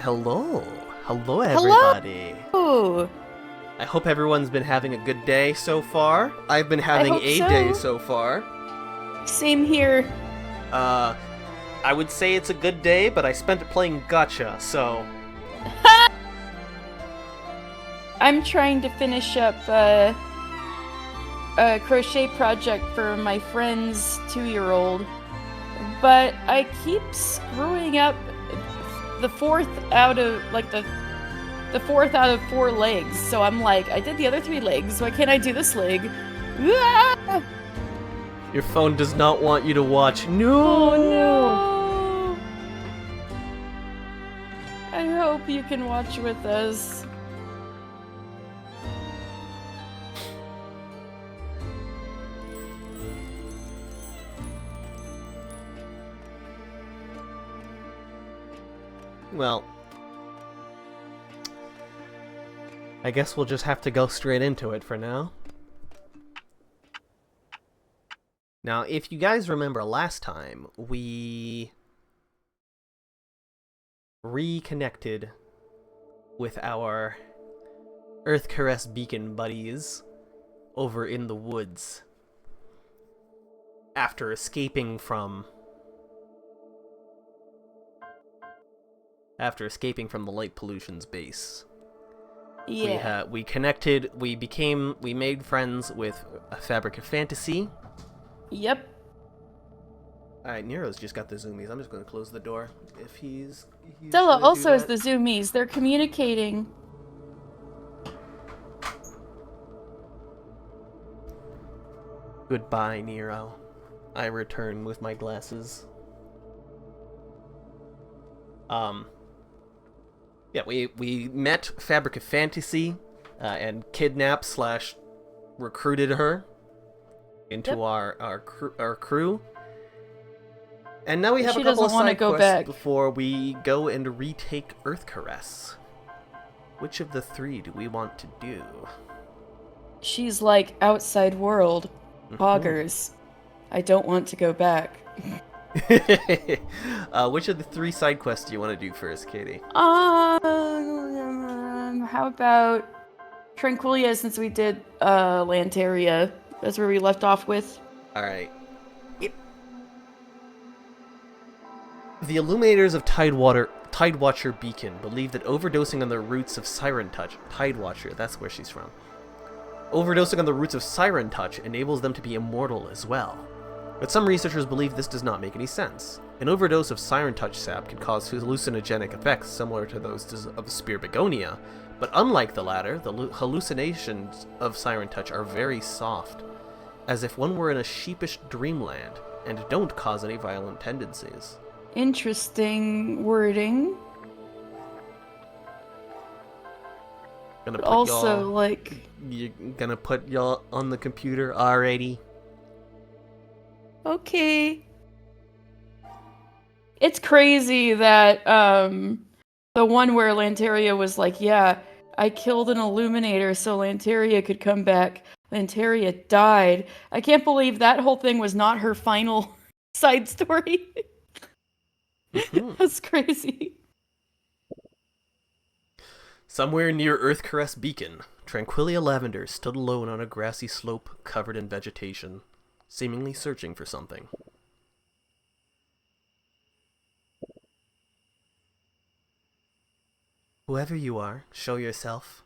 hello. Hello, everybody. Hello! I hope everyone's been having a good day so far. I've been having hope a so. day so far. Same here. I would say it's a good day, but I spent it playing gacha, so... I'm trying to finish up a crochet project for my friend's 2-year-old, but I keep screwing up the fourth out of the fourth out of 4 legs. So I'm like, I did the other 3 legs. Why can't I do this leg? Ah! Your phone does not want you to watch. No! Oh no! I hope you can watch with us. Well, I guess we'll just have to go straight into it for now. Now, if you guys remember last time, we reconnected with our Earthcaress beacon buddies over in the woods after escaping from the light pollution's base. Yeah. We connected, we made friends with a Fabric of Fantasy. Yep. Alright, Nero's just got the zoomies. I'm just going to close the door if he's Stella gonna also do has that. the zoomies. They're communicating. Goodbye, Nero. I return with my glasses. Yeah, we met Fabric of Fantasy and kidnapped / recruited her into our crew. And now we have a couple of side quests before we go and retake Earthcaress. Which of the 3 do we want to do? She's like outside world. Poggers. I don't want to go back. Which of the 3 side quests do you want to do first, Katie? How about Tranquilia, since we did Lanteria? That's where we left off with. Alright. The Illuminators of Tidewatcher Beacon believe that overdosing on the roots of Siren Touch, Tidewatcher, that's where she's from. Overdosing on the roots of Siren Touch enables them to be immortal as well. But some researchers believe this does not make any sense. An overdose of Siren Touch sap can cause hallucinogenic effects similar to those of Spear Begonia, but unlike the latter, the hallucinations of Siren Touch are very soft, as if one were in a sheepish dreamland, and don't cause any violent tendencies. Interesting wording. But also, like... You're gonna put y'all on the computer already? Okay. It's crazy that, the one where Lanteria was like, yeah, I killed an Illuminator so Lanteria could come back. Lanteria died. I can't believe that whole thing was not her final side story. That's crazy. Somewhere near Earthcaress Beacon, Tranquilia Lavender stood alone on a grassy slope covered in vegetation, seemingly searching for something. Whoever you are, show yourself.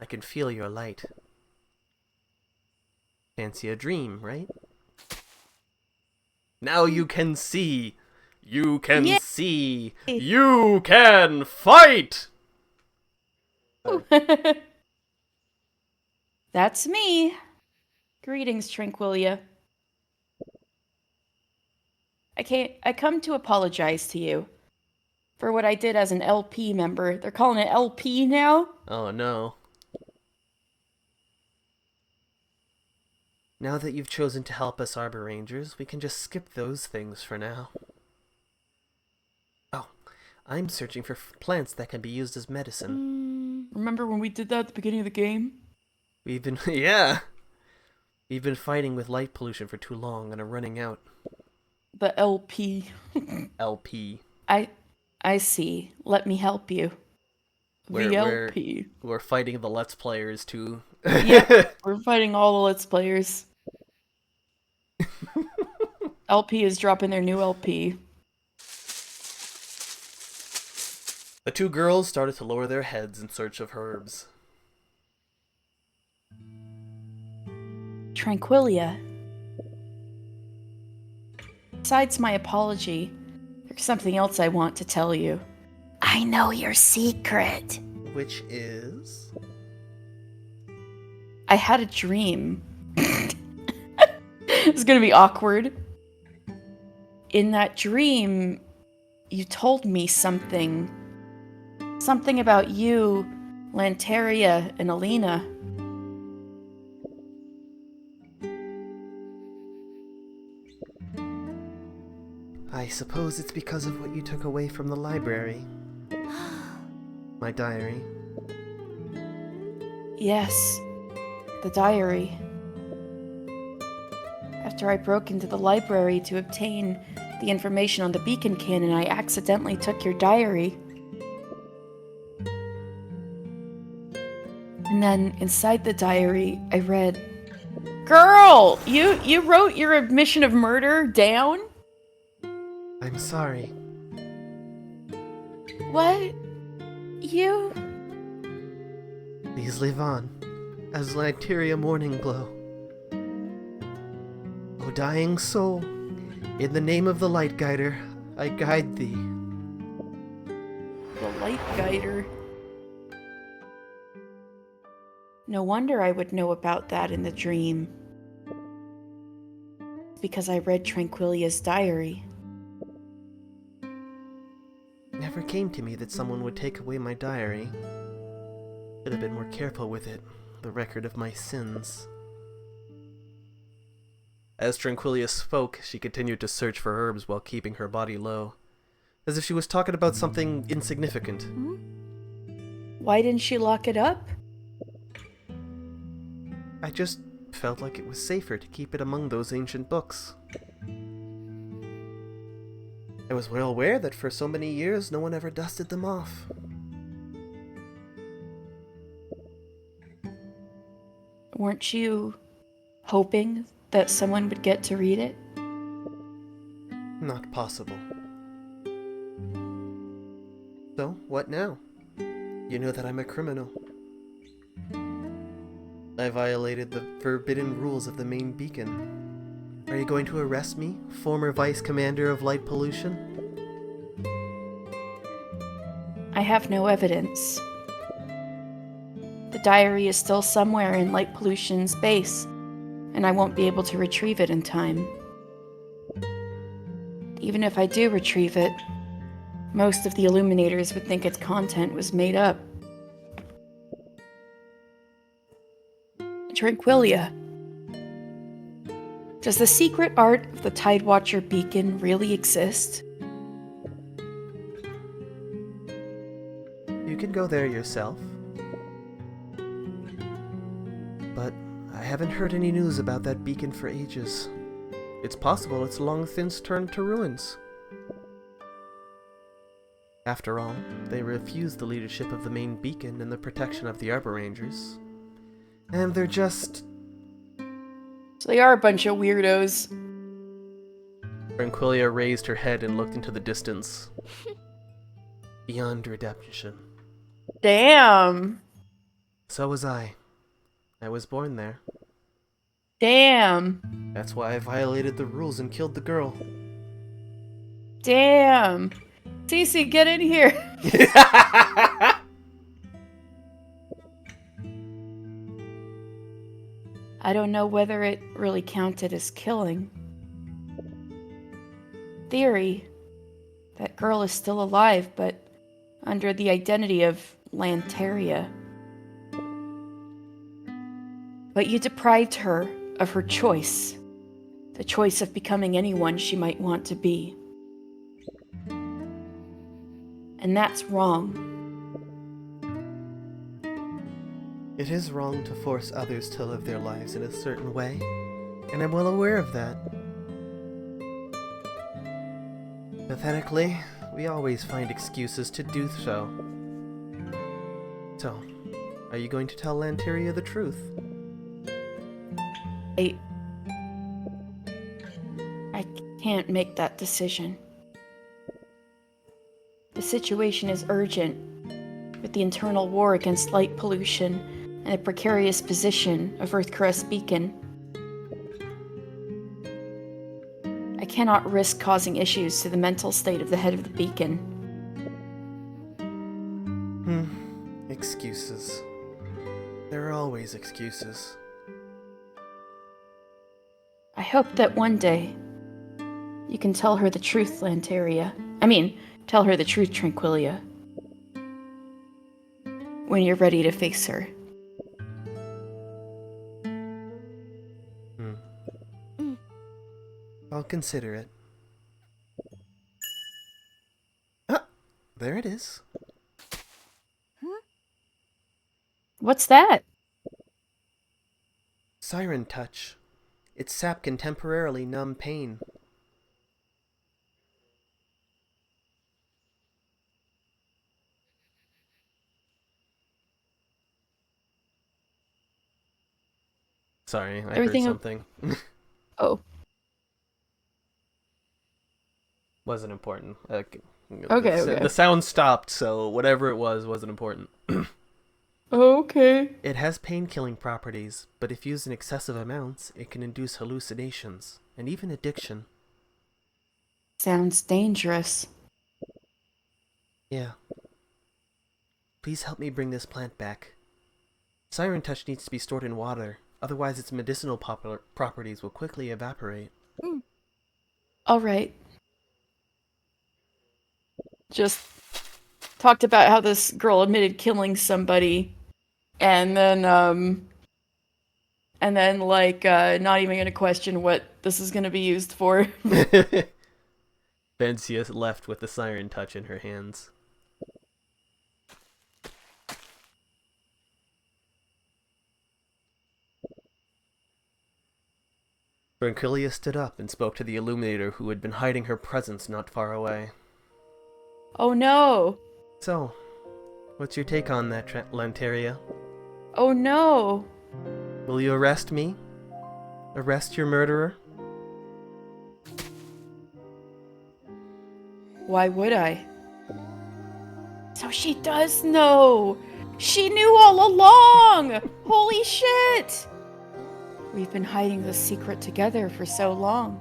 I can feel your light. Fancy a dream, right? Now you can see! You can see! You can fight! That's me. Greetings, Tranquilia. I come to apologize to you for what I did as an LP member. They're calling it LP now? Oh no. Now that you've chosen to help us Arbor Rangers, we can just skip those things for now. Oh, I'm searching for plants that can be used as medicine. Remember when we did that at the beginning of the game? We've been, yeah! We've been fighting with light pollution for too long and are running out. The LP. LP. I see. Let me help you. We're we're VLP. we're fighting the Let's Players to. Yep, we're fighting all the Let's Players. LP is dropping their new LP. The two girls started to lower their heads in search of herbs. Tranquilia. Besides my apology, there's something else I want to tell you. I know your secret. Which is? I had a dream. It's gonna be awkward. In that dream, you told me something. Something about you, Lanteria, and Alina. I suppose it's because of what you took away from the library. My diary. Yes, the diary. After I broke into the library to obtain the information on the beacon cannon, I accidentally took your diary. And then inside the diary, I read, "Girl, you wrote your admission of murder down?" I'm sorry. What? You? These live on, as Lanteria morning glow. O dying soul, in the name of the Light Guider, I guide thee. The light guider. No wonder I would know about that in the dream. Because I read Tranquilia's diary. It never came to me that someone would take away my diary. Should have been more careful with it, the record of my sins. As Tranquilia spoke, she continued to search for herbs while keeping her body low, as if she was talking about something insignificant. Why didn't she lock it up? I just felt like it was safer to keep it among those ancient books. I was well aware that for so many years no one ever dusted them off. Weren't you hoping that someone would get to read it? Not possible. So, what now? You know that I'm a criminal. I violated the forbidden rules of the main beacon. Are you going to arrest me, former Vice Commander of Light Pollution? I have no evidence. The diary is still somewhere in Light Pollution's base, and I won't be able to retrieve it in time. Even if I do retrieve it, most of the Illuminators would think its content was made up. Tranquilia. Does the secret art of the Tidewatcher beacon really exist? You can go there yourself. But I haven't heard any news about that beacon for ages. It's possible it's long since turned to ruins. After all, they refused the leadership of the main beacon and the protection of the Arbor Rangers. And they're just... So they are a bunch of weirdos. Tranquilia raised her head and looked into the distance. Beyond redemption. Damn. So was I. I was born there. Damn. That's why I violated the rules and killed the girl. Damn. Cece, get in here. I don't know whether it really counted as killing. Theory. That girl is still alive, but under the identity of Lanteria. But you deprived her of her choice. The choice of becoming anyone she might want to be. And that's wrong. It is wrong to force others to live their lives in a certain way, and I'm well aware of that. Pathetically, We always find excuses to do so. So, are you going to tell Lanteria the truth? I can't make that decision. The situation is urgent, with the internal war against light pollution and the precarious position of Earthcaress Beacon. I cannot risk causing issues to the mental state of the head of the beacon. Excuses. There are always excuses. I hope that one day you can tell her the truth, Lanteria. Tell her the truth, Tranquilia. When you're ready to face her. I'll consider it. Ah, there it is. What's that? Siren Touch. Its sap can temporarily numb pain. Sorry, I heard something. Oh. Wasn't important. Okay. The sound stopped, so whatever it was wasn't important. Okay. It has pain-killing properties, but if used in excessive amounts, it can induce hallucinations, and even addiction. Sounds dangerous. Yeah. Please help me bring this plant back. Siren Touch needs to be stored in water, otherwise its medicinal properties will quickly evaporate. Alright. Just talked about how this girl admitted killing somebody, and then not even gonna question what this is gonna be used for. Vencia left with the Siren Touch in her hands. Tranquilia stood up and spoke to the Illuminator who had been hiding her presence not far away. Oh no! So, what's your take on that, Lanteria? Oh no! Will you arrest me? Arrest your murderer? Why would I? So she does know! She knew all along! Holy shit! We've been hiding this secret together for so long.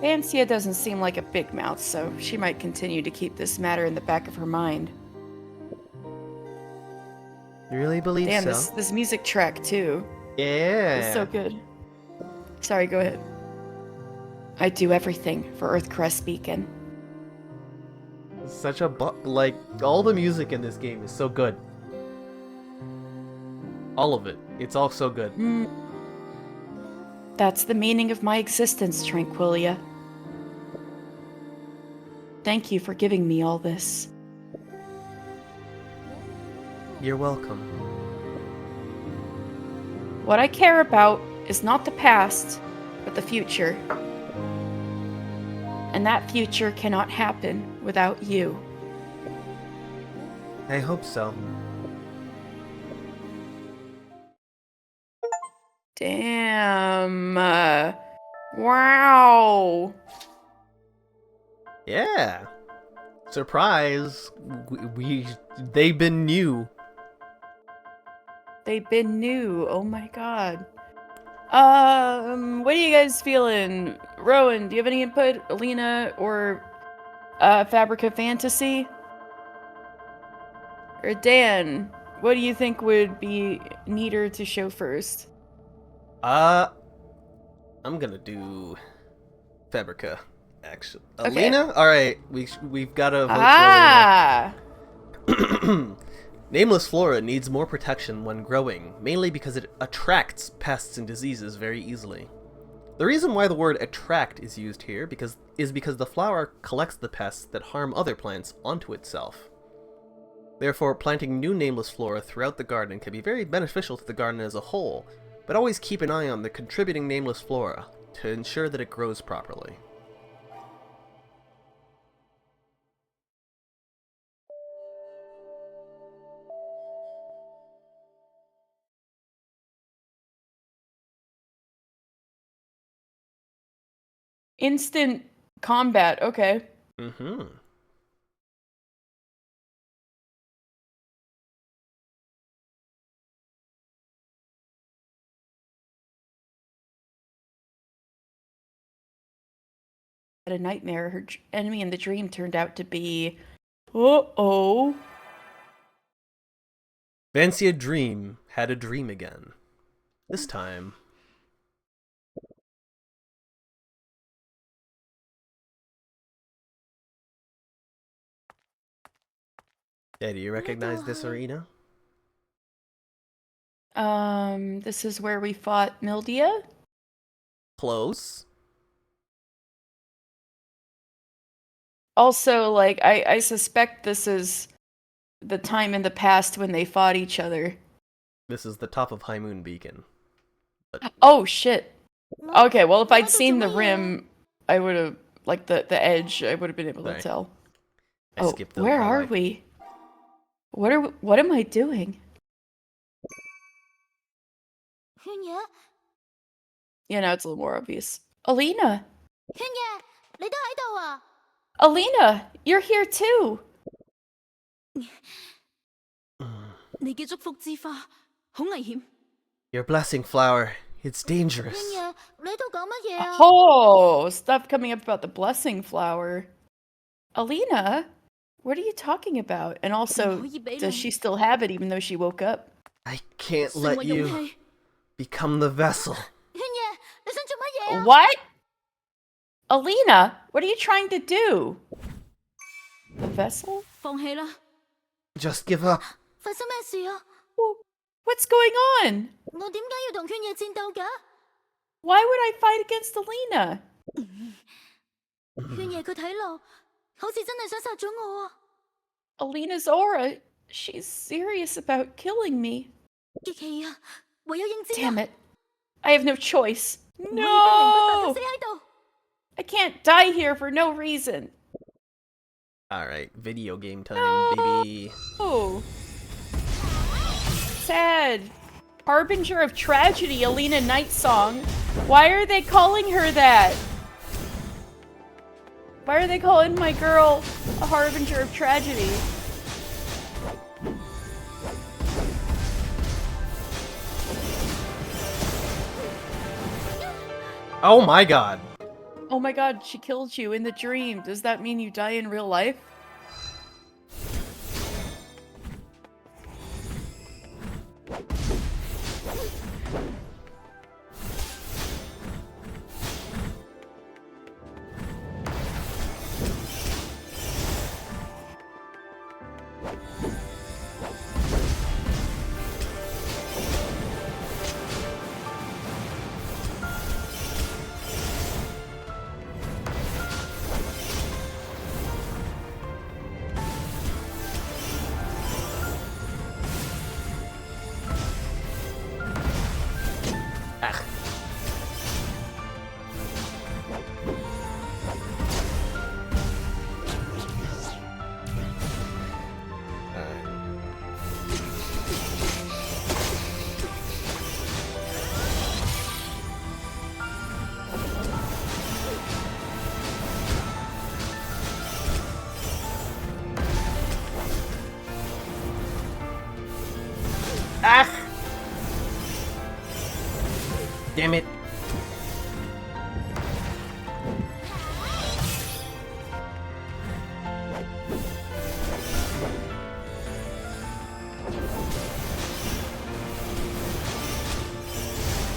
Vancia doesn't seem like a big mouth, so she might continue to keep this matter in the back of her mind. You really believe so? Damn, this music track, too. Yeah! It's so good. Sorry, go ahead. I do everything for Earthcaress Beacon. Such a all the music in this game is so good. All of it. It's all so good. That's the meaning of my existence, Tranquilia. Thank you for giving me all this. You're welcome. What I care about is not the past, but the future. And that future cannot happen without you. I hope so. Damn. Wow. Yeah. Surprise. They've been new. They've been new. Oh my god. What are you guys feeling? Rowan, do you have any input? Alina or Fabrica Fantasy? Or Dan, what do you think would be neater to show first? I'm gonna do Fabrica, actually. Okay. Alina? Alright, we've got to vote for Alina. Nameless flora needs more protection when growing, mainly because it attracts pests and diseases very easily. The reason why the word attract is used here is because the flower collects the pests that harm other plants onto itself. Therefore, planting new nameless flora throughout the garden can be very beneficial to the garden as a whole, but always keep an eye on the contributing nameless flora to ensure that it grows properly. Instant combat, okay. Mm-hmm. Had a nightmare. Her enemy in the dream turned out to be... Uh-oh. Vancia Dream had a dream again. This time... Yeah, do you recognize this arena? This is where we fought Mildia? Close. Also, like, I suspect this is the time in the past when they fought each other. This is the top of High Moon Beacon. Oh, shit. Okay, well, if I'd seen the rim, I would have, like, the edge, I would have been able to tell. I skipped the where are we? What am I doing? Yeah, now it's a little more obvious. Alina! Alina! You're here too! Your blessing flower. It's dangerous. Oh, stuff coming up about the blessing flower. Alina, what are you talking about? And also, does she still have it even though she woke up? I can't let you become the vessel. What? Alina, what are you trying to do? The vessel? Just give up. What's going on? Why would I fight against Alina? Alina's aura, she's serious about killing me. Damn it. I have no choice. No! I can't die here for no reason. Alright, video game time, baby. Oh. Sad. Harbinger of Tragedy, Alina Nightsong. Why are they calling her that? Why are they calling my girl a Harbinger of Tragedy? Oh my god. Oh my god, she killed you in the dream. Does that mean you die in real life? Ah! Damn it.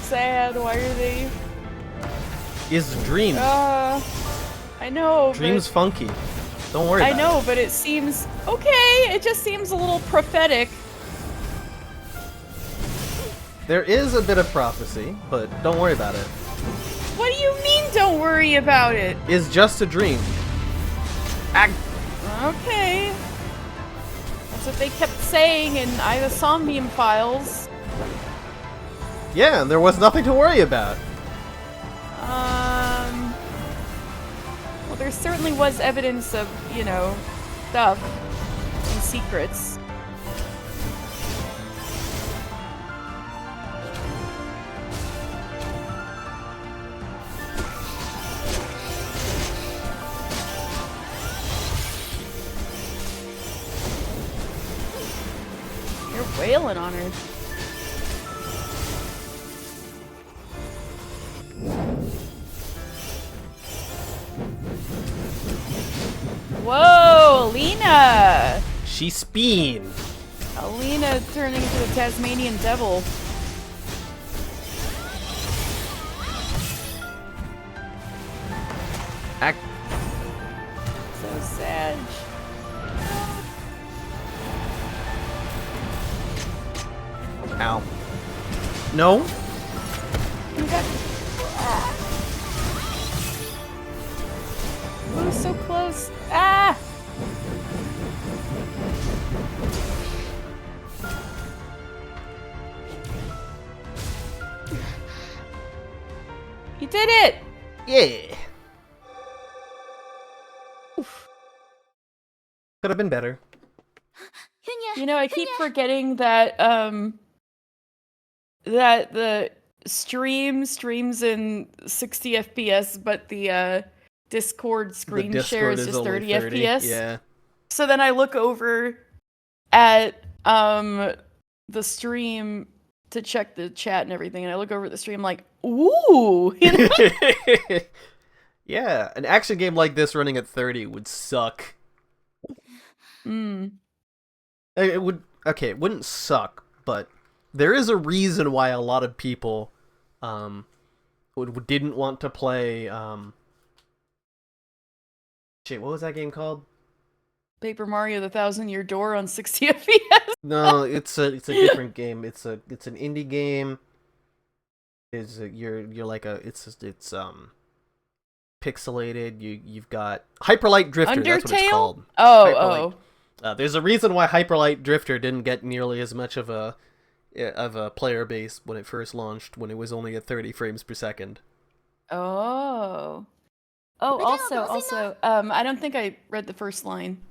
Sad, why are they... Is Dream. I know, Dream's but... funky. Don't worry about it. I know, but it seems... Okay, it just seems a little prophetic. There is a bit of prophecy, but don't worry about it. What do you mean, don't worry about it? Is just a dream. Okay. That's what they kept saying in Ida Somnium files. Yeah, there was nothing to worry about. Well, there certainly was evidence of, you know, stuff and secrets. You're wailing on her. Whoa, Alina! She's speen. Alina turning into the Tasmanian devil. Act. So sad. Ow. No? You got... Oh, so close. Ah! You did it! Yeah. Could have been better. You know, I keep forgetting that that the streams in 60 FPS, but the Discord screen The share Discord is just only 30 FPS. Yeah. So then I look over at the stream to check the chat and everything, and I look over at the stream like, ooh, you know? Yeah, an action game like this running at 30 would suck. Mm. It would. Okay, it wouldn't suck, but there is a reason why a lot of people didn't want to play shit, what was that game called? Paper Mario: The Thousand-Year Door on 60 FPS. No, it's a different game. It's an indie game. You're like it's pixelated. You've got Hyperlight Drifter. Undertale? That's what it's called. Oh. There's a reason why Hyperlight Drifter didn't get nearly as much of a player base when it first launched, when it was only at 30 frames per second. Oh. Oh, also, I don't think I read the first line.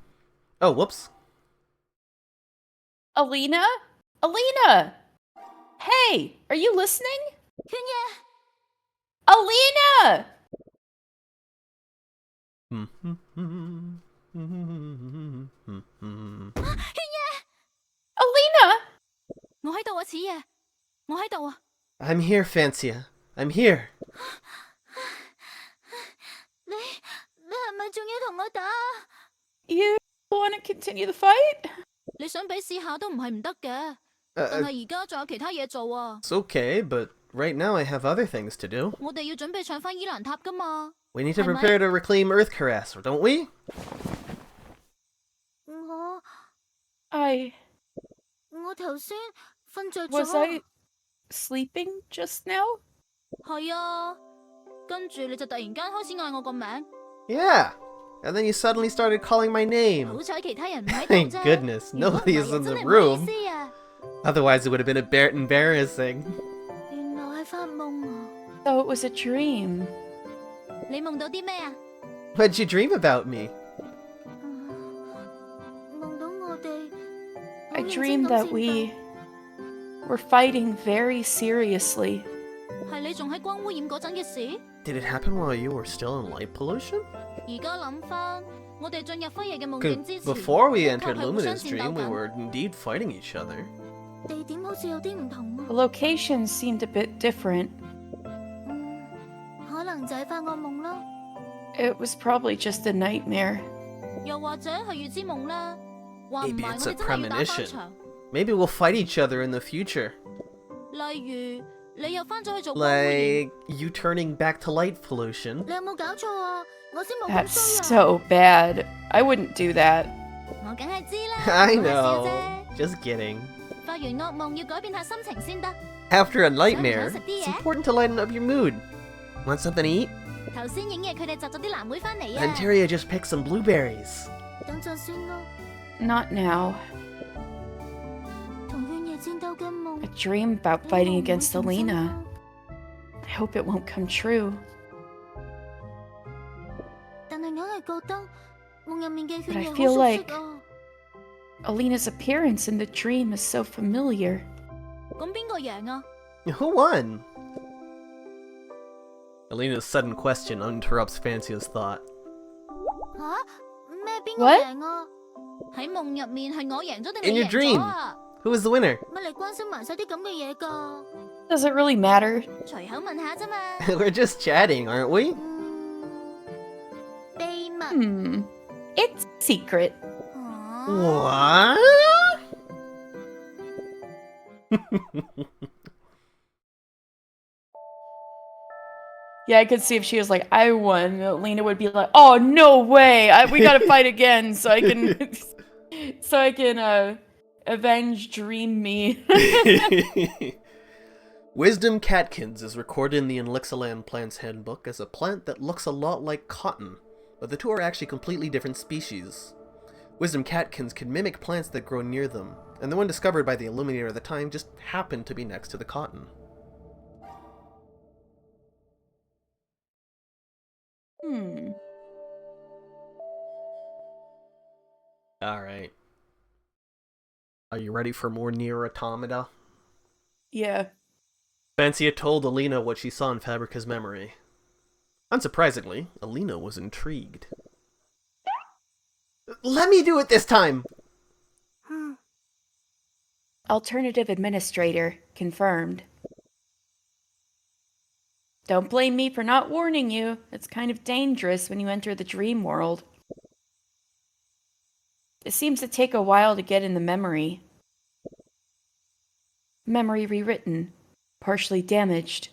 Oh, whoops. Alina? Alina! Hey, are you listening? Alina! Alina! I'm here, Fancia. I'm here. You want to continue the fight? It's okay, but right now I have other things to do. We need to prepare to reclaim Earthcaress, don't we? Was I sleeping just now? Yeah. And then you suddenly started calling my name. Thank goodness, nobody is in the room. Otherwise it would have been a bit embarrassing. So it was a dream. What'd you dream about me? I dreamed that we were fighting very seriously. Did it happen while you were still in light pollution? Before we entered Lumina's dream, we were indeed fighting each other. The locations seemed a bit different. It was probably just a nightmare. Maybe it's a premonition. Maybe we'll fight each other in the future. Like you turning back to light pollution. That's so bad. I wouldn't do that. I know. Just kidding. After a nightmare, it's important to lighten up your mood. Want something to eat? Anteria just picked some blueberries. Not now. A dream about fighting against Alina. I hope it won't come true. But I feel like Alina's appearance in the dream is so familiar. Who won? Alina's sudden question interrupts Fancia's thought. What? In your dream, Who is the winner? 乜你關心埋晒啲咁嘅嘢㗎？ Does it really matter? 隨口問下啫嘛。We're just chatting, aren't we? 秘密。It's secret. What? Yeah, I could see if she was like, I won, Lena would be like, oh, no way! We gotta fight again so I can... so I can, avenge Dream Me. Wisdom catkins is recorded in the Elixiland Plant's Handbook as a plant that looks a lot like cotton, but the two are actually completely different species. Wisdom catkins can mimic plants that grow near them, and the one discovered by the Illuminator at the time just happened to be next to the cotton. Alright. Are you ready for more Nier Automata? Yeah. Fancia told Alina what she saw in Fabrica's memory. Unsurprisingly, Alina was intrigued. Let me do it this time! Alternative administrator confirmed. Don't blame me for not warning you. It's kind of dangerous when you enter the dream world. It seems to take a while to get in the memory. Memory rewritten. Partially damaged.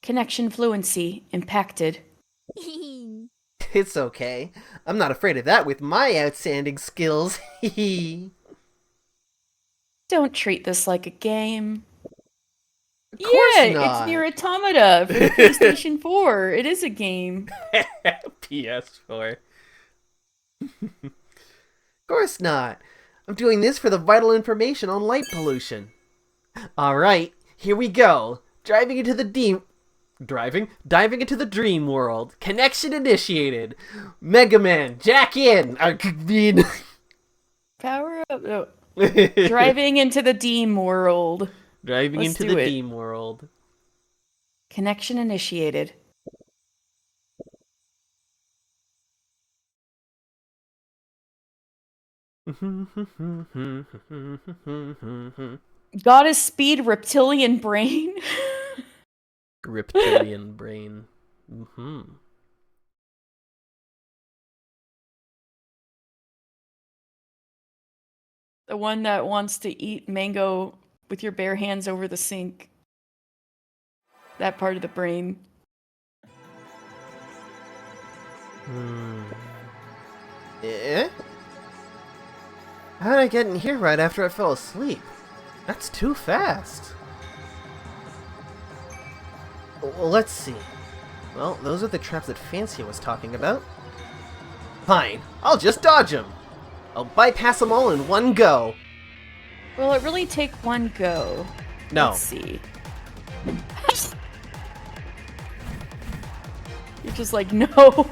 Connection fluency impacted. It's okay. I'm not afraid of that with my outstanding skills. Don't treat this like a game. Of course yeah, not. It's Nier Automata for the PlayStation 4. It is a game. PS4. Of course not. I'm doing this for the vital information on light pollution. Alright, here we go. Diving into the dream world. Connection initiated. Mega Man, jack in. Power up. No. Driving into the Deem world. Driving Let's into do the it. Deem world. Connection initiated. Goddess speed reptilian brain. Reptilian brain. The one that wants to eat mango with your bare hands over the sink. That part of the brain. Eh? How did I get in here right after I fell asleep? That's too fast. Well, let's see. Well, those are the traps that Fancy was talking about. Fine, I'll just dodge them. I'll bypass them all in one go. Will it really take one go? No. Let's see. You're just like, no.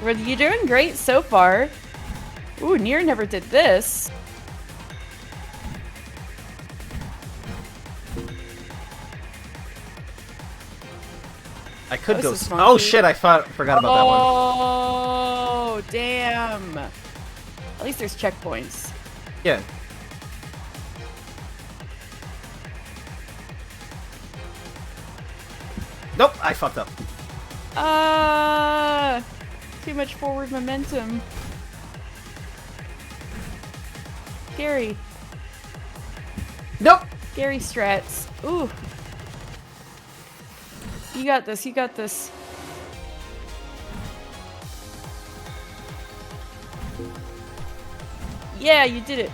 Well, you're doing great so far. Ooh, Nier never did this. I could This go. is Oh funky. shit! I forgot about that one. Oh, damn. At least there's checkpoints. Yeah. Nope, I fucked up. Too much forward momentum. Gary. Nope. Gary strats. Ooh. You got this, you got this. Yeah, you did it.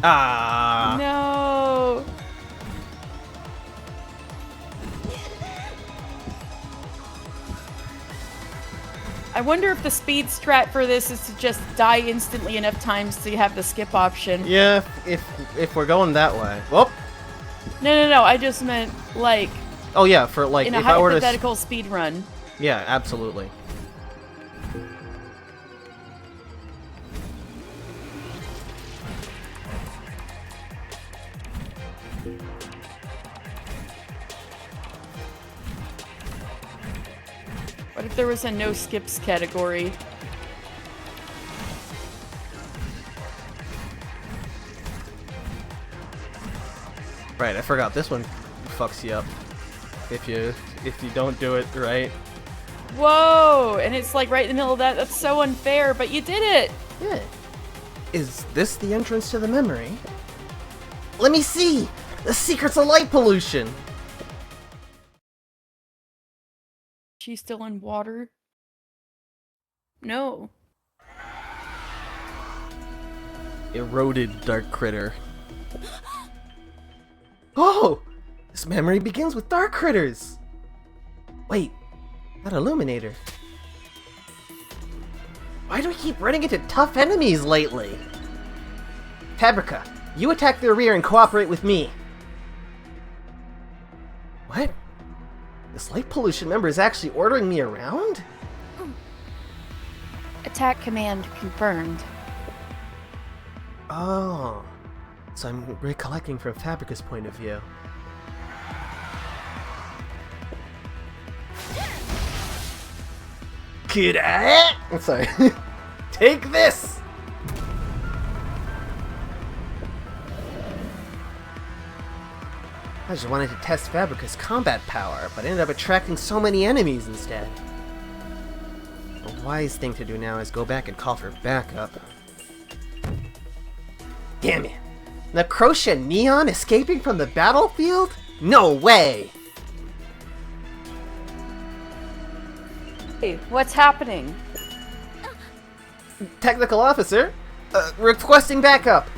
Ah. No. I wonder if the speed strat for this is to just die instantly enough times to have the skip option. Yeah, if we're going that way. Whoop. No. I just meant like Oh yeah, for like in a if I were to. hypothetical speed run. Yeah, absolutely. What if there was a no skips category? Right, I forgot. This one fucks you up if you don't do it right. Whoa! And it's like right in the middle of that. That's so unfair, but you did it! Yeah. Is this the entrance to the memory? Let me see! The secrets of light pollution! She's still in water? No. Eroded dark critter. Oh! This memory begins with dark critters! Wait, that illuminator. Why do we keep running into tough enemies lately? Fabrica, you attack their rear and cooperate with me. What? This light pollution member is actually ordering me around? Attack command confirmed. Oh. So I'm recollecting from Fabrica's point of view. Could I? I'm sorry. Take this! I just wanted to test Fabrica's combat power, but ended up attracting so many enemies instead. A wise thing to do now is go back and call for backup. Damn it! Necrotia Neon escaping from the battlefield? No way! Hey, what's happening? Technical officer, requesting backup.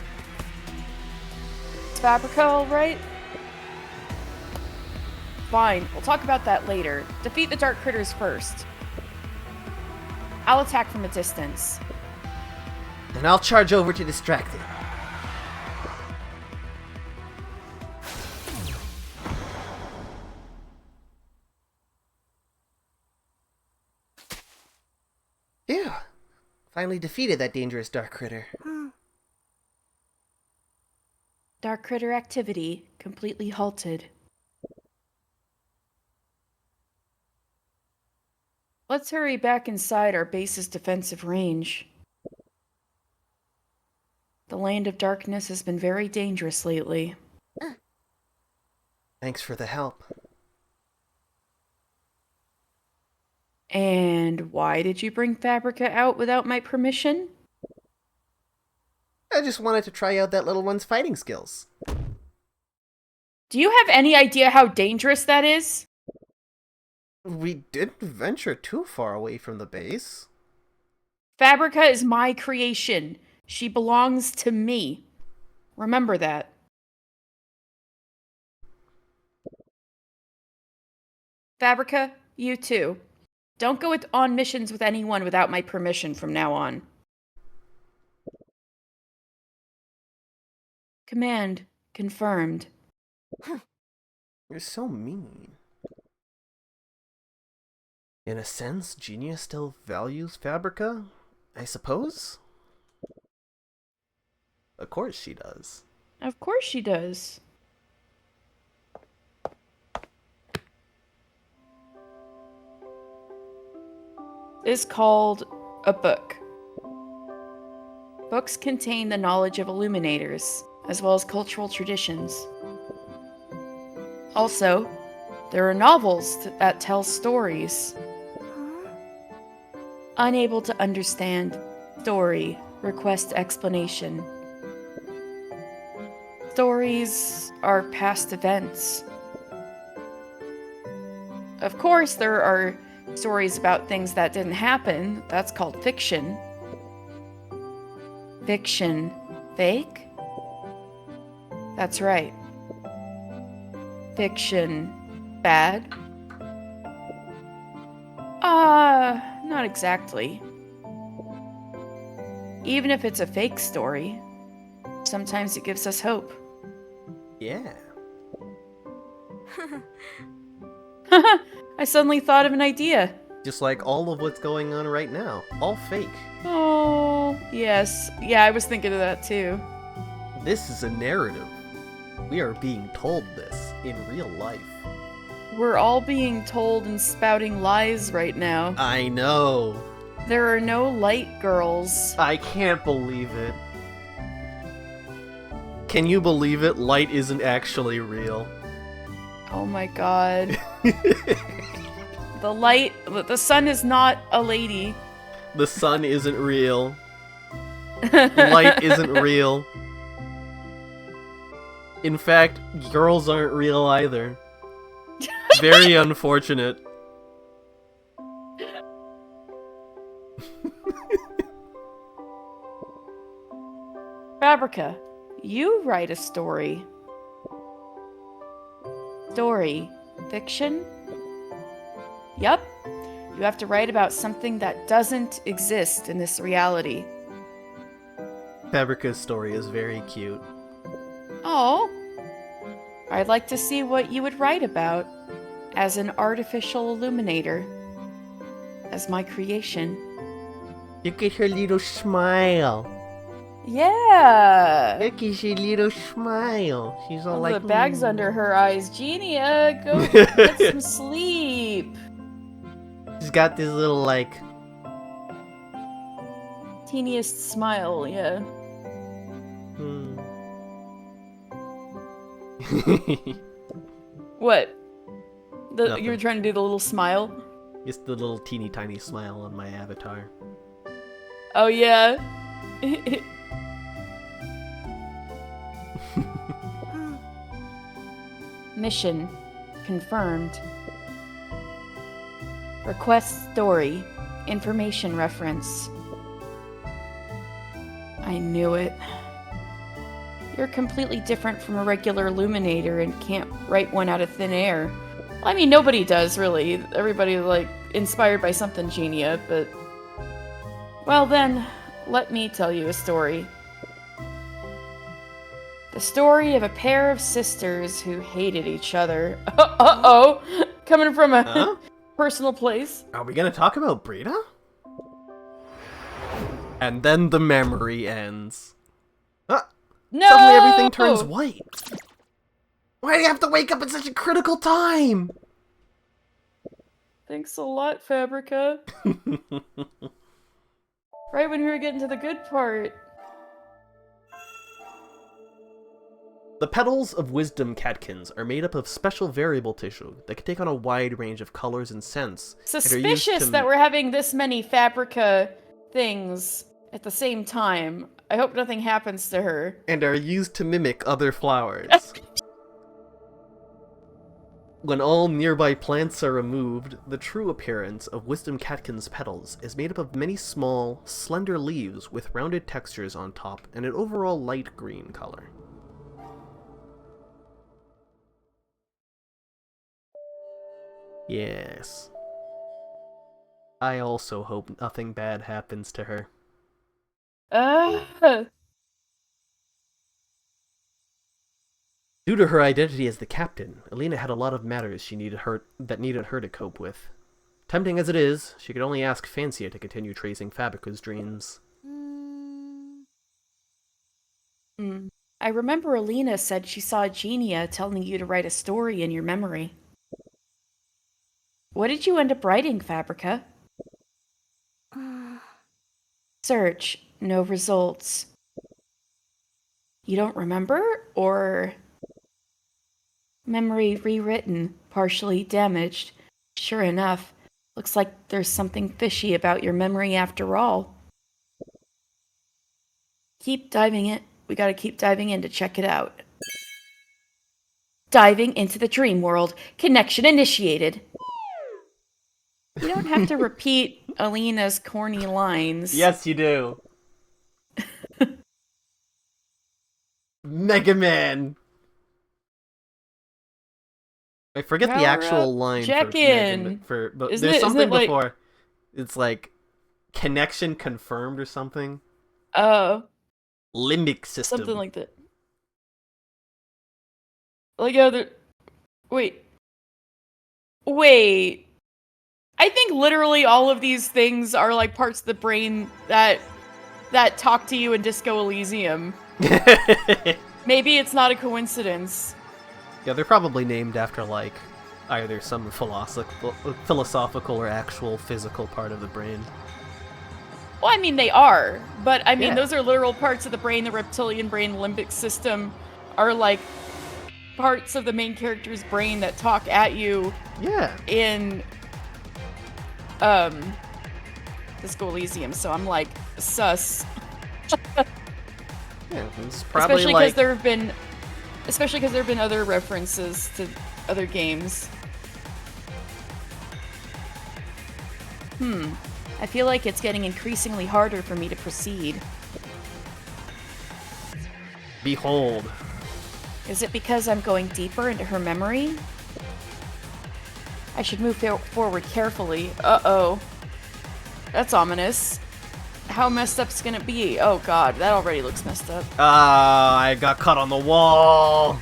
Is Fabrica alright? Fine, we'll talk about that later. Defeat the dark critters first. I'll attack from a distance. And I'll charge over to distract it. Phew. Finally defeated that dangerous dark critter. Dark critter activity completely halted. Let's hurry back inside our base's defensive range. The land of darkness has been very dangerous lately. Thanks for the help. And why did you bring Fabrica out without my permission? I just wanted to try out that little one's fighting skills. Do you have any idea how dangerous that is? We didn't venture too far away from the base. Fabrica is my creation. She belongs to me. Remember that. Fabrica, you too. Don't go on missions with anyone without my permission from now on. Command confirmed. You're so mean. In a sense, Genius still values Fabrica, I suppose? Of course she does. Of course she does. Is called a book. Books contain the knowledge of illuminators, as well as cultural traditions. Also, there are novels that tell stories. Unable to understand story, request explanation. Stories are past events. Of course, there are stories about things that didn't happen. That's called fiction. Fiction. Fake? That's right. Fiction. Bad? Not exactly. Even if it's a fake story, sometimes it gives us hope. Yeah. I suddenly thought of an idea. Just like all of what's going on right now. All fake. Oh, yes. Yeah, I was thinking of that too. This is a narrative. We are being told this in real life. We're all being told and spouting lies right now. I know. There are no light girls. I can't believe it. Can you believe it? Light isn't actually real. Oh my god. The sun is not a lady. The sun isn't real. Light isn't real. In fact, girls aren't real either. Very unfortunate. Fabrica, you write a story. Story. Fiction? Yup. You have to write about something that doesn't exist in this reality. Fabrica's story is very cute. Oh. I'd like to see what you would write about as an artificial illuminator. As my creation. Look at her little smile. Yeah. Look at her little smile. She's all like... the bags under her eyes. Genia, go get some sleep. She's got this little, like... Teeniest smile, yeah. What? Nothing. You were trying to do the little smile? Just the little teeny tiny smile on my avatar. Oh, yeah. Mission confirmed. Request story. Information reference. I knew it. You're completely different from a regular illuminator and can't write one out of thin air. Well, I mean, nobody does, really. Everybody, like, inspired by something, Genia, but... Well then, let me tell you a story. The story of a pair of sisters who hated each other. Uh-oh! Coming from a personal place. Are we gonna talk about Brita? And then the memory ends. No! Suddenly everything turns white. Why do you have to wake up at such a critical time? Thanks a lot, Fabrica. Right when we were getting to the good part. The petals of wisdom catkins are made up of special variable tissue that can take on a wide range of colors and scents. Suspicious that we're having this many Fabrica things at the same time. I hope nothing happens to her. And are used to mimic other flowers. When all nearby plants are removed, the true appearance of wisdom catkin's petals is made up of many small, slender leaves with rounded textures on top and an overall light green color. Yes. I also hope nothing bad happens to her. Due to her identity as the captain, Alina had a lot of matters needed her to cope with. Tempting as it is, she could only ask Fancia to continue tracing Fabrica's dreams. I remember Alina said she saw Genia telling you to write a story in your memory. What did you end up writing, Fabrica? Search. No results. You don't remember? Or... Memory rewritten, partially damaged. Sure enough, looks like there's something fishy about your memory after all. Keep diving in. We gotta keep diving in to check it out. Diving into the dream world. Connection initiated. You don't have to repeat Alina's corny lines. Yes, you do. Mega Man. I forget the actual line check for in. But there's something before. It's like connection confirmed or something. Oh. Limbic system. Something like that. Like other. Wait. I think literally all of these things are like parts of the brain that talk to you in Disco Elysium. Maybe it's not a coincidence. Yeah, they're probably named after, like, either some philosophical or actual physical part of the brain. Well, I mean, they are, but I mean, Yeah. those are literal parts of the brain. The reptilian brain, limbic system, are like parts of the main character's brain that talk at you Yeah. in Disco Elysium. So I'm like, sus. Yeah, it's probably Especially like... because there have been other references to other games. I feel like it's getting increasingly harder for me to proceed. Behold. Is it because I'm going deeper into her memory? I should move forward carefully. Uh-oh. That's ominous. How messed up's gonna be? Oh god, that already looks messed up. I got caught on the wall.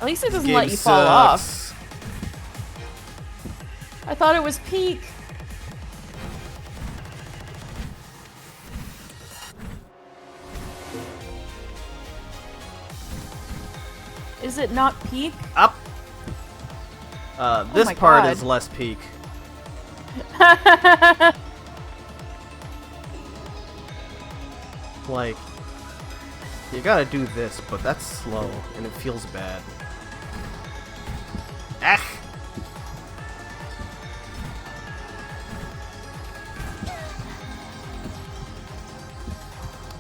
At least it doesn't Game let you fall off. sucks. I thought it was peak. Is it not peak? Up. This my part God. is less peak. Like, you gotta do this, but that's slow, and it feels bad. Ah!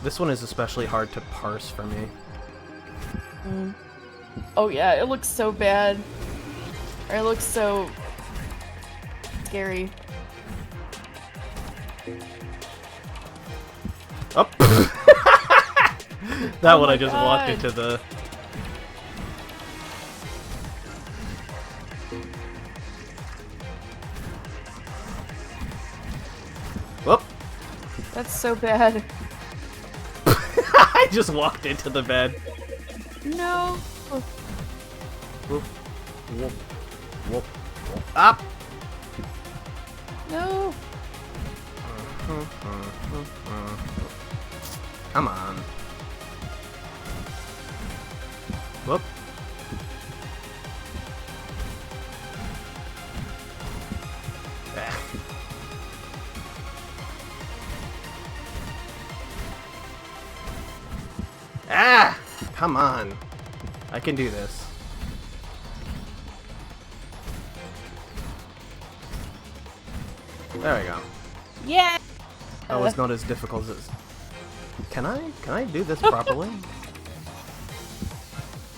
This one is especially hard to parse for me. Oh yeah, it looks so bad. Or it looks so scary. Up. That Oh one my I just walked God. into the... Whoop. That's so bad. I just walked into the bed. No. Whoop. Whoop. Whoop. Whoop. Up. No. Come on. Whoop. Ah. Ah! Come on. I can do this. There we go. Yeah. That was not as difficult as... Can I do this properly?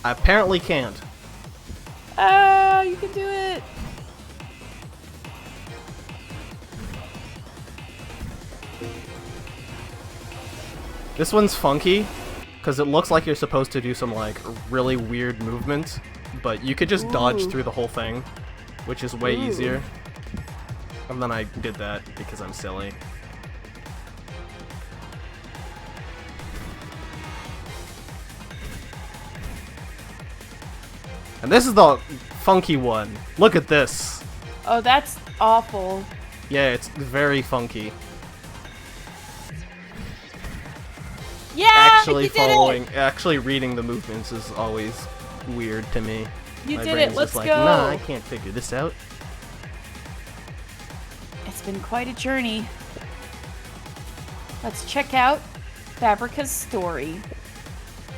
I apparently can't. Oh, you can do it. This one's funky, because it looks like you're supposed to do some, like, really weird movement, but you could just dodge Ooh. through the whole thing, which is way Ooh. easier. And then I did that because I'm silly. And this is the funky one. Look at this. Oh, that's awful. Yeah, it's very funky. Yeah, Actually you did it. actually reading the movements is always weird to me. You My did brain's it. Let's just like, go. nah, I can't figure this out. It's been quite a journey. Let's check out Fabrica's story.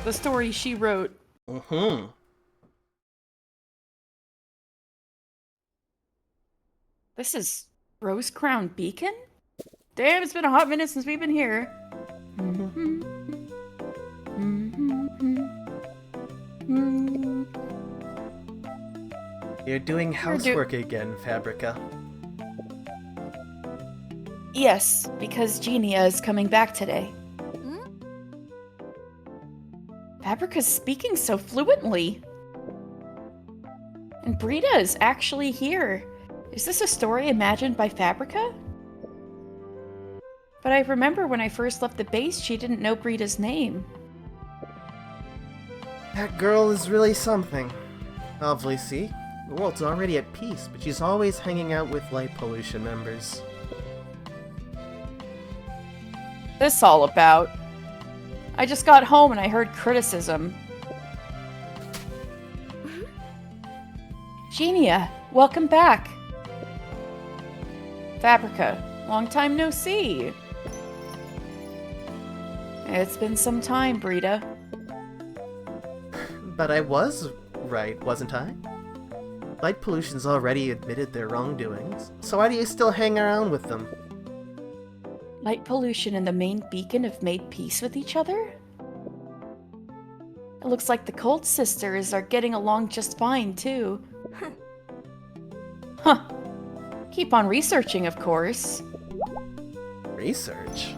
The story she wrote. Mm-hmm. This is Rose Crown Beacon? Damn, it's been a hot minute since we've been here. You're doing housework again, Fabrica. Yes, because Genia is coming back today. Fabrica's speaking so fluently. And Brita is actually here. Is this a story imagined by Fabrica? But I remember when I first left the base, she didn't know Brita's name. That girl is really something. Obviously, the world's already at peace, but she's always hanging out with light pollution members. This all about? I just got home and I heard criticism. Genia, welcome back. Fabrica, Long time no see. It's been some time, Brita. But I was right, wasn't I? Light pollution's already admitted their wrongdoings, so why do you still hang around with them? Light pollution and the main beacon have made peace with each other? It looks like the Cold Sisters are getting along just fine, too. Huh. Keep on researching, of course. Research?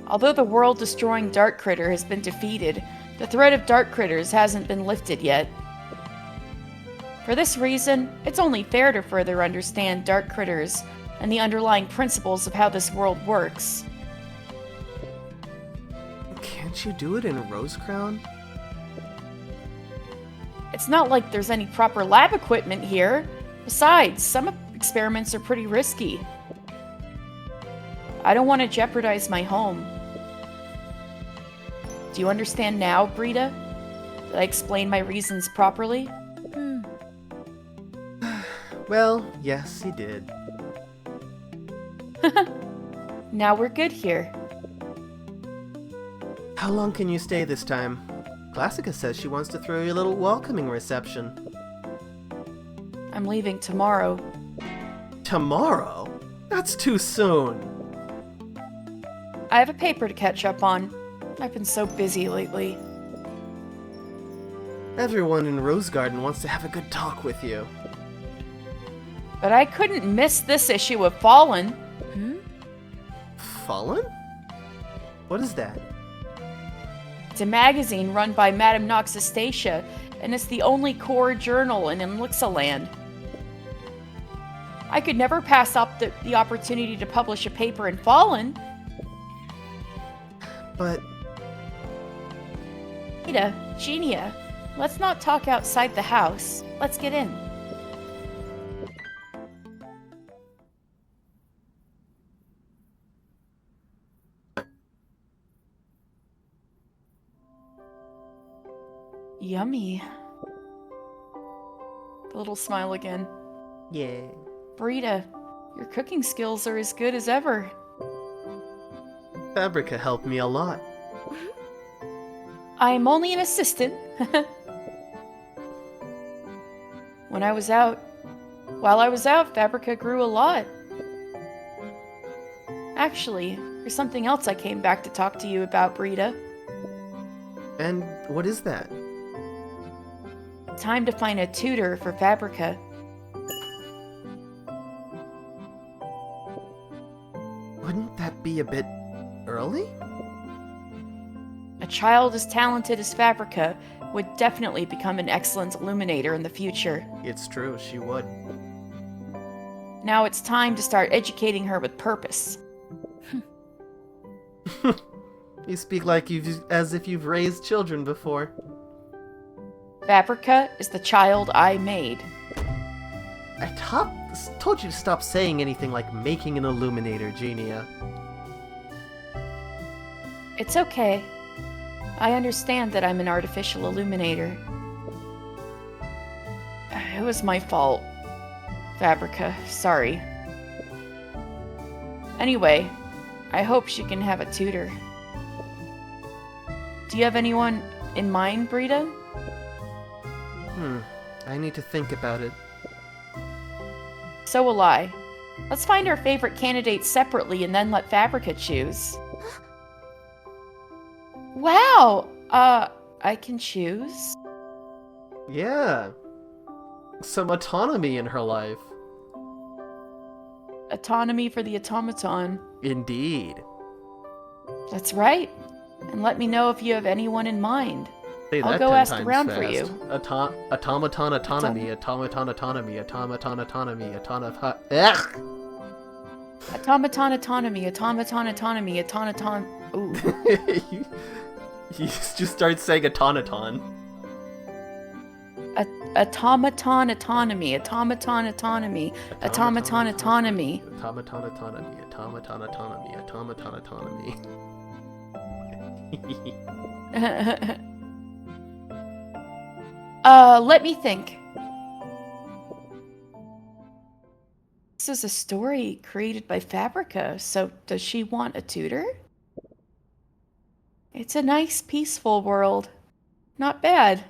Although the world-destroying Dark Critter has been defeated, the threat of Dark Critters hasn't been lifted yet. For this reason, it's only fair to further understand Dark Critters and the underlying principles of how this world works. Can't you do it in Rosecrown? It's not like there's any proper lab equipment here. Besides, some experiments are pretty risky. I don't want to jeopardize my home. Do you understand now, Brita? Did I explain my reasons properly? Well, yes, he did. Now we're good here. How long can you stay this time? Classica says she wants to throw you a little welcoming reception. I'm leaving tomorrow. Tomorrow? That's too soon. I have a paper to catch up on. I've been so busy lately. Everyone in Rose Garden wants to have a good talk with you. But I couldn't miss this issue of Fallen. Fallen? What is that? It's a magazine run by Madame Noxastacia, and it's the only core journal in Elixaland. I could never pass up the opportunity to publish a paper in Fallen. But... Rita, Genia, let's not talk outside the house. Let's get in. Yummy. The little smile again. yeah. Brita, your cooking skills are as good as ever. Fabrica helped me a lot. I'm only an assistant. While I was out, Fabrica grew a lot. Actually, there's something else I came back to talk to you about, Brita. And what is that? Time to find a tutor for Fabrica. Wouldn't that be a bit early? A child as talented as Fabrica would definitely become an excellent illuminator in the future. It's true, she would. Now it's time to start educating her with purpose. You speak like as if you've raised children before. Fabrica is the child I made. I told you to stop saying anything like making an illuminator, Genia. It's okay. I understand that I'm an artificial illuminator. It was my fault, Fabrica. Sorry. Anyway, I hope she can have a tutor. Do you have anyone in mind, Brita? I need to think about it. So will I. Let's find our favorite candidates separately and then let Fabrica choose. Wow! I can choose? Yeah. Some autonomy in her life. Autonomy for the automaton. Indeed. That's right. And let me know if you have anyone in mind. Say I'll that go 10 ask times around fast. for you. Automaton autonomy, automaton autonomy, automaton autonomy, Ugh! Automaton autonomy, automaton autonomy, automaton. Ooh. You just start saying automaton. Automaton autonomy, automaton autonomy, automaton autonomy. Automaton autonomy, automaton autonomy, automaton autonomy. Let me think. This is a story created by Fabrica, so does she want a tutor? It's a nice, peaceful world. Not bad.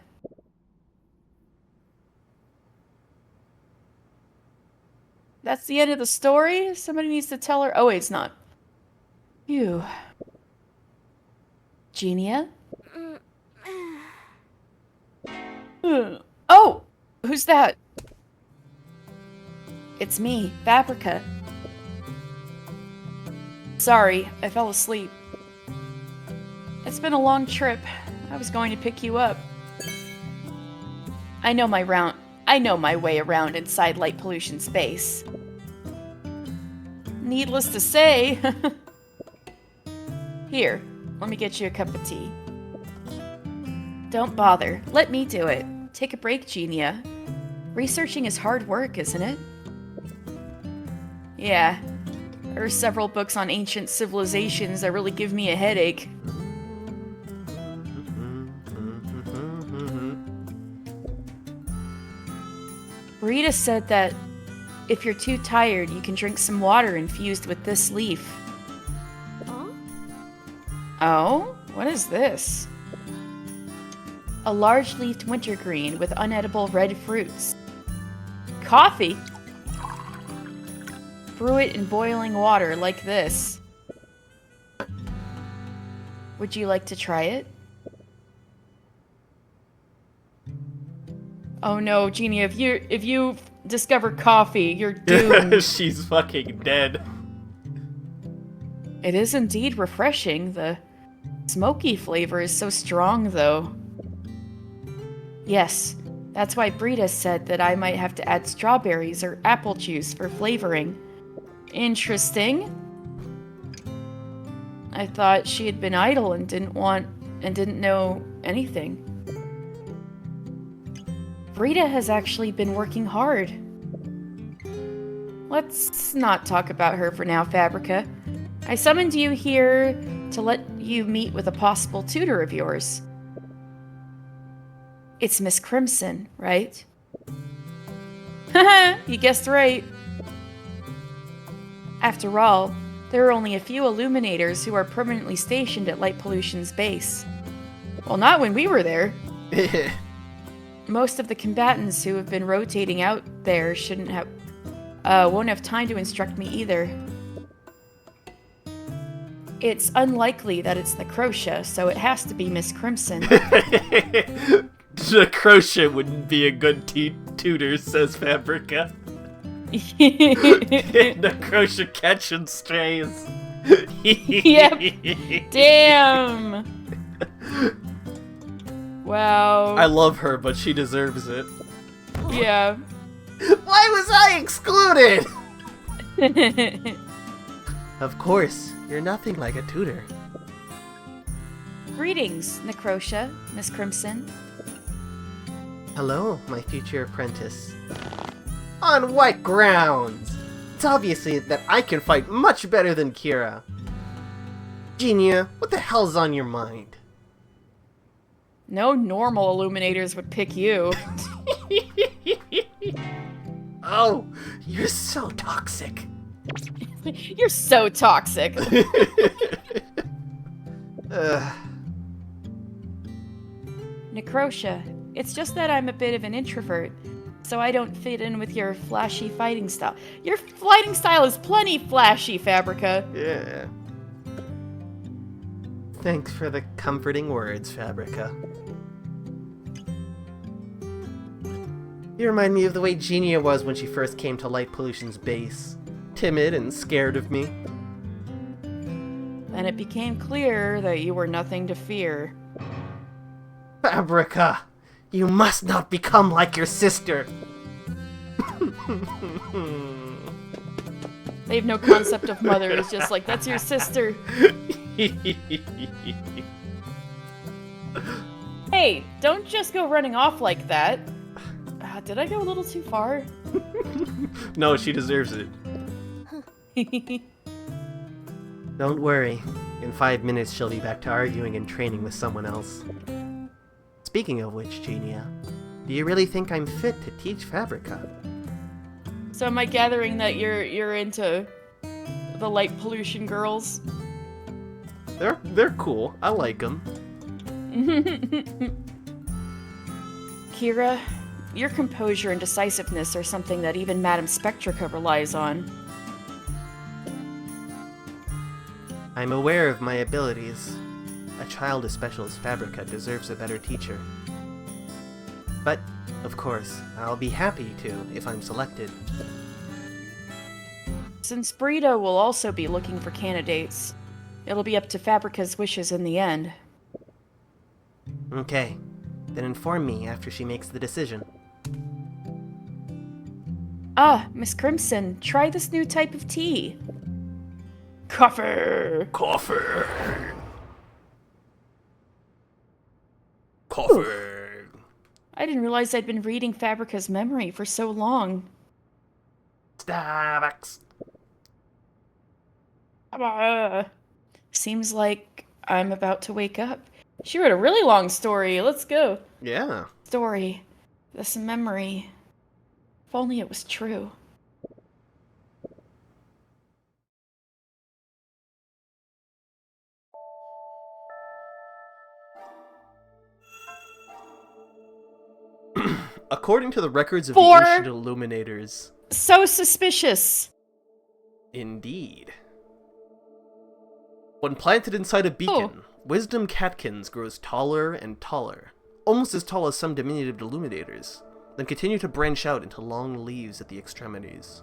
That's the end of the story? Somebody needs to tell her. Oh, wait, it's not. Phew. Genia? Oh! Who's that? It's me, Fabrica. Sorry, I fell asleep. It's been a long trip. I was going to pick you up. I know my way around inside light pollution space. Needless to say. Here, let me get you a cup of tea. Don't bother. Let me do it. Take a break, Genia. Researching is hard work, isn't it? Yeah. There are several books on ancient civilizations that really give me a headache. Rita said that if you're too tired, you can drink some water infused with this leaf. Oh? What is this? A large-leafed wintergreen with unedible red fruits. Coffee? Brew it in boiling water like this. Would you like to try it? Oh no, Genia, if you discover coffee, you're doomed. She's fucking dead. It is indeed refreshing. The smoky flavor is so strong, though. Yes, that's why Brita said that I might have to add strawberries or apple juice for flavoring. Interesting. I thought she had been idle and didn't know anything. Brita has actually been working hard. Let's not talk about her for now, Fabrica. I summoned you here to let you meet with a possible tutor of yours. It's Miss Crimson, right? Haha, you guessed right. After all, there are only a few illuminators who are permanently stationed at Light Pollution's base. Well, not when we were there. Most of the combatants who have been rotating out there won't have time to instruct me either. It's unlikely that it's Noctuary, so it has to be Miss Crimson. Noctuary wouldn't be a good tutor, says Fabrica. Noctuary catching strays. Yep. Damn. Wow. I love her, but she deserves it. Yeah. Why was I excluded? Of course, you're nothing like a tutor. Greetings, Noctuary, Miss Crimson. Hello, my future apprentice. On what grounds? It's obviously that I can fight much better than Kira. Genia, what the hell's on your mind? No normal illuminators would pick you. Oh, you're so toxic. You're so toxic. Noctuary, it's just that I'm a bit of an introvert, so I don't fit in with your flashy fighting style. Your fighting style is plenty flashy, Fabrica. Yeah. Thanks for the comforting words, Fabrica. You remind me of the way Genia was when she first came to Light Pollution's base. Timid and scared of me. Then it became clear that you were nothing to fear. Fabrica, you must not become like your sister. They have no concept of mother. It's just like, that's your sister. Hey, don't just go running off like that. Did I go a little too far? No, she deserves it. Don't worry. In 5 minutes, she'll be back to arguing and training with someone else. Speaking of which, Genia, do you really think I'm fit to teach Fabrica? So am I gathering that you're into the light pollution girls? They're cool. I like them. Kira, your composure and decisiveness are something that even Madame Spectrica relies on. I'm aware of my abilities. A child as special as Fabrica deserves a better teacher. But, of course, I'll be happy to if I'm selected. Since Brita will also be looking for candidates, it'll be up to Fabrica's wishes in the end. Okay. Then inform me after she makes the decision. Ah, Miss Crimson, try this new type of tea. Coffee! Coffee! Coffee! I didn't realize I'd been reading Fabrica's memory for so long. Starbucks! Seems like I'm about to wake up. She wrote a really long story. Let's go. Yeah. Story. This memory. If only it was true. According to the records of 4. the ancient illuminators, So suspicious. indeed. When planted inside a beacon, wisdom catkins grows taller and taller, almost as tall as some diminutive illuminators, then continue to branch out into long leaves at the extremities.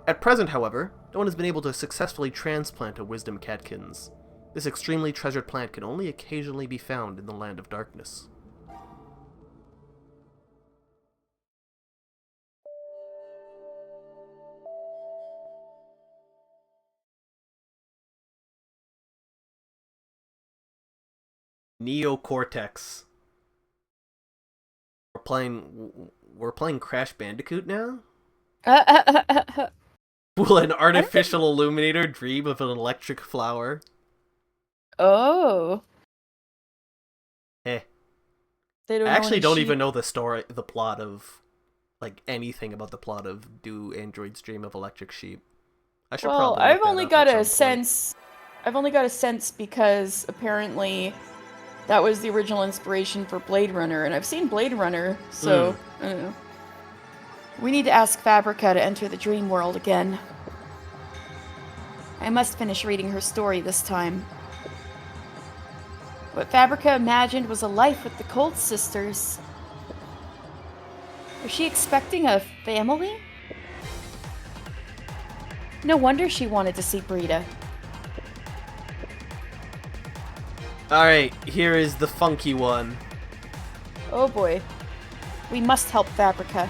At present, however, no one has been able to successfully transplant a wisdom catkins. This extremely treasured plant can only occasionally be found in the Land of Darkness. Neocortex. We're playing Crash Bandicoot now? Will an artificial illuminator dream of an electric flower? Oh. Eh. They don't I know actually any don't sheep. even know the plot of, like, anything about the plot of Do Androids Dream of Electric Sheep. I should Well, probably I've look that only up got at a some point. sense. I've only got a sense because apparently that was the original inspiration for Blade Runner, and I've seen Blade Runner, so I don't know. We need to ask Fabrica to enter the dream world again. I must finish reading her story this time. What Fabrica imagined was a life with the Cold Sisters. Was she expecting a family? No wonder she wanted to see Brita. Alright, here is the funky one. Oh boy. We must help Fabrica.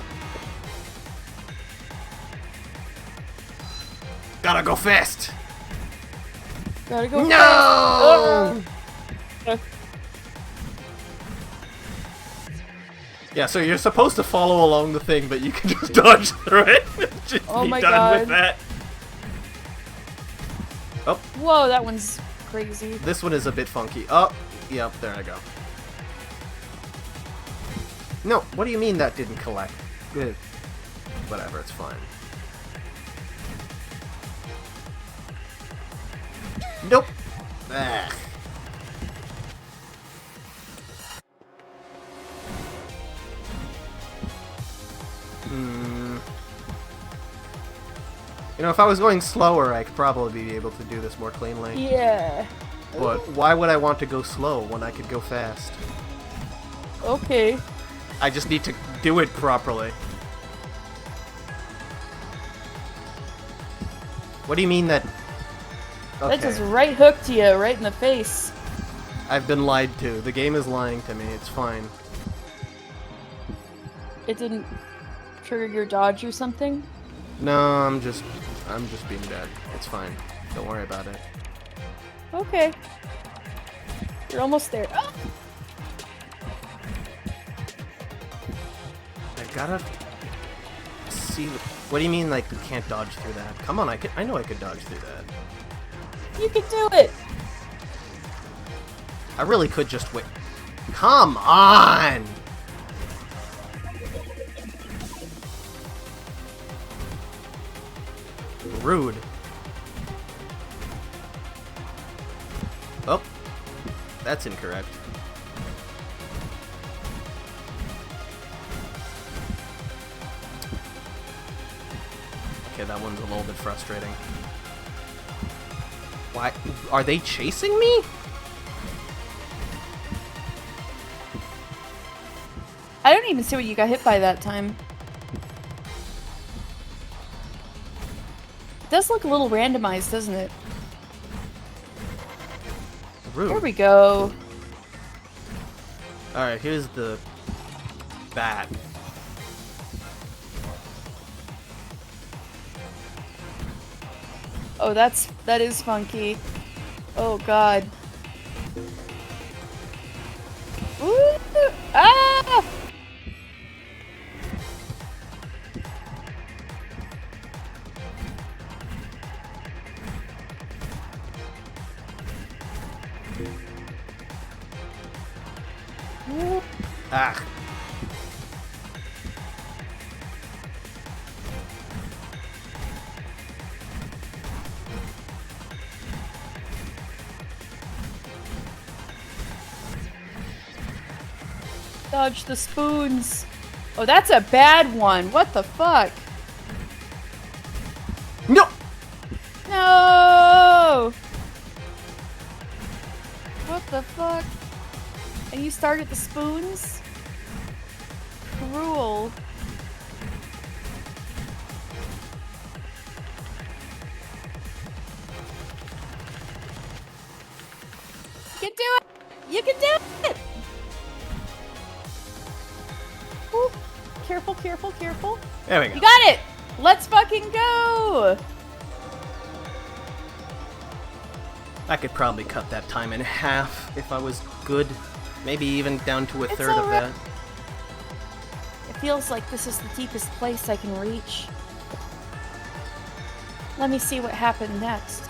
Gotta go fast! Gotta go No! fast. Yeah, so you're supposed to follow along the thing, but you can just dodge through it. Just Oh be my done with God. that. Oh, Whoa, that one's crazy. this one is a bit funky. Oh, yep, there I go. No, what do you mean that didn't collect? Good. Whatever, it's fine. Nope. Ugh. You know, if I was going slower, I could probably be able to do this more cleanly. Yeah. But why would I want to go slow when I could go fast? Okay. I just need to do it properly. What do you mean that... Okay. That just right hooked you right in the face. I've been lied to. The game is lying to me. It's fine. It didn't trigger your dodge or something? No, I'm just being dead. It's fine. Don't worry about it. Okay. You're almost there. Oh! I gotta see. What do you mean, like, you can't dodge through that? Come on, I know I could dodge through that. You can do it! I really could just wait. Come on! Rude. Oh, that's incorrect. Okay, that one's a little bit frustrating. Why? Are they chasing me? I don't even see what you got hit by that time. It does look a little randomized, doesn't it? Rude. There we go. Alright, here's the bat. Oh, that is funky. Oh god. Ooh! Ah! Ooh. Ah. Dodge the spoons. Oh, that's a bad one. What the fuck? No! No! What the fuck? And you started the spoons? Cruel. You can do it! You can do it! Ooh. Careful, careful, careful. There we go. You got it! Let's fucking go! I could probably cut that time in half if I was good. Maybe even down to a It's third of alright. that. It feels like this is the deepest place I can reach. Let me see what happened next.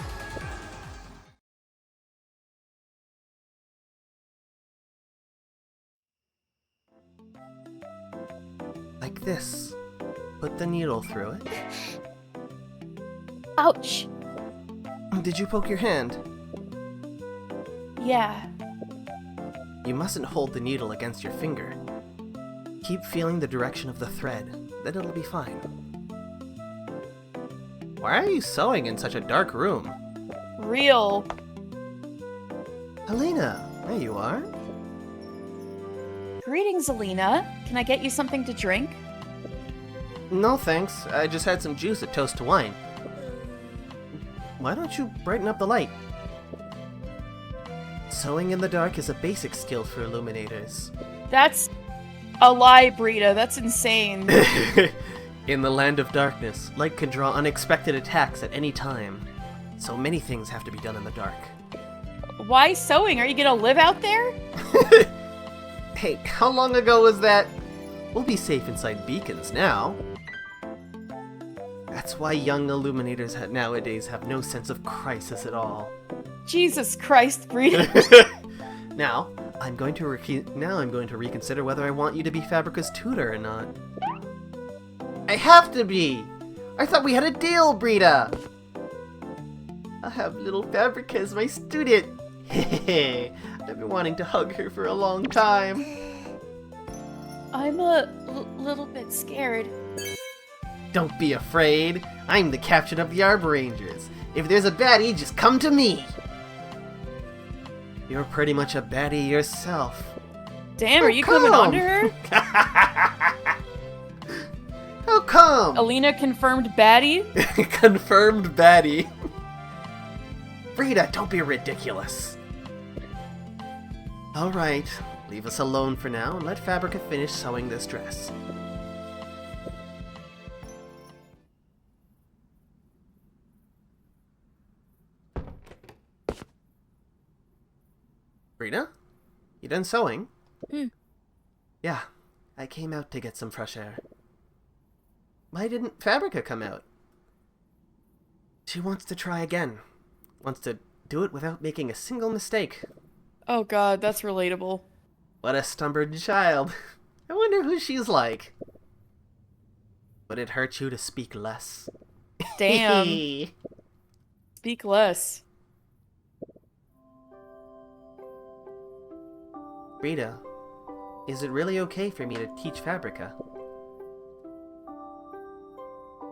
Like this. Put the needle through it. Ouch! Did you poke your hand? Yeah. You mustn't hold the needle against your finger. Keep feeling the direction of the thread, then it'll be fine. Why are you sewing in such a dark room? Real. Helena, there you are. Greetings, Alina. Can I get you something to drink? No thanks, I just had some juice at Toast to Wine. Why don't you brighten up the light? Sewing in the dark is a basic skill for illuminators. That's a lie, Brita. That's insane. In the land of darkness, light can draw unexpected attacks at any time. So many things have to be done in the dark. Why sewing? Are you gonna live out there? Hey, how long ago was that? We'll be safe inside beacons now. That's why young illuminators nowadays have no sense of crisis at all. Jesus Christ, Brita. Now, I'm going to reconsider whether I want you to be Fabrica's tutor or not. I have to be! I thought we had a deal, Brita! I'll have little Fabrica as my student! Hehehe, I've been wanting to hug her for a long time. I'm a little bit scared. Don't be afraid. I'm the captain of the Arbor Rangers. If there's a baddie, just come to me. You're pretty much a baddie yourself. Damn, are you coming on to her? How come? Alina confirmed baddie? Confirmed baddie. Brita, don't be ridiculous. Alright, leave us alone for now and let Fabrica finish sewing this dress. Brita? You done sewing? Yeah, I came out to get some fresh air. Why didn't Fabrica come out? She wants to try again. Wants to do it without making a single mistake. Oh god, that's relatable. What a stubborn child. I wonder who she's like. Would it hurt you to speak less? Damn. Speak less. Rita, is it really okay for me to teach Fabrica?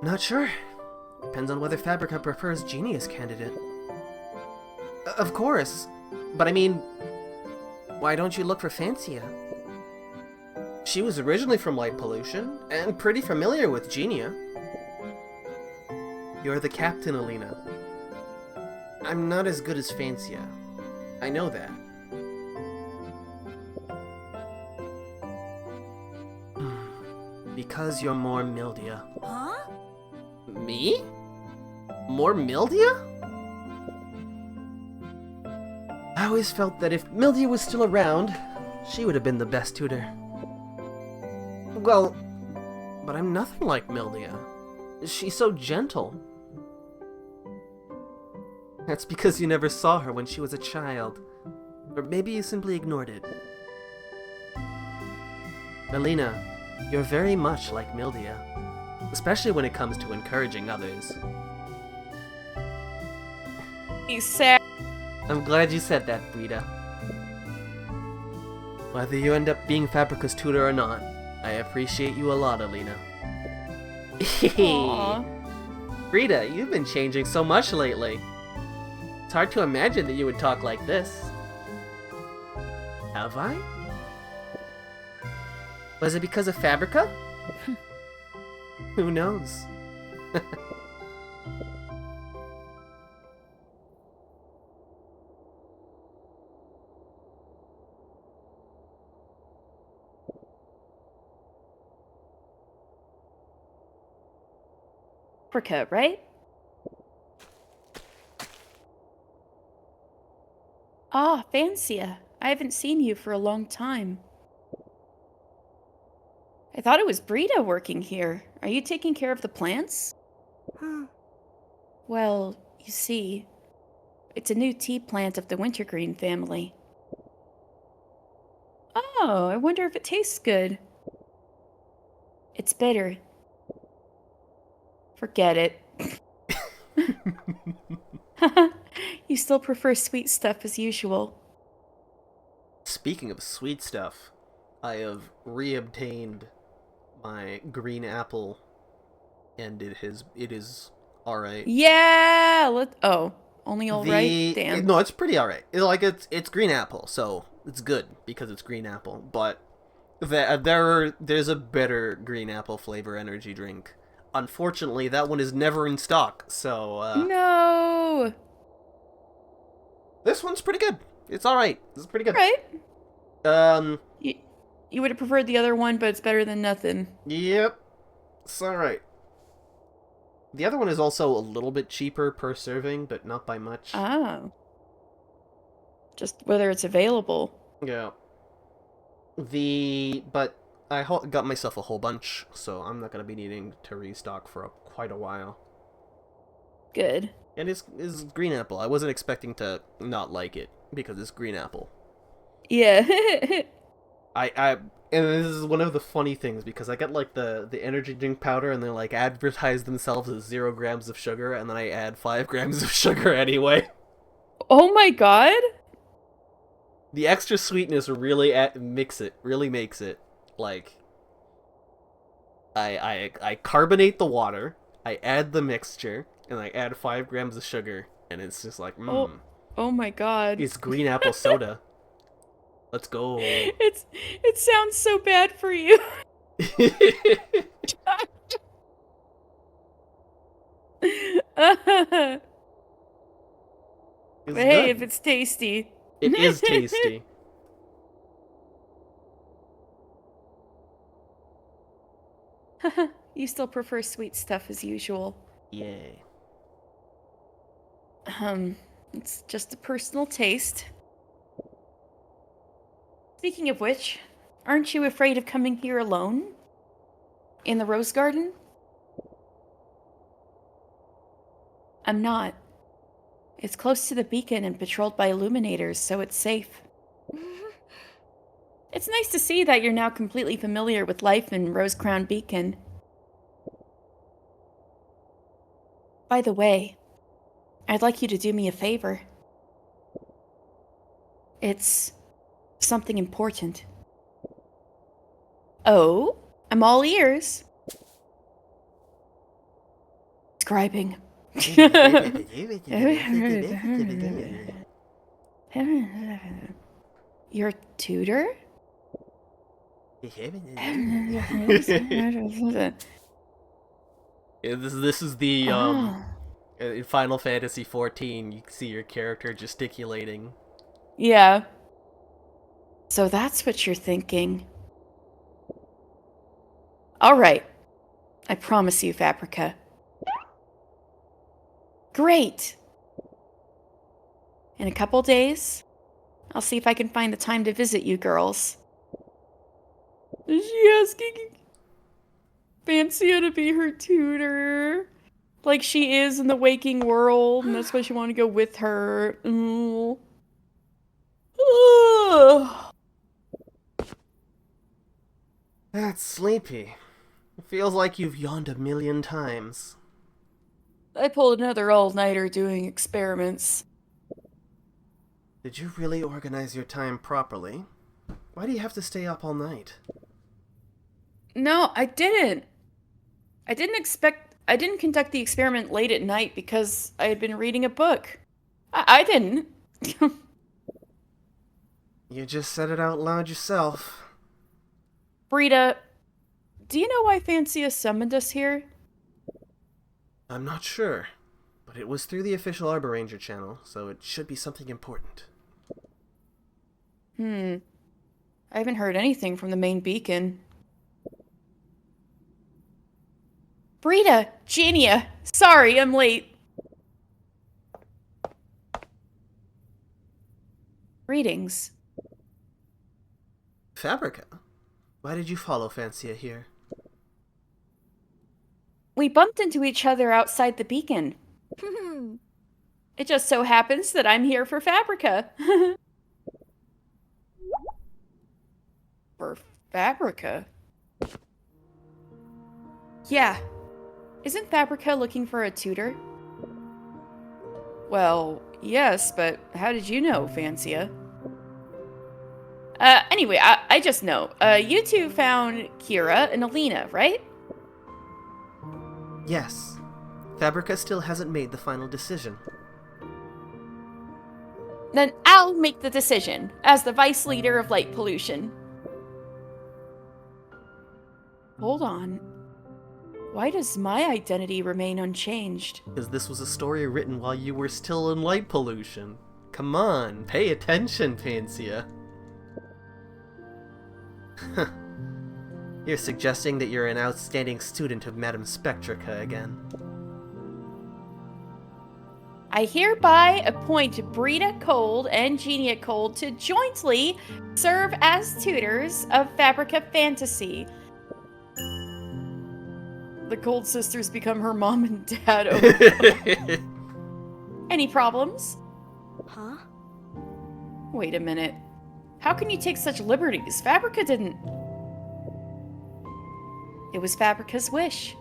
Not sure. Depends on whether Fabrica prefers Genie as candidate. Of course. But I mean, why don't you look for Fancia? She was originally from Light Pollution, and pretty familiar with Genia. You're the captain, Alina. I'm not as good as Fancia. I know that. Because you're more Mildia. Huh? Me? More Mildia? I always felt that if Mildia was still around, she would have been the best tutor. Well, but I'm nothing like Mildia. She's so gentle. That's because you never saw her when she was a child. Or maybe you simply ignored it. Alina, you're very much like Mildia. Especially when it comes to encouraging others. He's sad. I'm glad you said that, Rita. Whether you end up being Fabrica's tutor or not, I appreciate you a lot, Alina. Aww. Rita, you've been changing so much lately. It's hard to imagine that you would talk like this. Have I? Was it because of Fabrica? Who knows? Africa, right? Ah, Fancia. I haven't seen you for a long time. I thought it was Brita working here. Are you taking care of the plants? Well, you see, it's a new tea plant of the wintergreen family. Oh, I wonder if it tastes good. It's bitter. Forget it. You still prefer sweet stuff as usual. Speaking of sweet stuff, I have reobtained my green apple, and it is alright. Yeah! Only alright? Damn. No, it's pretty alright. It's green apple, so it's good because it's green apple. But there's a better green apple flavor energy drink. Unfortunately, that one is never in stock. So No! this one's pretty good. It's alright. It's pretty good. Right. You would have preferred the other one, but it's better than nothing. Yep. It's alright. The other one is also a little bit cheaper per serving, but not by much. Oh. Just whether it's available. Yeah. But I got myself a whole bunch, so I'm not going to be needing to restock for quite a while. Good. And it's green apple. I wasn't expecting to not like it, because it's green apple. Yeah. And this is one of the funny things, because I get like the energy drink powder, and they like advertise themselves as 0 grams of sugar, and then I add 5 grams of sugar anyway. Oh my god! The extra sweetness really makes it like I carbonate the water, I add the mixture, and I add 5 grams of sugar, and it's just like Oh my god. it's green apple soda. Let's go. It sounds so bad for you. But hey, good. if it's tasty. It is tasty. You still prefer sweet stuff as usual. Yay. It's just a personal taste. Speaking of which, aren't you afraid of coming here alone? In the rose garden? I'm not. It's close to the beacon and patrolled by illuminators, so it's safe. It's nice to see that you're now completely familiar with life in Rose Crown Beacon. By the way, I'd like you to do me a favor. It's something important. Oh, I'm all ears. Scribing. Your tutor? Yeah, this is the in Final Fantasy XIV. You can see your character gesticulating. Yeah. So that's what you're thinking. All right. I promise you, Fabrica. Great. In a couple days, I'll see if I can find the time to visit you girls. Is she asking Fancia to be her tutor? Like she is in the waking world, and that's why she wanted to go with her. That's sleepy. It feels like you've yawned 1,000,000 times. I pulled another all-nighter doing experiments. Did you really organize your time properly? Why do you have to stay up all night? No, I didn't. I didn't conduct the experiment late at night because I had been reading a book. I didn't. You just said it out loud yourself. Brita, do you know why Fancia summoned us here? I'm not sure, but it was through the official Arbor Ranger channel, so it should be something important. I haven't heard anything from the main beacon. Brita, Genia, sorry, I'm late. Greetings. Fabrica? Why did you follow Fancia here? We bumped into each other outside the beacon. It just so happens that I'm here for Fabrica. For Fabrica? Yeah. Isn't Fabrica looking for a tutor? Well, yes, but how did you know, Fancia? Anyway, I just know. You two found Kira and Alina, right? Yes. Fabrica still hasn't made the final decision. Then I'll make the decision, as the vice leader of light pollution. Hold on. Why does my identity remain unchanged? Because this was a story written while you were still in light pollution. Come on, pay attention, Fancia. You're suggesting that you're an outstanding student of Madame Spectrica again. I hereby appoint Brita Cold and Genia Cold to jointly serve as tutors of Fabrica Fantasy. The Cold sisters become her mom and dad. Any problems? Huh? Wait a minute. How can you take such liberties? Fabrica didn't... It was Fabrica's wish.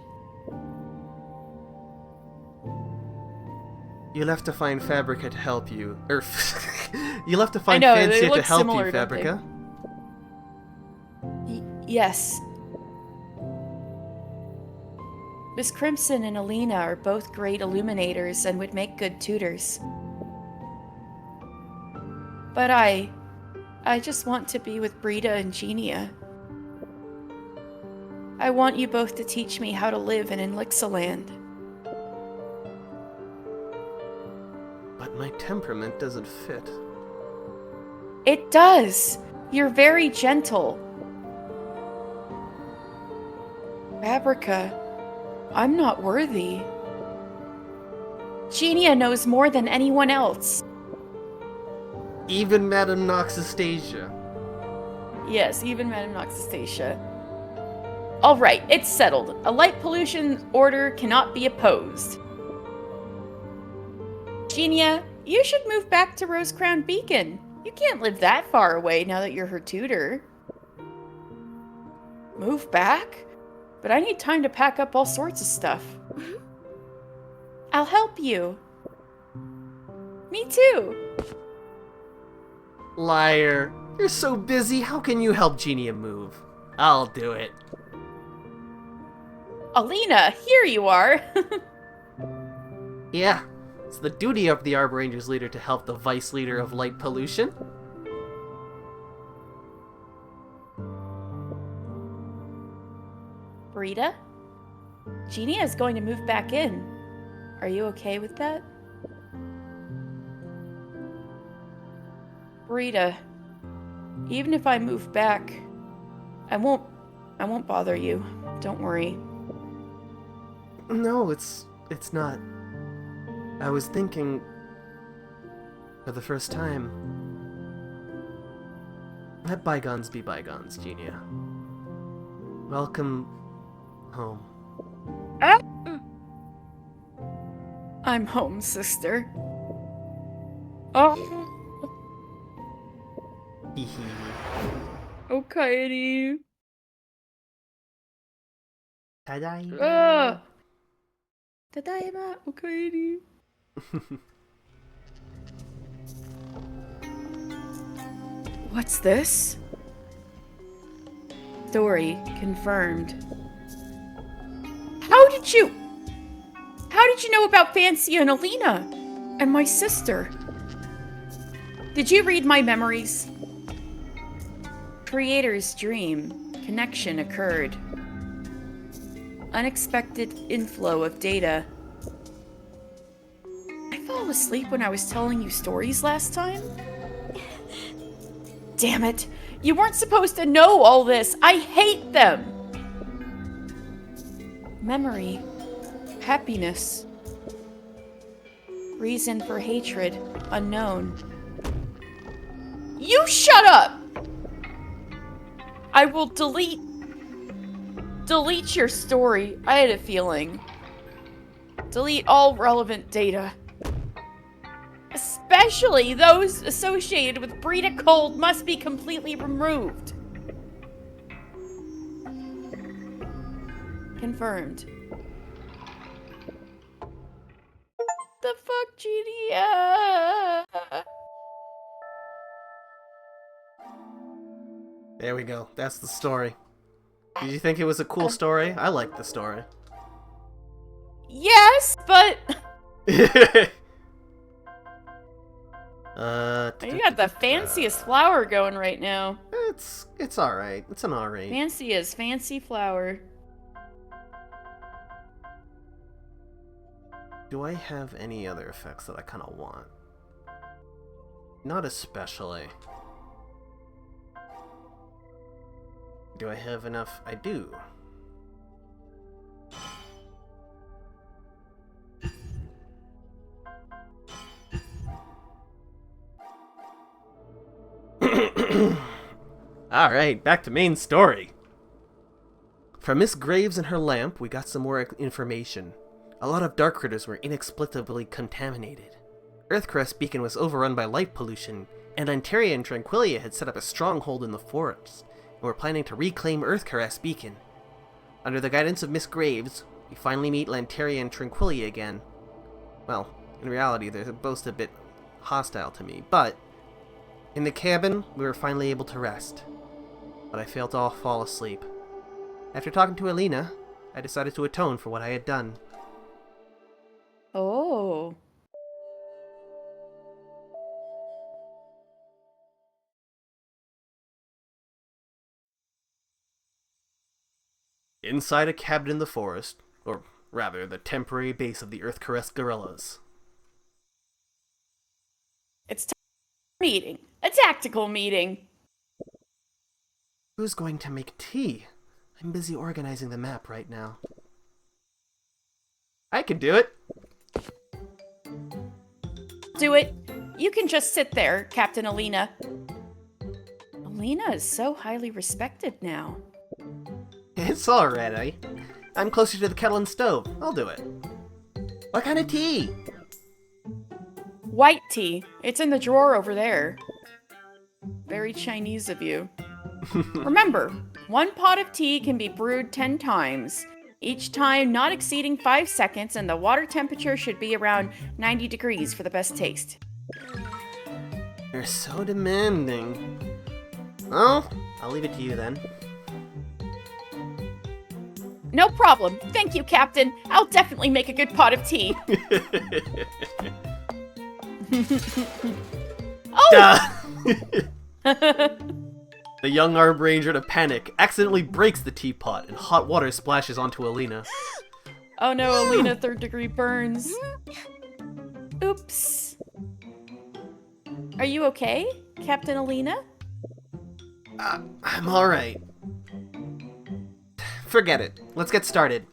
You'll have to find Fabrica to help you. You'll have to I find know, Fancia they to look help similar, you, don't they? Fabrica. Yes. Miss Crimson and Alina are both great illuminators and would make good tutors. But I just want to be with Brita and Genia. I want you both to teach me how to live in Elixirland. But my temperament doesn't fit. It does! You're very gentle. Fabrica, I'm not worthy. Genia knows more than anyone else. Even Madame Noxastasia. Yes, even Madame Noxastasia. Alright, it's settled. A light pollution order cannot be opposed. Genia, you should move back to Rosecrown Beacon. You can't live that far away now that you're her tutor. Move back? But I need time to pack up all sorts of stuff. I'll help you. Me too. Liar. You're so busy, how can you help Genia move? I'll do it. Alina, here you are. Yeah, it's the duty of the Arbor Rangers leader to help the vice leader of light pollution. Rita, Genia is going to move back in. Are you okay with that? Rita, even if I move back, I won't bother you. Don't worry. No, it's not. I was thinking, for the first time, let bygones be bygones, Genia. Welcome home. I'm home, sister. Oh. Okay. Tadaima. Tadaima, okay. What's this? Story confirmed. How did you know about Fancy and Alina? And my sister? Did you read my memories? Creator's dream. Connection occurred. Unexpected inflow of data. I fell asleep when I was telling you stories last time? Damn it! You weren't supposed to know all this! I hate them! Memory. Happiness. Reason for hatred. Unknown. You shut up! I will delete your story. I had a feeling. Delete all relevant data. Especially those associated with Brita Cold must be completely removed. Confirmed. The fuck, Genia? There we go. That's the story. Did you think it was a cool story? I like the story. Yes, but you got the fanciest flower going right now. It's all right. It's an alright. Fancy as fancy flower. Do I have any other effects that I kind of want? Not especially. Do I have enough? I do. Alright, back to main story. From Miss Graves and her lamp, we got some more information. A lot of dark critters were inexplicably contaminated. Earthcaress Beacon was overrun by light pollution, and Lanteria and Tranquilia had set up a stronghold in the forest, and were planning to reclaim Earthcaress Beacon. Under the guidance of Miss Graves, we finally meet Lanteria and Tranquilia again. Well, in reality, they're both a bit hostile to me, but in the cabin, we were finally able to rest. But I failed to fall asleep. After talking to Alina, I decided to atone for what I had done. Oh. Inside a cabin in the forest, or rather, the temporary base of the Earthcaress guerrillas. It's a meeting. A tactical meeting. Who's going to make tea? I'm busy organizing the map right now. I can do it! Do it. You can just sit there, Captain Alina. Alina is so highly respected now. It's alright, I'm closer to the kettle and stove. I'll do it. What kind of tea? White tea. It's in the drawer over there. Very Chinese of you. Remember, one pot of tea can be brewed 10 times. Each time not exceeding 5 seconds, and the water temperature should be around 90 degrees for the best taste. You're so demanding. Well, I'll leave it to you then. No problem. Thank you, Captain. I'll definitely make a good pot of tea. Oh! Duh. The young Arbor Ranger, in a panic, accidentally breaks the teapot and hot water splashes onto Alina. Oh no, Alina, 3rd degree burns. Oops. Are you okay, Captain Alina? I'm alright. Forget it. Let's get started.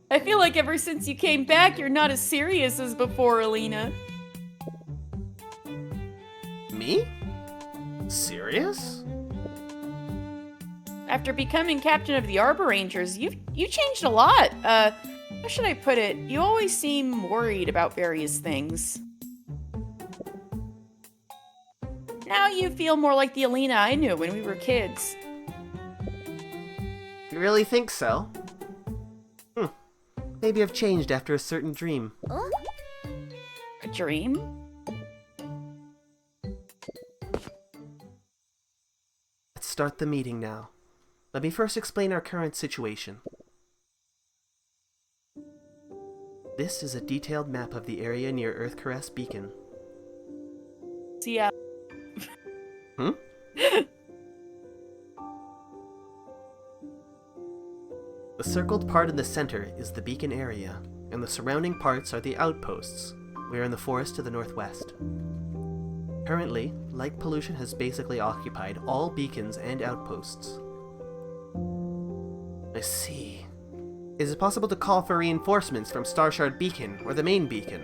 I feel like ever since you came back, you're not as serious as before, Alina. Me? Serious? After becoming captain of the Arbor Rangers, you changed a lot. How should I put it? You always seem worried about various things. Now you feel more like the Alina I knew when we were kids. You really think so? Maybe I've changed after a certain dream. A dream? Let's start the meeting now. Let me first explain our current situation. This is a detailed map of the area near Earthcaress Beacon. Yeah. The circled part in the center is the beacon area, and the surrounding parts are the outposts. We are in the forest to the northwest. Currently, light pollution has basically occupied all beacons and outposts. I see. Is it possible to call for reinforcements from Starshard Beacon or the main beacon?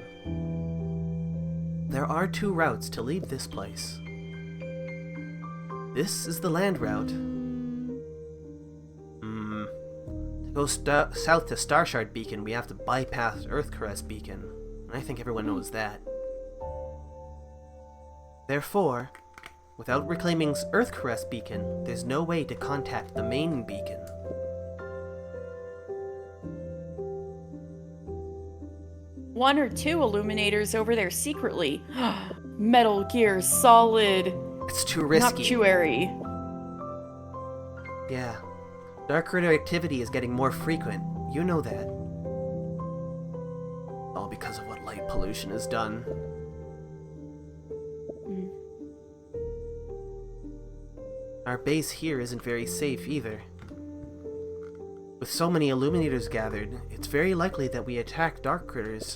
There are 2 routes to leave this place. This is the land route. To go south to Starshard Beacon, we have to bypass Earthcaress Beacon, and I think everyone knows that. Therefore, without reclaiming Earthcaress Beacon, there's no way to contact the main beacon. One or 2 illuminators over there secretly. Metal Gear Solid. It's too risky. Noctuary. Yeah. Dark critter activity is getting more frequent. You know that. All because of what light pollution has done. Our base here isn't very safe either. With so many illuminators gathered, it's very likely that we attack dark critters.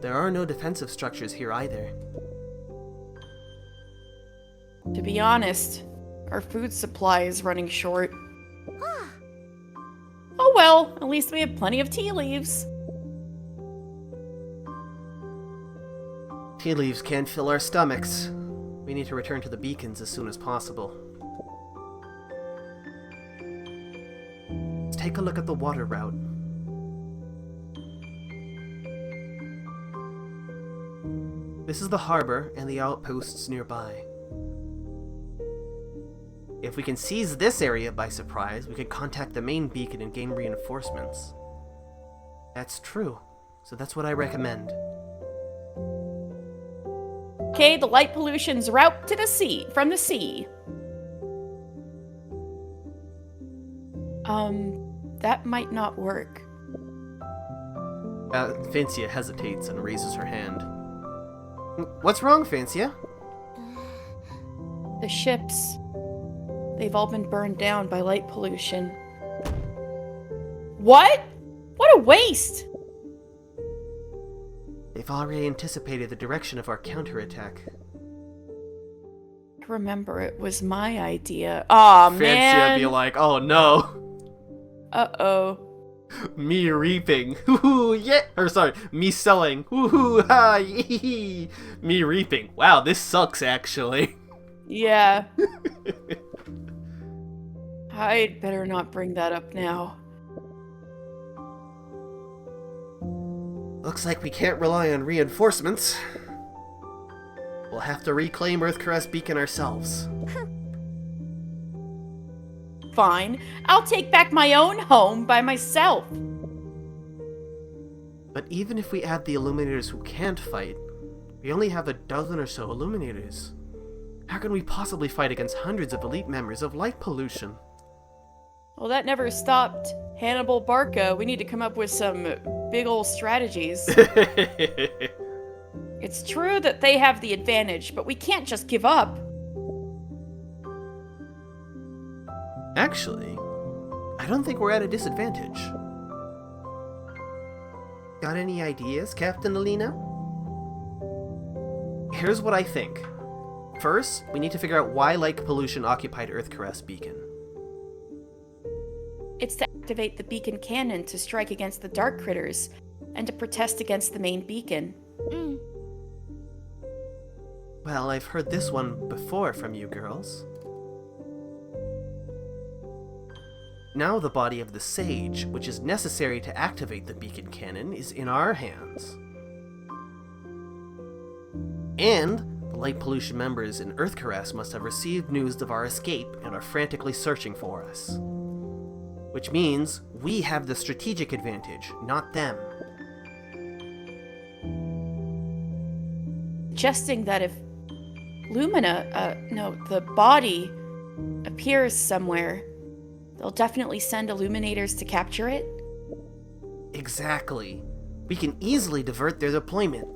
There are no defensive structures here either. To be honest, our food supply is running short. Oh well, at least we have plenty of tea leaves. Tea leaves can't fill our stomachs. We need to return to the beacons as soon as possible. Let's take a look at the water route. This is the harbor and the outposts nearby. If we can seize this area by surprise, we could contact the main beacon and gain reinforcements. That's true, so that's what I recommend. Okay, the light pollution's route to the sea, from the sea. That might not work. Fancia hesitates and raises her hand. What's wrong, Fancia? The ships, they've all been burned down by light pollution. What? What a waste! They've already anticipated the direction of our counterattack. Remember, it was my idea. Aw, man! Fancia be like, oh no! Uh-oh. Me reaping. Woohoo, yeah! Or sorry, me selling. Woohoo, ha, yee. Me reaping. Wow, this sucks actually. Yeah. I'd better not bring that up now. Looks like we can't rely on reinforcements. We'll have to reclaim Earthcaress Beacon ourselves. fine. I'll take back my own home by myself. But even if we add the Illuminators who can't fight, we only have a dozen or so Illuminators. How can we possibly fight against hundreds of elite members of light pollution? Well, that never stopped Hannibal Barca. We need to come up with some big ol' strategies. It's true that they have the advantage, but we can't just give up. Actually, I don't think we're at a disadvantage. Got any ideas, Captain Alina? Here's what I think. First, we need to figure out why light pollution occupied Earthcaress beacon. It's to activate the beacon cannon to strike against the dark critters, and to protest against the main beacon. Well, I've heard this one before from you girls. Now the body of the sage, which is necessary to activate the beacon cannon, is in our hands. And the light pollution members in Earthcaress must have received news of our escape and are frantically searching for us. Which means we have the strategic advantage, not them. Suggesting that if the body appears somewhere, they'll definitely send Illuminators to capture it? Exactly. We can easily divert their deployment.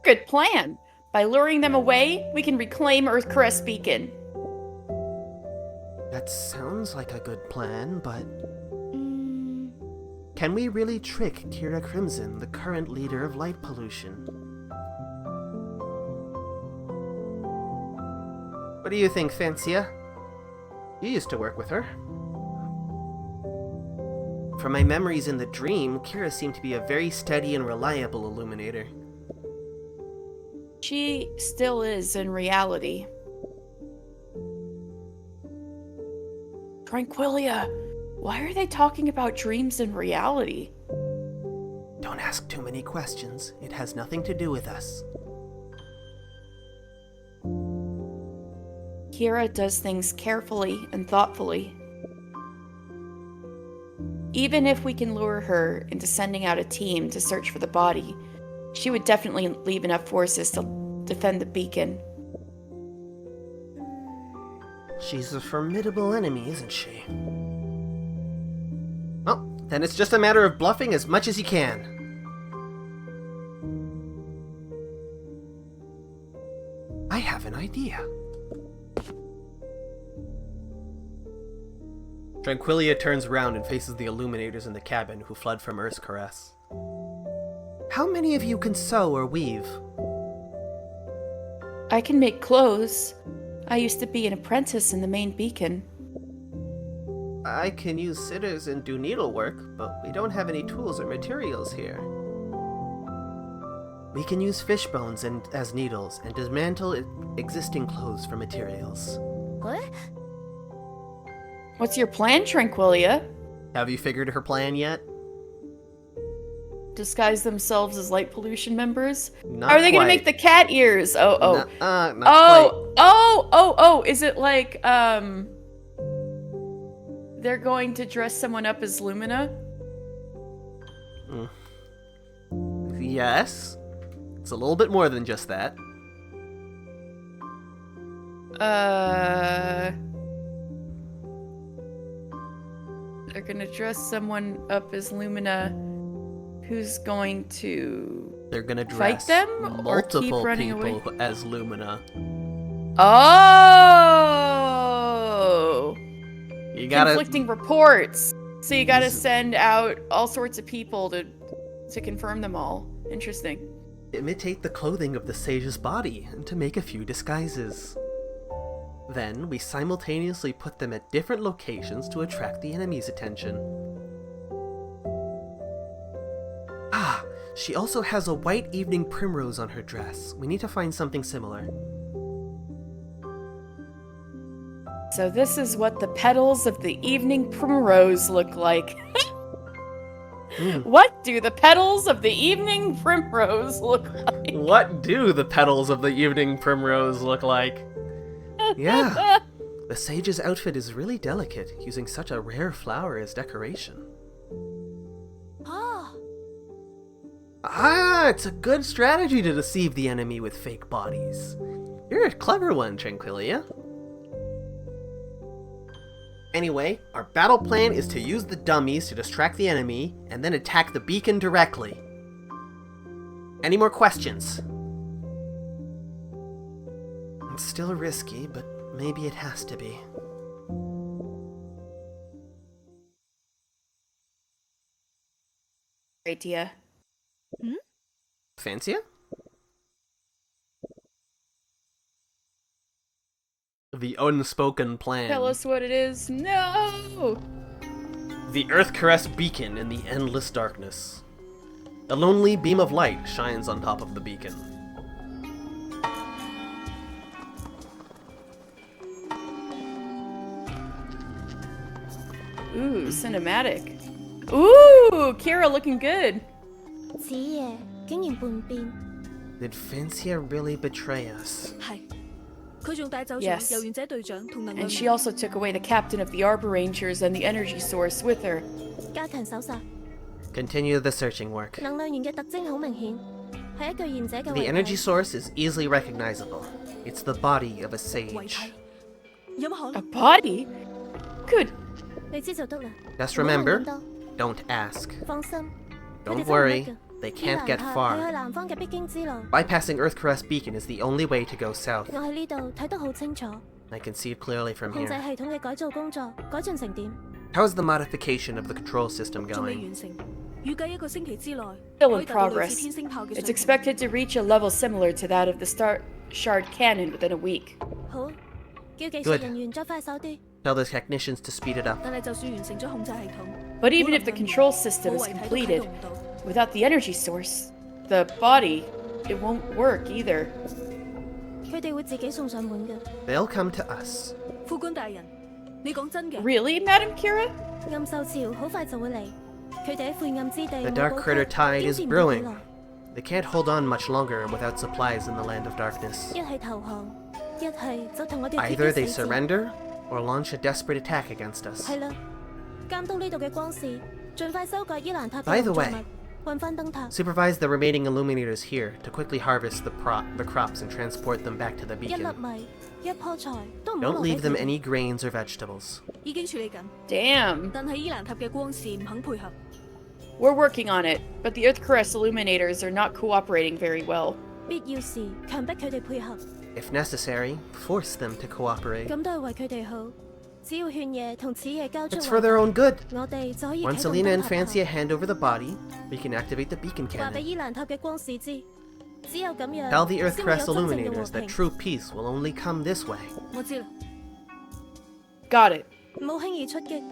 Good plan. By luring them away, we can reclaim Earthcaress Beacon. That sounds like a good plan, but... Can we really trick Kira Crimson, the current leader of light pollution? What do you think, Fancia? You used to work with her. From my memories in the dream, Kira seemed to be a very steady and reliable Illuminator. She still is in reality. Tranquilia, why are they talking about dreams in reality? Don't ask too many questions. It has nothing to do with us. Kira does things carefully and thoughtfully. Even if we can lure her into sending out a team to search for the body, she would definitely leave enough forces to defend the beacon. She's a formidable enemy, isn't she? Well, then it's just a matter of bluffing as much as you can. I have an idea. Tranquilia turns around and faces the Illuminators in the cabin who fled from Earthcaress. How many of you can sew or weave? I can make clothes. I used to be an apprentice in the main beacon. I can use scissors and do needlework, but we don't have any tools or materials here. We can use fish bones as needles and dismantle existing clothes for materials. What? What's your plan, Tranquilia? Have you figured her plan yet? Disguise themselves as light pollution members? Not Are they gonna quite. make the cat ears? Not Oh, is it like, they're going to dress someone up as Lumina? quite. Yes. It's a little bit more than just that. They're gonna dress someone up as Lumina who's going to They're gonna fight dress them or keep multiple running people away? as Lumina. Oh! You gotta... Conflicting reports. So you gotta This is- send out all sorts of people to confirm them all. Interesting. imitate the clothing of the sage's body and to make a few disguises. Then, we simultaneously put them at different locations to attract the enemy's attention. Ah, she also has a white evening primrose on her dress. We need to find something similar. So this is what the petals of the evening primrose look like. What do the petals of the evening primrose look like? What do the petals of the evening primrose look like? Yeah, The sage's outfit is really delicate, using such a rare flower as decoration. Ah, it's a good strategy to deceive the enemy with fake bodies. You're a clever one, Tranquilia. Anyway, our battle plan is to use the dummies to distract the enemy, and then attack the beacon directly. Any more questions? It's still risky, but maybe it has to be. Idea. Fancia? The unspoken plan. Tell us what it is. No! The Earthcaress beacon in the endless darkness. A lonely beam of light shines on top of the beacon. Ooh, cinematic. Ooh, Kira looking good. 子夜竟然叛變， Did Fancia really betray us? 係，佢仲帶走咗 Yes. 遊園者隊長同能量 And she also took away the captain of the Arbor Rangers and the energy source with her. 加強搜索。 Continue the searching work. 能量源嘅特徵好明顯，係一具賢者嘅 The 遺 energy 體。 source is easily recognizable. It's the body of a 遺 sage. 體，有乜可 A 能？ body? Good. 你知就得啦。 Just 唔好問 remember, 咁多 don't ask. 放心，佢 Don't 哋真係叻 worry, 㗎 they 呢 can't 藍 get 塔係去 far. 南方嘅必經之路。 Bypassing Earthcaress beacon is the only way to go south. 我喺呢度睇得好清楚， I can see it clearly from 控制 here. 系統嘅改造工作改進成點？ How's the modification of the control system 仲未 going? 完成，預計一個星期之內 Still 可 in 以達到類 progress. 似天星炮嘅 It's 水平。 expected to reach a level similar to that of the Star Shard Cannon within a week. 好，叫技術 Good. 人員再快手啲。 Tell the technicians to speed it up. 但係就算完成咗控制系統， But even if the control system is 冇遺體都啟 completed, 動唔到。 without the energy source, the body, it won't work either. 佢哋會自己送上門嘅。 They'll come to us. 副官大人，你講真嘅？ Really, Madam Kira? 暗獸潮好快就會嚟，佢哋喺晦暗之地 The 冇 Dark 補給 Critter Tide 堅 is 持唔到幾 brewing. 耐 They can't hold on much longer without supplies in the land of darkness. 一係投降，一係就同我哋 Either 決 they 一死戰。 surrender or launch a desperate attack against us. 係啦，監督呢度嘅光線，盡快修改伊蘭塔 By 嘅 the 農作 way, 物，運翻燈塔。 Supervise the remaining illuminators here to quickly harvest the crops and transport them back to the 一粒 beacon. 米、一棵菜都唔好 Don't 留俾 leave them 佢哋 any grains or vegetables. 已經處理緊， Damn. 但係伊蘭塔嘅光線唔肯配合。 We're working on it, but the Earthcaress Illuminators are not cooperating very well. 必要時強迫佢哋配合， If necessary, force them to cooperate. 咁都係為佢哋好。只要勸夜同此夜交出 It's 遺 for their own good. 我哋就可以 Once 啟動 Selena 燈 and 塔後 Fancia hand over the body, we can activate the beacon 話俾 cannon. 伊蘭塔嘅光使知，只有咁樣 Tell the 先會 Earthcaress 有真正嘅 illuminators 和 that 平。 true peace will only come this way. 我知啦， Got it. 唔好輕易出擊，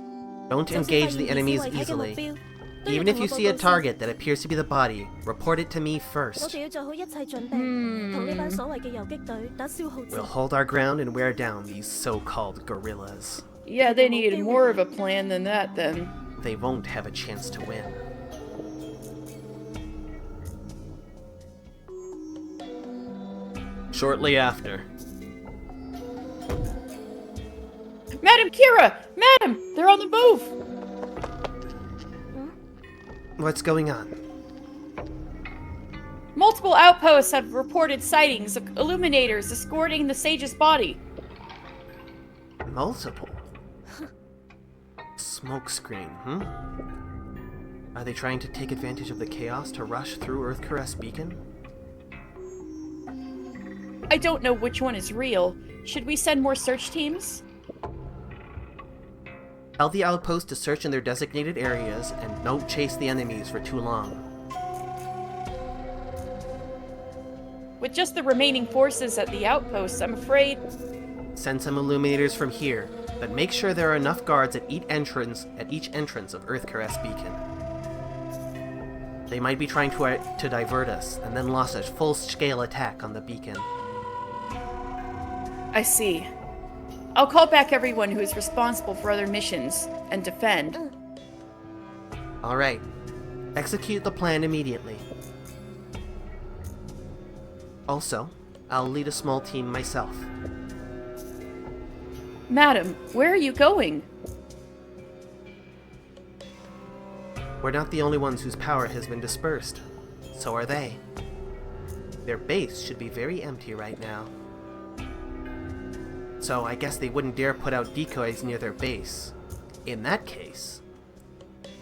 Don't 就算發 engage 現 the 疑似 enemies 遺體嘅目 easily. 標，都要 Even 同 if 我 you see a 報告先。 target that appears to be the body, report it to me 我 first. 哋要做好一切準備，同呢班所謂嘅游擊隊打消耗 We'll 戰。 hold our ground and wear down these so-called guerrillas. Yeah, they needed more of a plan than that then. They won't have a chance to win. Shortly after. Madam Kira! Madam! They're on the move! What's going on? Multiple outposts have reported sightings of illuminators escorting the sage's body. Multiple? Smokescreen, hmm? Are they trying to take advantage of the chaos to rush through Earthcaress beacon? I don't know which one is real. Should we send more search teams? Tell the outpost to search in their designated areas and don't chase the enemies for too long. With just the remaining forces at the outposts, I'm afraid... Send some illuminators from here, but make sure there are enough guards at each entrance of Earthcaress beacon. They might be trying to divert us, and then launch a full-scale attack on the beacon. I see. I'll call back everyone who is responsible for other missions and defend. Alright. Execute the plan immediately. Also, I'll lead a small team myself. Madam, where are you going? We're not the only ones whose power has been dispersed. So are they. Their base should be very empty right now. So I guess they wouldn't dare put out decoys near their base. In that case,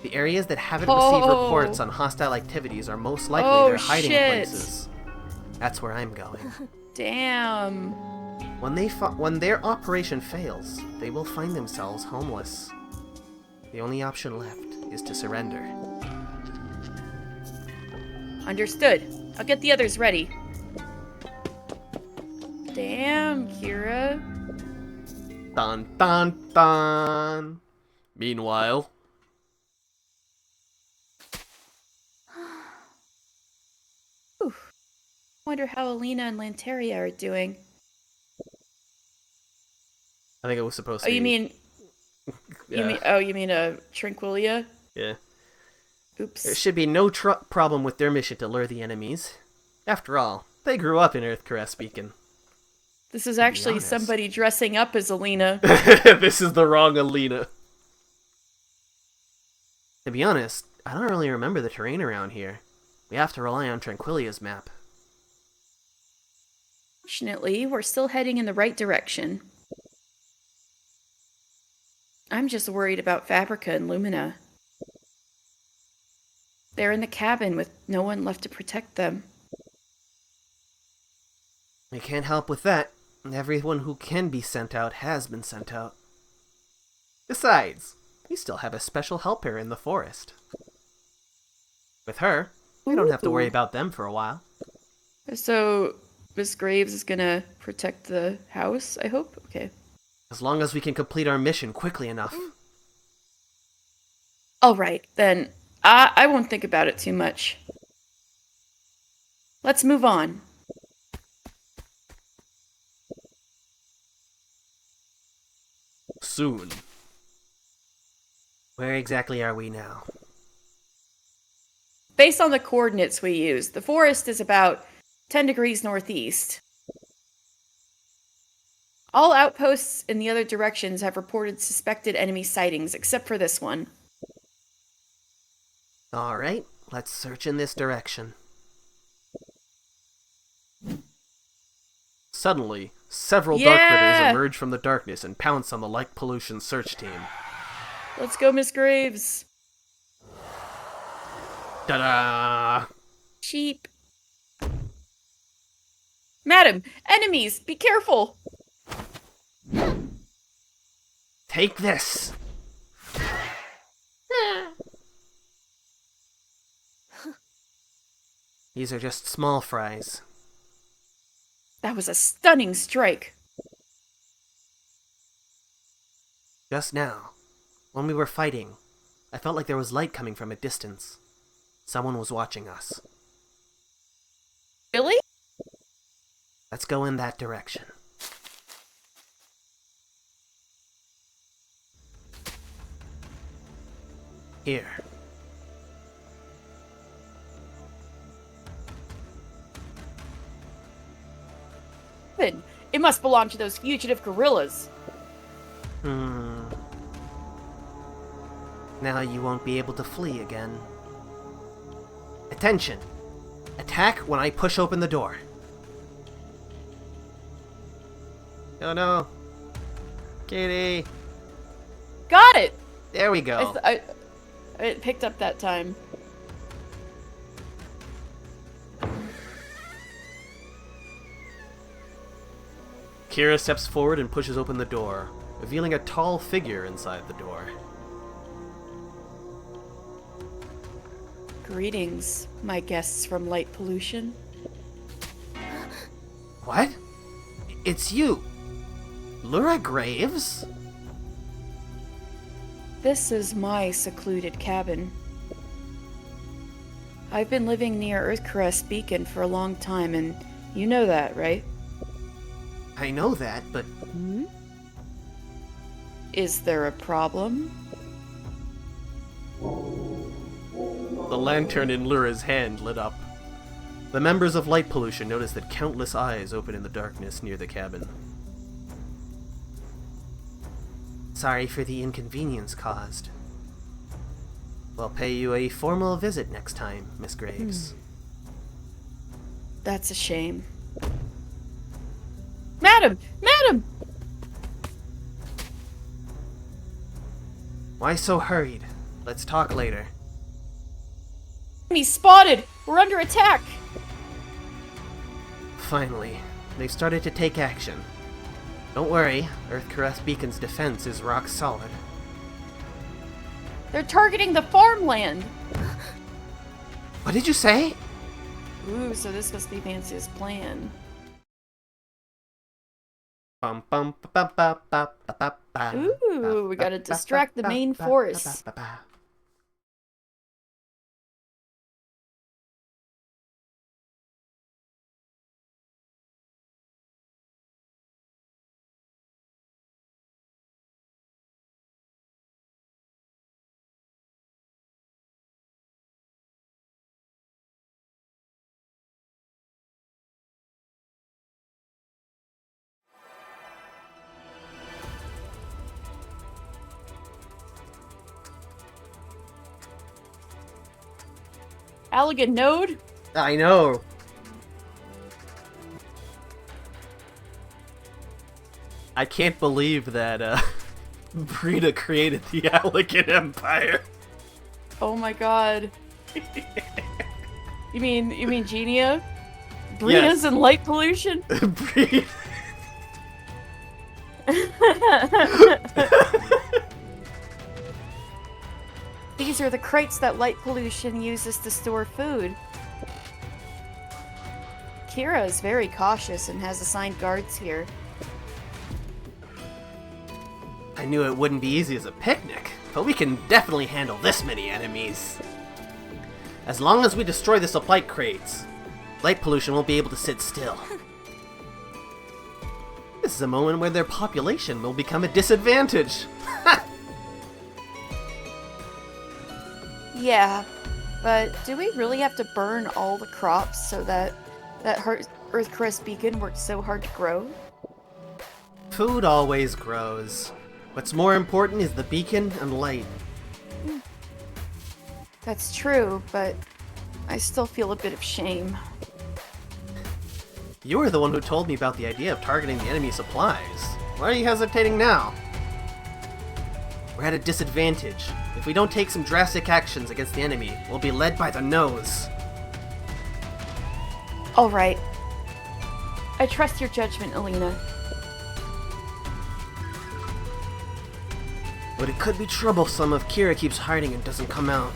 the areas that haven't received reports on hostile activities are most likely their hiding places. That's where I'm going. Damn. When their operation fails, they will find themselves homeless. The only option left is to surrender. Understood. I'll get the others ready. Damn, Kira. Dun dun dun. Meanwhile... Wonder how Alina and Lanteria are doing. I think it was supposed to Oh, be... you mean... Yeah. You mean Tranquilia? Yeah. Oops. There should be no problem with their mission to lure the enemies. After all, they grew up in Earthcaress Beacon. This is actually somebody dressing up as Alina. This is the wrong Alina. To be honest, I don't really remember the terrain around here. We have to rely on Tranquilia's map. Fortunately, we're still heading in the right direction. I'm just worried about Fabrica and Lumina. They're in the cabin with no one left to protect them. We can't help with that. Everyone who can be sent out has been sent out. Besides, we still have a special helper in the forest. With her, we don't have to worry about them for a while. So, Miss Graves is gonna protect the house, I hope? Okay. As long as we can complete our mission quickly enough. Alright, then. I won't think about it too much. Let's move on. Soon. Where exactly are we now? Based on the coordinates we used, the forest is about 10 degrees northeast. All outposts in the other directions have reported suspected enemy sightings, except for this one. Alright, let's search in this direction. Suddenly, several dark critters emerge from the darkness and pounce on the light pollution search team. Let's go, Miss Graves. Ta-da! Sheep. Madam, enemies, be careful! Take this! These are just small fries. That was a stunning strike. Just now, when we were fighting, I felt like there was light coming from a distance. Someone was watching us. Really? Let's go in that direction. Here. It must belong to those fugitive guerrillas. Now you won't be able to flee again. Attention! Attack when I push open the door. Oh no. Katie! Got it! There we go. It picked up that time. Kira steps forward and pushes open the door, revealing a tall figure inside the door. Greetings, my guests from Light Pollution. What? It's you! Laura Graves? This is my secluded cabin. I've been living near Earthcaress Beacon for a long time, and you know that, right? I know that, but... Is there a problem? The lantern in Lura's hand lit up. The members of Light Pollution noticed that countless eyes open in the darkness near the cabin. Sorry for the inconvenience caused. We'll pay you a formal visit next time, Miss Graves. That's a shame. Madam! Madam! Why so hurried? Let's talk later. He's spotted! We're under attack! Finally, they've started to take action. Don't worry, Earthcaress Beacon's defense is rock solid. They're targeting the farmland! What did you say? Ooh, so this must be Fancy's plan. Ooh, we gotta distract the main force. Allegan Node? I know. I can't believe that Brita created the Allegan Empire. Oh my god. You mean Genia? Brita's and light pollution? Brita. These are the crates that light pollution uses to store food. Kira is very cautious and has assigned guards here. I knew it wouldn't be easy as a picnic, but we can definitely handle this many enemies. As long as we destroy the supply crates, light pollution won't be able to sit still. This is a moment where their population will become a disadvantage. Yeah, but do we really have to burn all the crops so that Earthcaress Beacon worked so hard to grow? Food always grows. What's more important is the beacon and light. That's true, but I still feel a bit of shame. You were the one who told me about the idea of targeting the enemy supplies. Why are you hesitating now? We're at a disadvantage. If we don't take some drastic actions against the enemy, we'll be led by the nose. Alright. I trust your judgment, Alina. But it could be troublesome if Kira keeps hiding and doesn't come out.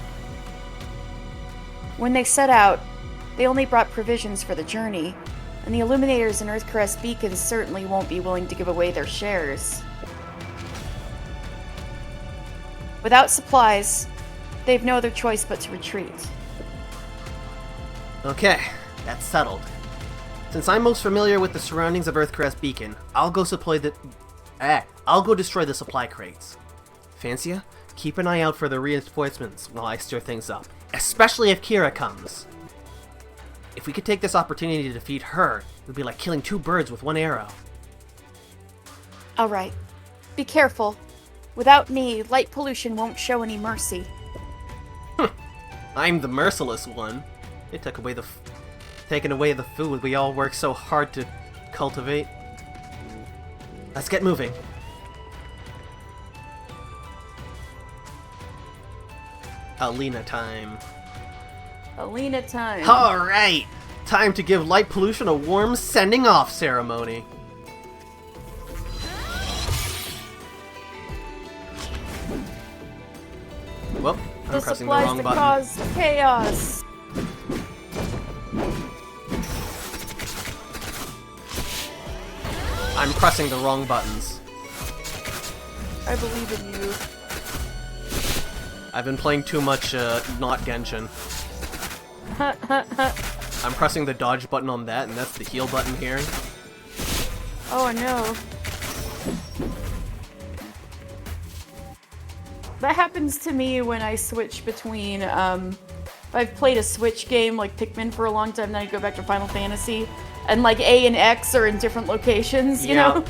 When they set out, they only brought provisions for the journey, and the Illuminators and Earthcaress Beacons certainly won't be willing to give away their shares. Without supplies, they've no other choice but to retreat. Okay, that's settled. Since I'm most familiar with the surroundings of Earthcaress Beacon, I'll go destroy the supply crates. Fancia, keep an eye out for the reinforcements while I stir things up, especially if Kira comes. If we could take this opportunity to defeat her, it would be like killing two birds with one arrow. Alright. Be careful. Without me, light pollution won't show any mercy. I'm the merciless one. They took away taken away the food we all worked so hard to cultivate. Let's get moving. Alina time. Alina time. Alright! Time to give light pollution a warm sending off ceremony. Whoop, I'm pressing the wrong button. Cause chaos. I'm pressing the wrong buttons. I believe in you. I've been playing too much, not Genshin. I'm pressing the dodge button on that, and that's the heal button here. Oh no. That happens to me when I switch between, I've played a Switch game like Pikmin for a long time, then I go back to Final Fantasy, and like A and X are in different locations, you know?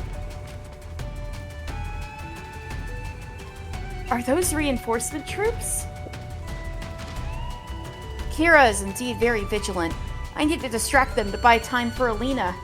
Are those reinforcement troops? Kira is indeed very vigilant. I need to distract them to buy time for Alina.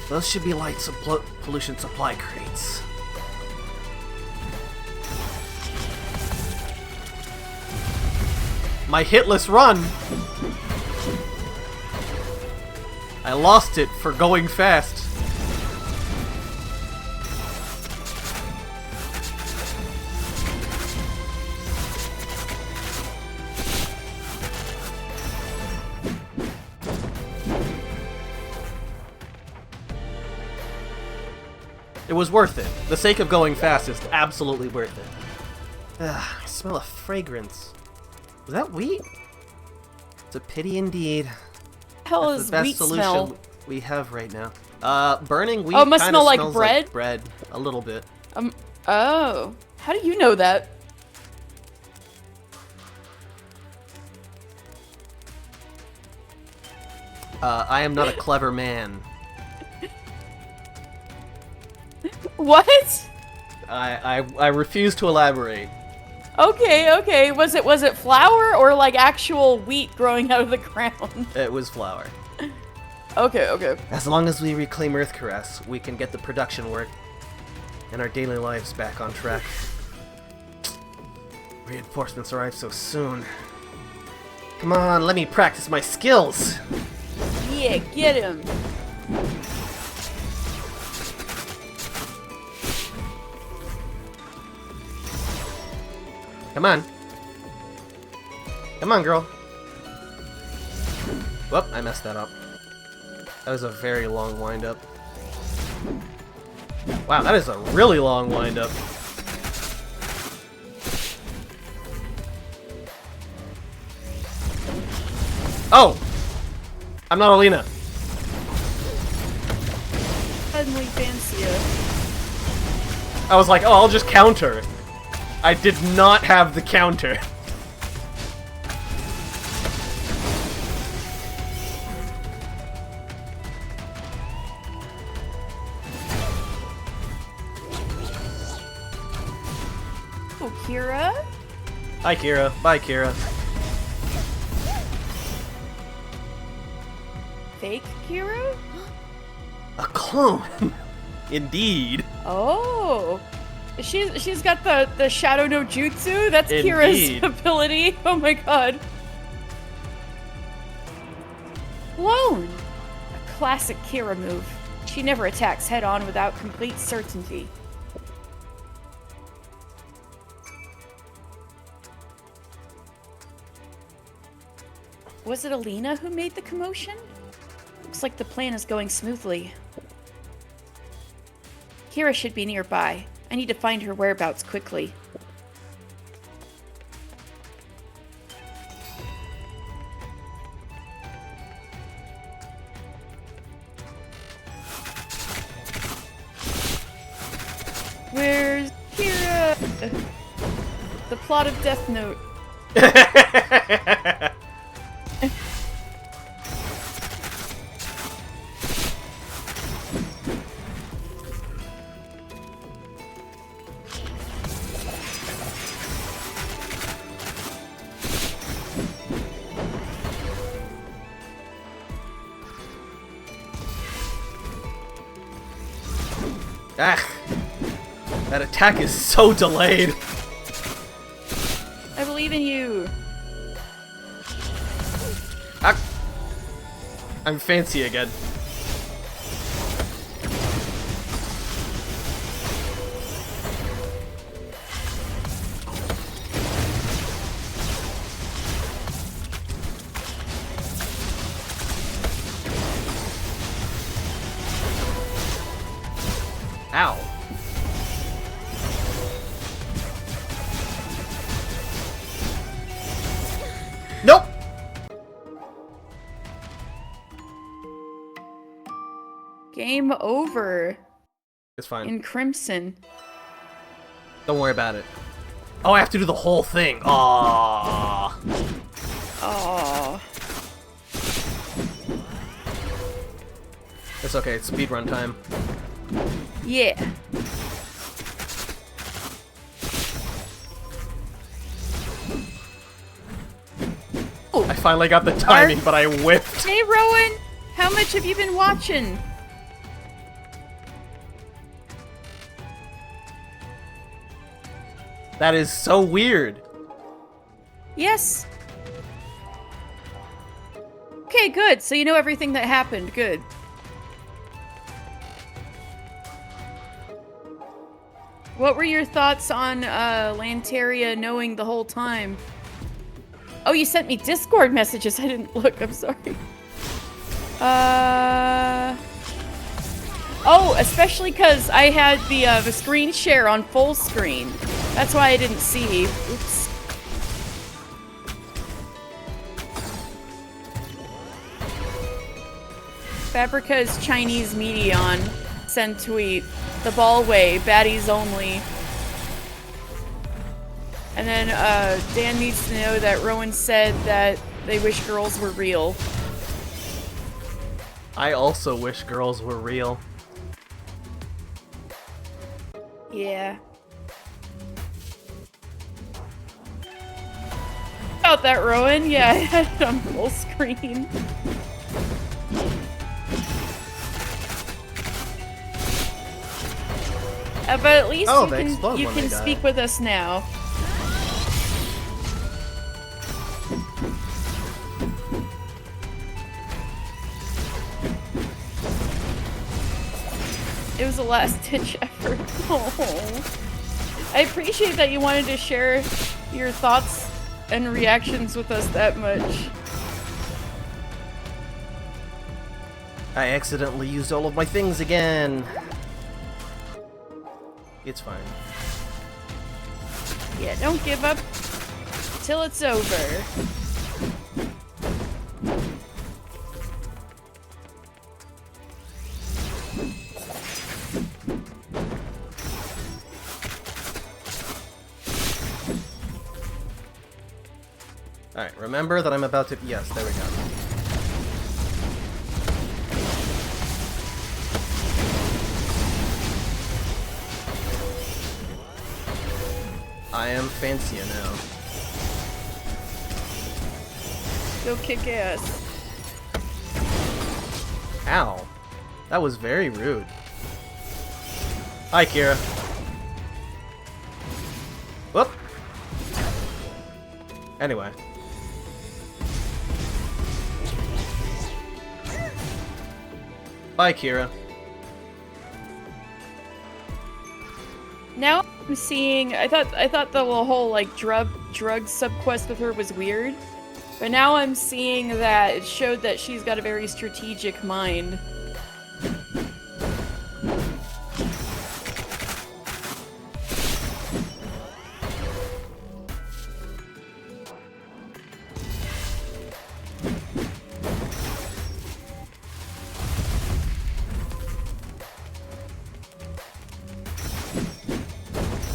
Those should be light pollution supply crates. My hitless run! I lost it for going fast. It was worth it. The sake of going fast is absolutely worth it. I smell a fragrance. Was that wheat? It's a pity indeed. Hell That's is the best wheat solution smell? we have right now. Burning wheat. Oh, it must kinda smell like smells bread? Bread, a little bit. Oh. How do you know that? I am not a clever man. What? I refuse to elaborate. Okay. Was it flour or like actual wheat growing out of the ground? It was flour. Okay. As long as we reclaim Earthcaress, we can get the production work and our daily lives back on track. Reinforcements arrive so soon. Come on, let me practice my skills! Yeah, get him. Come on. Come on, girl. Whoop, I messed that up. That was a very long wind-up. Wow, that is a really long wind-up. Oh! I'm not Alina. Suddenly fancier. I was like, oh, I'll just counter. I did not have the counter. Oh, Kira? Hi, Kira. Bye, Kira. Fake Kira? A clone! Indeed. Oh. She's got the Shadow no Jutsu? That's Indeed. Kira's ability. Oh my god. Clone! A classic Kira move. She never attacks head-on without complete certainty. Was it Alina who made the commotion? Looks like the plan is going smoothly. Kira should be nearby. I need to find her whereabouts quickly. Where's Kira? The plot of Death Note. Ah! That attack is so delayed! I believe in you. Ah. I'm fancy again. Nope! Game over. It's fine. In Crimson. Don't worry about it. Oh, I have to do the whole thing. Aww. Oh. It's okay, it's speedrun time. Yeah. I finally got the timing, but I whipped. Hey, Rowan! How much have you been watching? That is so weird. Yes. Okay, good. So you know everything that happened. Good. What were your thoughts on Lantaria knowing the whole time? Oh, you sent me Discord messages. I didn't look. I'm sorry. Oh, especially because I had the screen share on full screen. That's why I didn't see. Oops. Fabrica's Chinese Medion sent tweet. The Ballway, baddies only. And then Dan needs to know that Rowan said that they wish girls were real. I also wish girls were real. Yeah. About that, Rowan. Yeah, I had it on full screen. But at least you can speak with us now. It was a last-ditch effort. Oh. I appreciate that you wanted to share your thoughts and reactions with us that much. I accidentally used all of my things again. It's fine. Yeah, don't give up till it's over. Alright, remember that I'm about to... Yes, there we go. I am fancier now. Go kick ass. Ow. That was very rude. Hi, Kira. Whoop. Anyway. Bye, Kira. Now I'm seeing. I thought the whole like drug subquest with her was weird, but now I'm seeing that it showed that she's got a very strategic mind.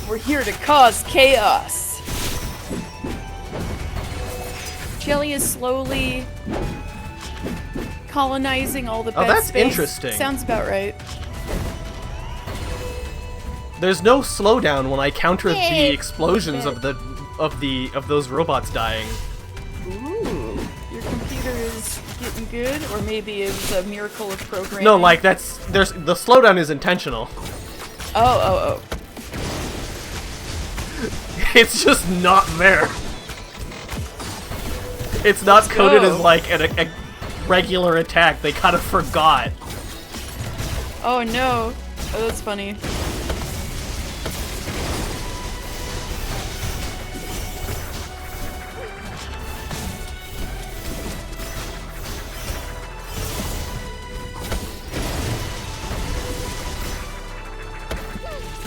We're here to cause chaos. Jelly is slowly colonizing all the bed that's space. interesting. Sounds about right. There's no slowdown when I counter Yay. the explosions of those robots dying. Ooh, your computer is getting good, or maybe it's a miracle of programming. No, like the slowdown is intentional. Oh. It's just not there. It's not coded as like a regular attack. They kind of forgot. Oh no. Oh, that's funny.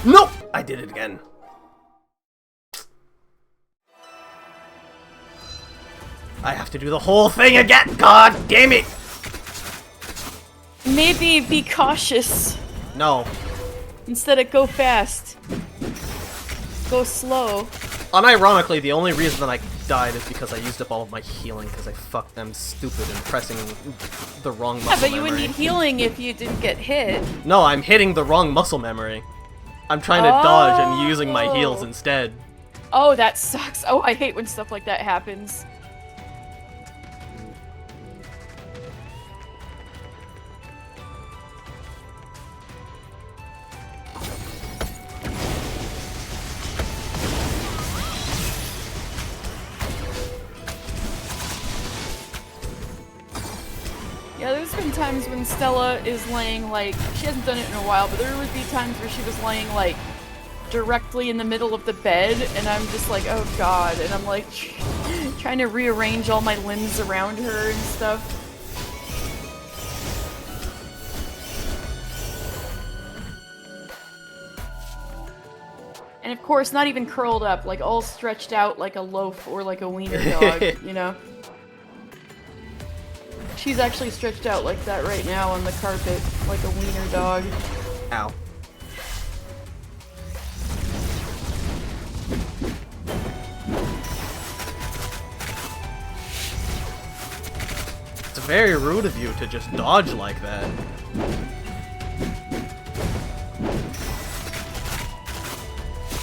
Nope! I did it again. I have to do the whole thing again! God damn it! Maybe be cautious. No. Instead of go fast. Go slow. Unironically, the only reason that I died is because I used up all of my healing because I fucked them stupid and pressing the wrong muscle Yeah, but you memory. would need healing if you didn't get hit. No, I'm hitting the wrong muscle memory. I'm trying to dodge and using my heals Oh. instead. Oh, that sucks. Oh, I hate when stuff like that happens. Yeah, there's been times when Stella is laying, like, she hasn't done it in a while, but there would be times where she was laying, like, directly in the middle of the bed, and I'm just like, oh god, and I'm like, trying to rearrange all my limbs around her and stuff. And of course, not even curled up, like all stretched out like a loaf or like a wiener dog, you know? She's actually stretched out like that right now on the carpet, like a wiener dog. Ow. It's very rude of you to just dodge like that.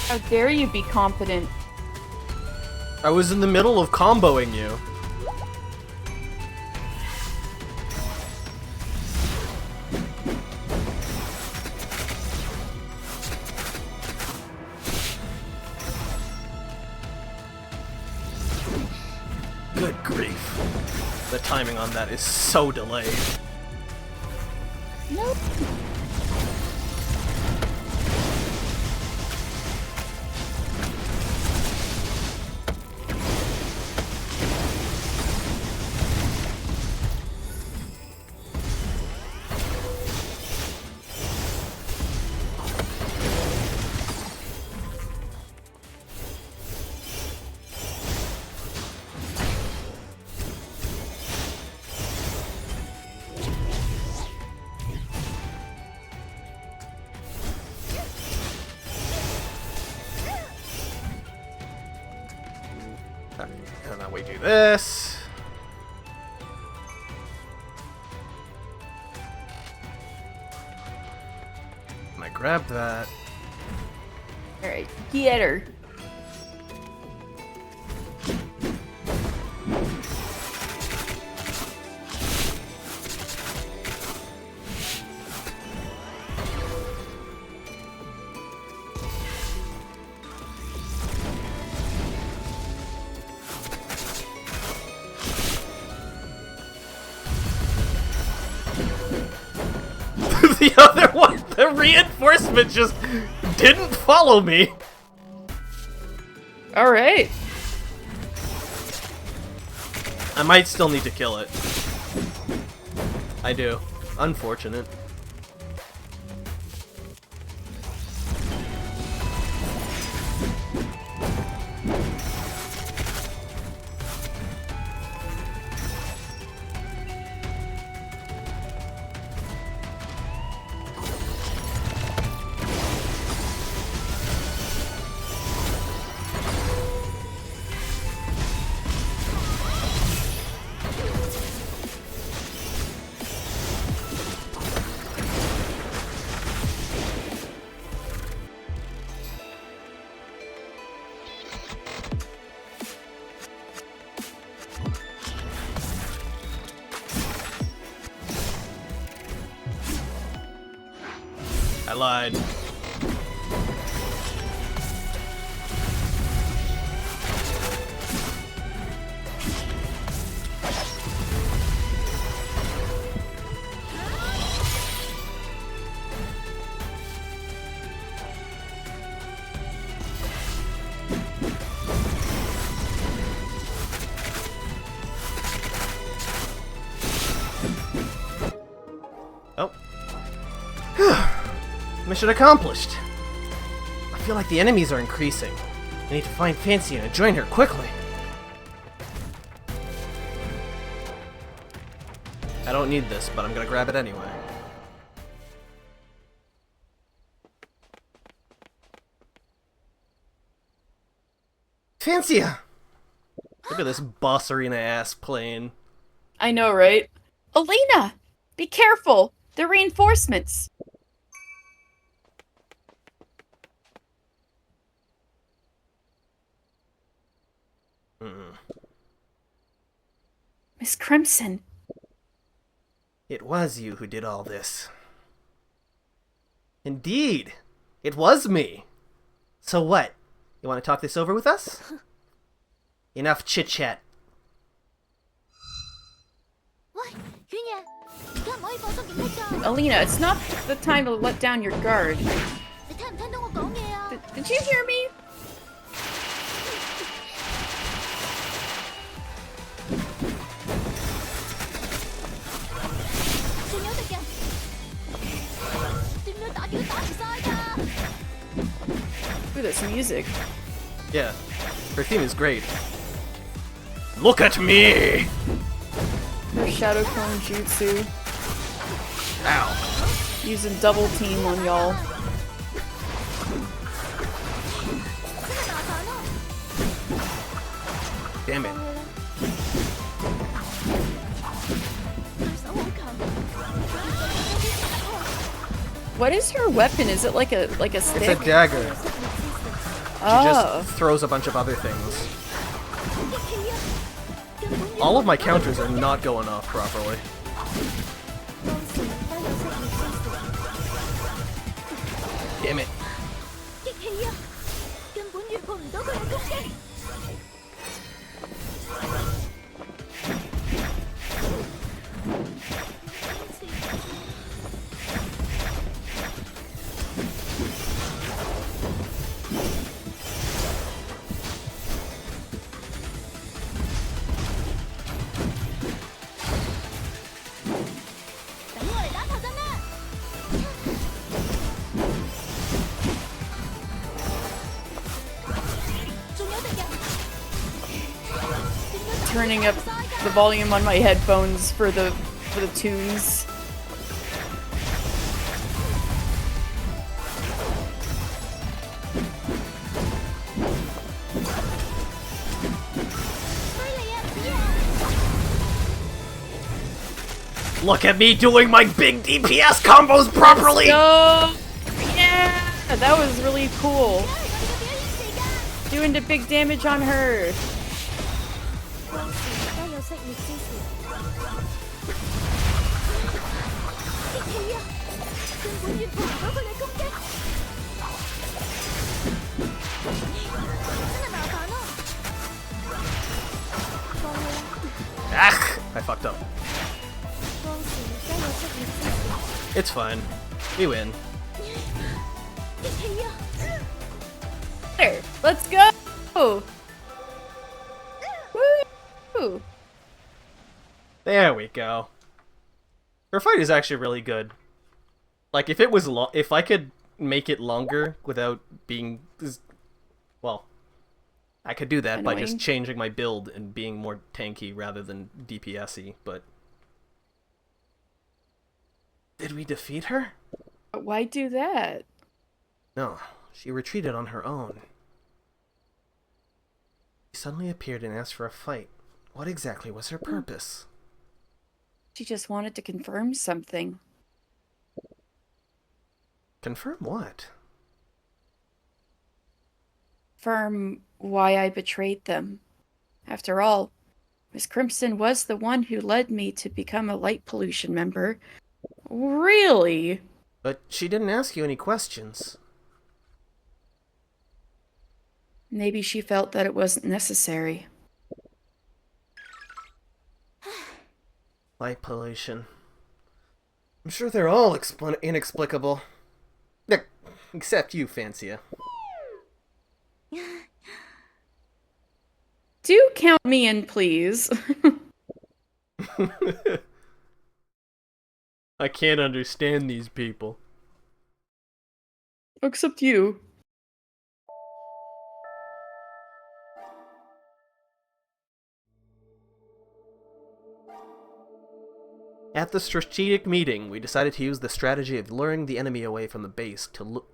How dare you be competent? I was in the middle of comboing you. Good grief. The timing on that is so delayed. Nope. And then we do this. And I grab that. Alright, get her. The other one, the reinforcement just didn't follow me. Alright. I might still need to kill it. I do. Unfortunate. I lied. Oh. Mission accomplished. I feel like the enemies are increasing. I need to find Fancy and join her quickly. I don't need this, but I'm gonna grab it anyway. Fancia! Look at this boss arena ass plane. I know, right? Alina! Be careful! The reinforcements! Miss Crimson. It was you who did all this. Indeed! It was me! So what? You want to talk this over with us? Enough chit-chat. 喂，犬爺，而家唔可以放鬆警惕㗎。 Alina, it's not the time to let down your guard. 你聽唔聽到我講嘢啊？ Did you hear me? 仲有敵人，點樣打都打唔晒㗎。 Ooh, that's music. Yeah, her theme is great. Look at me! Her Shadow Clone Jutsu. Ow. Using double team on y'all. 真係麻煩咯。 Damn it. 對手好強。 What is her weapon? Is it like a It's stick? a dagger. She Oh. just throws a bunch of other things. 激氣啊！根本 All of my counters are not going off properly. 當時都有職業支持。 Damn it. 激氣啊！根本越碰唔到佢嘅攻擊。 等我嚟打頭陣啦！ 仲有敵人。 Turning up the volume on my headphones for the tunes. Look at me doing my big DPS combos properly! So yeah, that was really cool. Doing the big damage on her. 當時都有職業支持。激氣啊！根本越碰唔到佢嘅攻擊。真係麻煩咯。放棄啦。 Ah! I fucked up. 當時都有職業支持。 It's fine. We win. 激氣啊！ There, let's go. Woo! There we go. Her fight is actually really good. Like, if it was if I could make it longer without being... Well, I could do that by Annoying. just changing my build and being more tanky rather than DPS-y, but... Did we defeat her? Why do that? No, she retreated on her own. She suddenly appeared and asked for a fight. What exactly was her purpose? She just wanted to confirm something. Confirm what? Confirm why I betrayed them. After all, Miss Crimson was the one who led me to become a light pollution member. Really? But she didn't ask you any questions. Maybe she felt that it wasn't necessary. Light pollution. I'm sure they're all inexplicable. Except you, Fancia. Do count me in, please. I can't understand these people. Except you. At the strategic meeting, we decided to use the strategy of luring the enemy away from the base to lure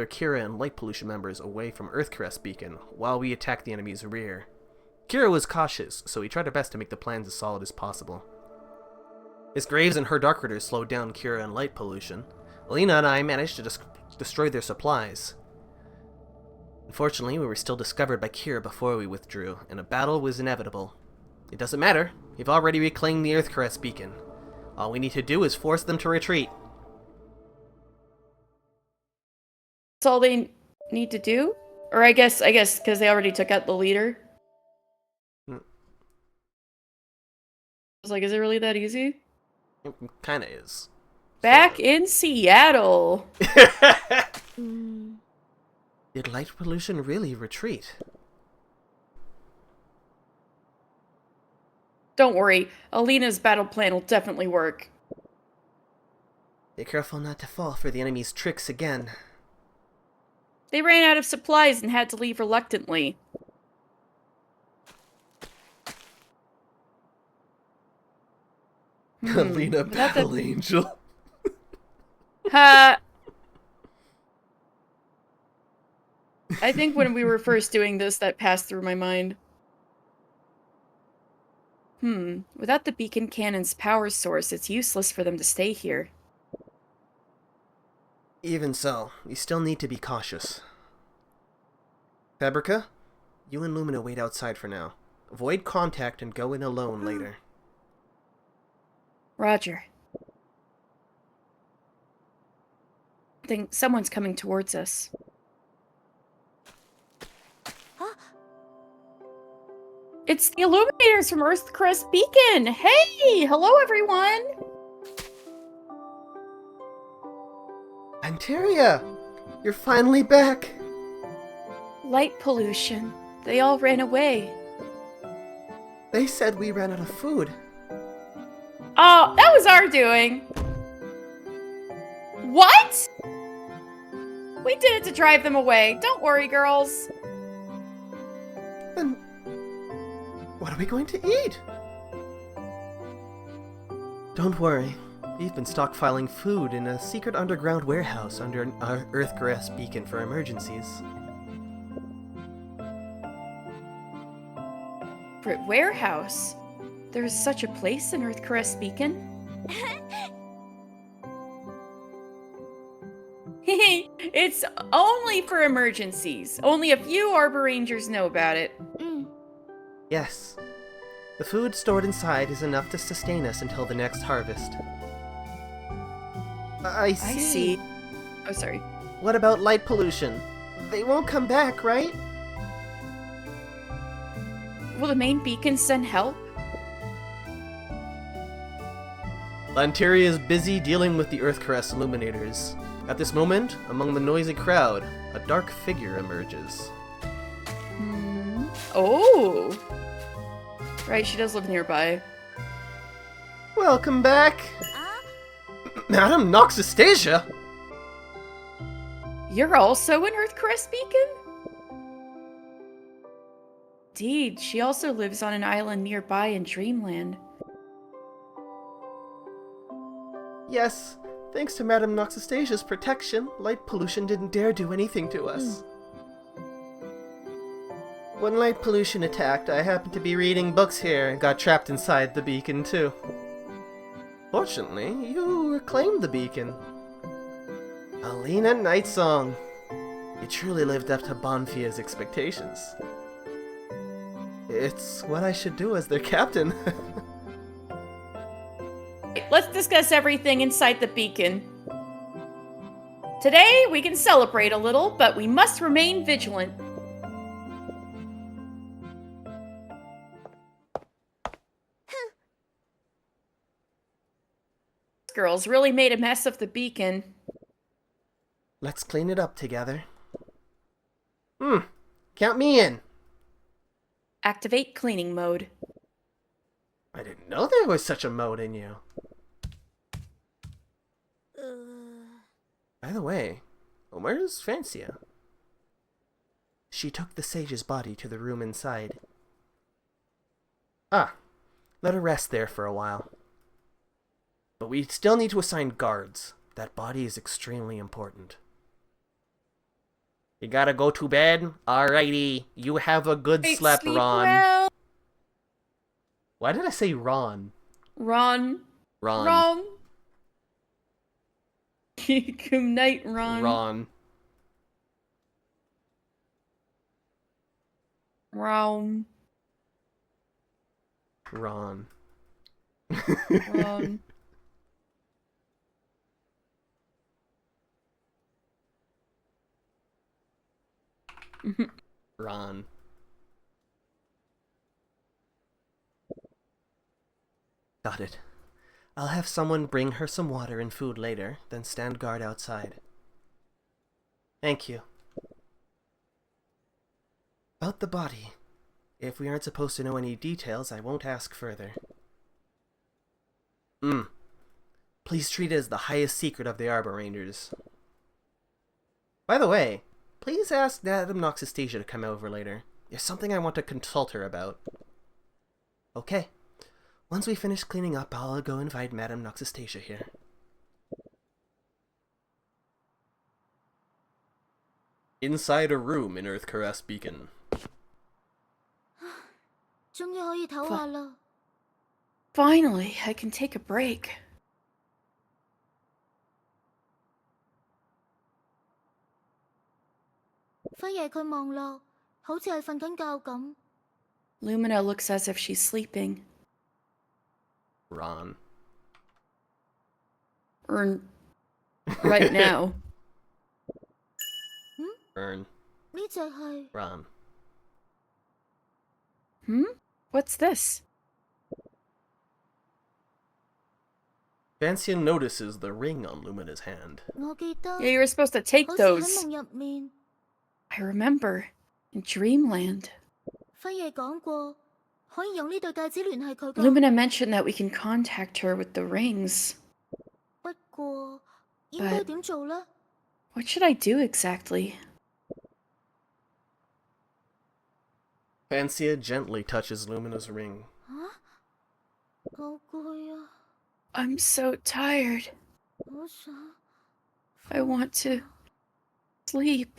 Kira and Light Pollution members away from Earthcaress Beacon while we attack the enemy's rear. Kira was cautious, so we tried our best to make the plans as solid as possible. As Graves and her Dark Ridders slowed down Kira and Light Pollution, Alina and I managed to destroy their supplies. Unfortunately, we were still discovered by Kira before we withdrew, and a battle was inevitable. It doesn't matter. We've already reclaimed the Earthcaress Beacon. All we need to do is force them to retreat. That's all they need to do? Or I guess, because they already took out the leader. I was like, is it really that easy? It kinda is. Back in Seattle. Did Light Pollution really retreat? Don't worry, Alina's battle plan will definitely work. Be careful not to fall for the enemy's tricks again. They ran out of supplies and had to leave reluctantly. Alina, Battle Angel. I think when we were first doing this, that passed through my mind. Without the beacon cannon's power source, it's useless for them to stay here. Even so, we still need to be cautious. Fabrica, you and Lumina wait outside for now. Avoid contact and go in alone later. Roger. I think someone's coming towards us. It's the Illuminators from Earthcaress Beacon! Hey! Hello, everyone! Anteria! You're finally back! Light pollution. They all ran away. They said we ran out of food. Oh, that was our doing. What? We did it to drive them away. Don't worry, girls. Then what are we going to eat? Don't worry. We've been stockpiling food in a secret underground warehouse under our Earthcaress Beacon for emergencies. Warehouse? There's such a place in Earthcaress Beacon? It's only for emergencies. Only a few Arbor Rangers know about it. Yes. The food stored inside is enough to sustain us until the next harvest. I see. Oh, sorry. What about Light Pollution? They won't come back, right? Will the main beacon send help? Lanteria is busy dealing with the Earthcaress Illuminators. At this moment, among the noisy crowd, a dark figure emerges. Oh! Right, she does live nearby. Welcome back! Madam Noxastasia! You're also in Earthcaress Beacon? Indeed, she also lives on an island nearby in Dreamland. Yes, thanks to Madam Noxastasia's protection, Light Pollution didn't dare do anything to us. When Light Pollution attacked, I happened to be reading books here and got trapped inside the beacon too. Fortunately, you reclaimed the beacon. Alina Nightsong. You truly lived up to Bonfia's expectations. It's what I should do as their captain. Let's discuss everything inside the beacon. Today, we can celebrate a little, but we must remain vigilant. Girls really made a mess of the beacon. Let's clean it up together. Count me in. Activate cleaning mode. I didn't know there was such a mode in you. By the way, where's Francia? She took the sage's body to the room inside. Ah, let her rest there for a while. But we still need to assign guards. That body is extremely important. You gotta go to bed? Alrighty. You have a good sleep, Sleep Ron. well. Why did I say Ron? Ron. Ron. Good night, Ron. Ron. Ron. Ron. Ron. Ron. Got it. I'll have someone bring her some water and food later, then stand guard outside. Thank you. About the body. If we aren't supposed to know any details, I won't ask further. Please treat it as the highest secret of the Arbor Rangers. By the way, please ask Madame Noctuary to come over later. There's something I want to consult her about. Okay. Once we finish cleaning up, I'll go invite Madame Noctuary here. Inside a room in Earthcaress Beacon. 終於可以唞下啦。 Finally, I can take a break. 輝爺佢望落，好似係瞓緊覺咁。 Lumina looks as if she's sleeping. Ron. Right now. Ern. 呢隻係 Ron. What's this? Vancia notices the ring on Lumina's hand. 我記得， Yeah, you were supposed to take 好似喺 those. 夢入面， I remember. In Dreamland. 輝爺講過，可以用呢對戒指聯繫佢㗎。 Lumina mentioned that we can contact her with the rings. 不過應該點做呢？ What should I do exactly? Vancia gently touches Lumina's ring. 好攰啊， I'm so tired. 好想。 I want to sleep.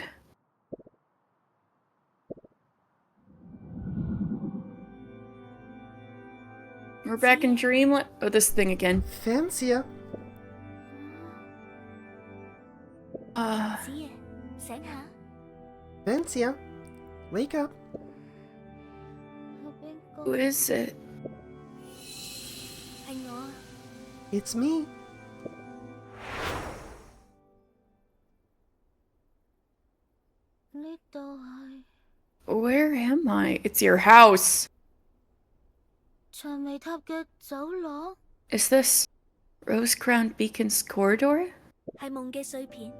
We're back in Dreamland. Oh, this thing again. Vancia! 子爺，醒下。 Vancia! Wake up! 係邊個？ Who is it? 係我啊。 It's me! 呢度係 Where am I? It's your house. 長尾塔嘅走廊， Is this Rose-Crowned Beacon's corridor? 係夢嘅碎片。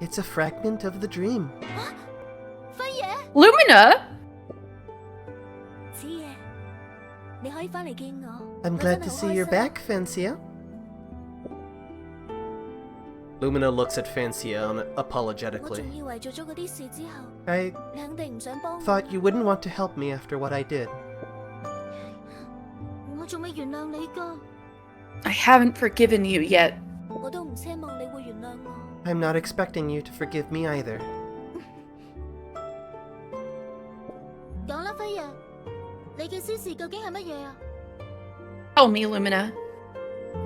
It's a fragment of the dream. 輝爺， Lumina? 子爺，你可以翻嚟見我。 I'm 我 glad 真係 to 好 see 開 you're 心。 back, Vancia. Lumina looks at Vancia 我 apologetically. 仲以為做咗嗰啲事之後， I 你肯定唔想幫我。 thought you wouldn't want to help me after what I did. 我仲未原諒你㗎， I haven't forgiven you yet. 我都唔奢望你會原諒我。 I'm not expecting you to forgive me either. 講啦，輝爺，你嘅私事究竟係乜嘢啊？ Tell me, Lumina.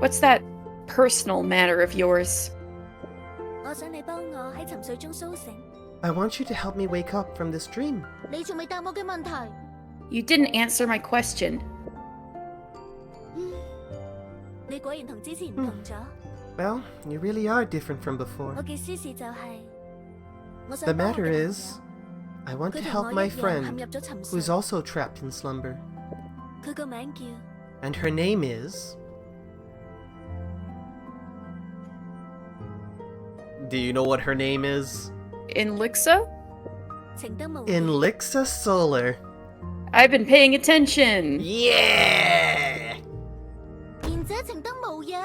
What's that personal matter of yours? 我想你幫我喺沉睡中甦醒。 I want you to help me wake up from this dream. 你仲未答我嘅問題。 You didn't answer my question. 你果然同之前唔同咗。 Well, you really are different from before. 我嘅私事就係、我想 The 幫我 matter 嘅朋友 is, I want to 佢同 help 我 my 一樣陷 friend, 入咗沉睡。 who's also trapped in slumber. 佢個名叫 And her name is... Do you know what her name is? Inlixa? 程德無 Inlixa Solar. I've been paying attention. Yeah! 賢者程德無嘢。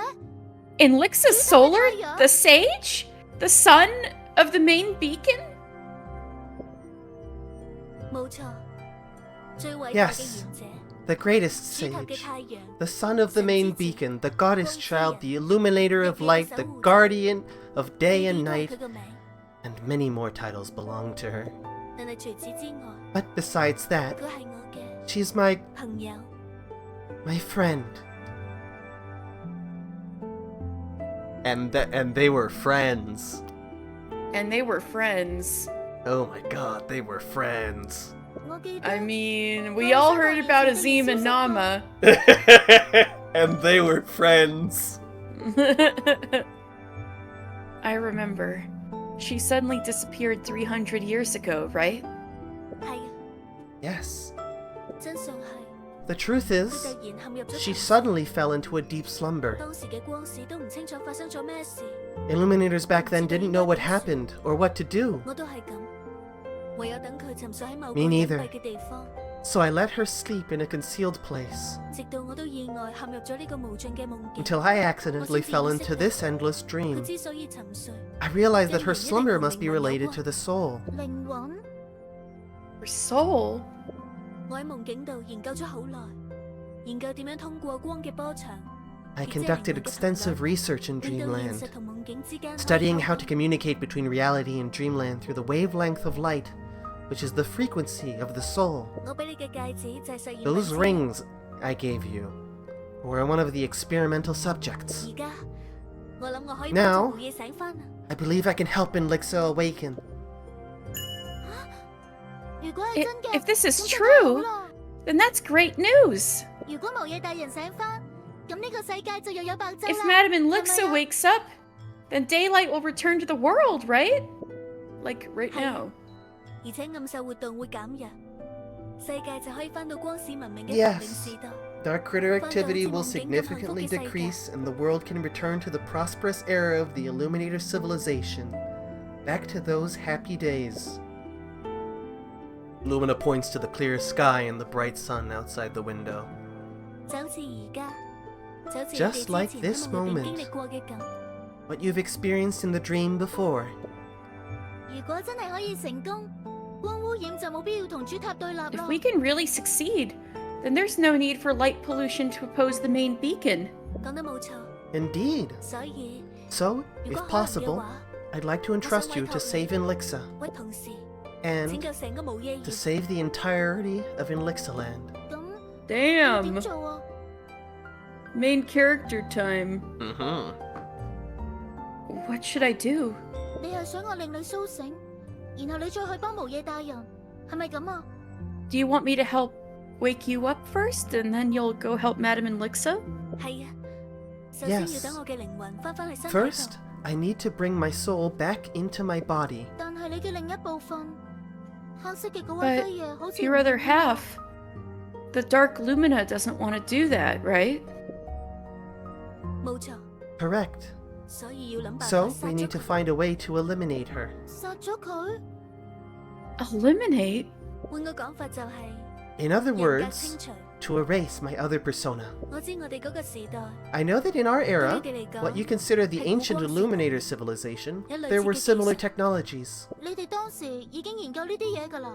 Inlixa Solar? The sage? The son of the main beacon? 冇錯，最偉大嘅 Yes. 賢者。The greatest 珠塔嘅 sage, 太陽， the son of the main beacon, the goddess child, the illuminator of light, the guardian of day and 呢啲都係 night, 佢個名。 and many more titles belong to her. 但係除此之外， But besides that, 佢係我嘅 she's my 朋友。 friend. And they were friends. And they were friends. Oh my god, they were friends. 我記得 I mean, we all heard about Azim and Nama. And they were friends. I remember. She suddenly disappeared 300 years ago, right? 係啊， Yes. 真相係 The truth 佢 is, 突然陷入咗 she 沉睡。 suddenly fell into a deep slumber. 當時嘅光使都唔清楚發生咗咩事， Illuminators back then didn't know what happened or what to do, 我都係咁。唯有等佢沉睡喺某個 Me 隱 neither. 蔽嘅地方， so I let her sleep in a concealed place 直到我都意外陷入咗呢個無盡嘅夢境。 until I accidentally fell into this endless 佢 dream. 之所以沉睡， I realized that her slumber must be related to the soul. 靈魂。 Her soul? 我喺夢境度研究咗好耐，研究點樣通過光嘅波長， I conducted extensive research in 令到現 dreamland, 實同夢境之間 studying how 開 to 口。 communicate between reality and dreamland through the wavelength of light, which is the frequency of the soul. 我俾你嘅戒指就係實驗品 Those 之一。 rings I gave you were one of the experimental subjects. 而家我諗我可以 Now- 幫助無嘢醒翻啦。 I believe I can help Elixir awaken. 如果係真嘅， If this is 咁就太好 true, 啦。 then that's great news. 如果無嘢大人醒翻，咁呢個世界就又有白晝 If 啦。 Madame 係咪 Elixa 啊 wakes up, then daylight will return to the world, right? Like right 係啊 now. 而且暗獸活動會減弱，世界就可以翻到光使文明嘅 Yes. 繁榮時代。 Dark critter activity will Find out significantly the moment decrease and the world can return to the prosperous era of the Illuminator civilization. Back to those happy days. Lumina points to the clear sky and the bright sun outside the window. 就好似而家，就好似 Just 我哋 like 之前 this 喺夢裏邊 moment. 經歷過嘅咁。 What you've experienced in the dream before. 如果真係可以成功，光污染就冇必要同主塔對立 If 咯。 we can really succeed, then there's no need for light pollution to oppose the main beacon. 講得冇錯， Indeed. 所以 So, 如 if 果可能嘅 possible, 話， I'd like to entrust you to save Inlixa 喂同事，拯 and 救成個無夜 to 園。 save the entirety of Inlixiland. 咁 Damn! 點做啊？ Main character time. Mm-hmm. What should I do? 你係想我令你甦醒，然後你再去幫無夜大人，係咪咁啊？ Do you want me to help wake you up first, and then you'll go help Madame Elixa? 係啊，首先 Yes. 要等我嘅靈魂翻返去身體 First, 度。 I need to bring my soul back into my body. 但係你嘅另一部分，黑色嘅嗰 But 位飛爺好似 your other half, the Dark Lumina doesn't want to do that, right? 冇錯， Correct. 所以要諗辦法 So, 殺 we 咗 need to 佢。 find a way to eliminate her. 殺咗佢？ Eliminate? 換個講法就係 In other 人格 words, 清除。 to erase my other persona. 我知我哋嗰個時代， I know that in our era, 對你哋嚟講， what you consider the 係古 ancient 光時代。 Illuminator civilization, 有類 there 似 were 嘅技術。 similar technologies. 你哋當時已經研究呢啲嘢㗎啦。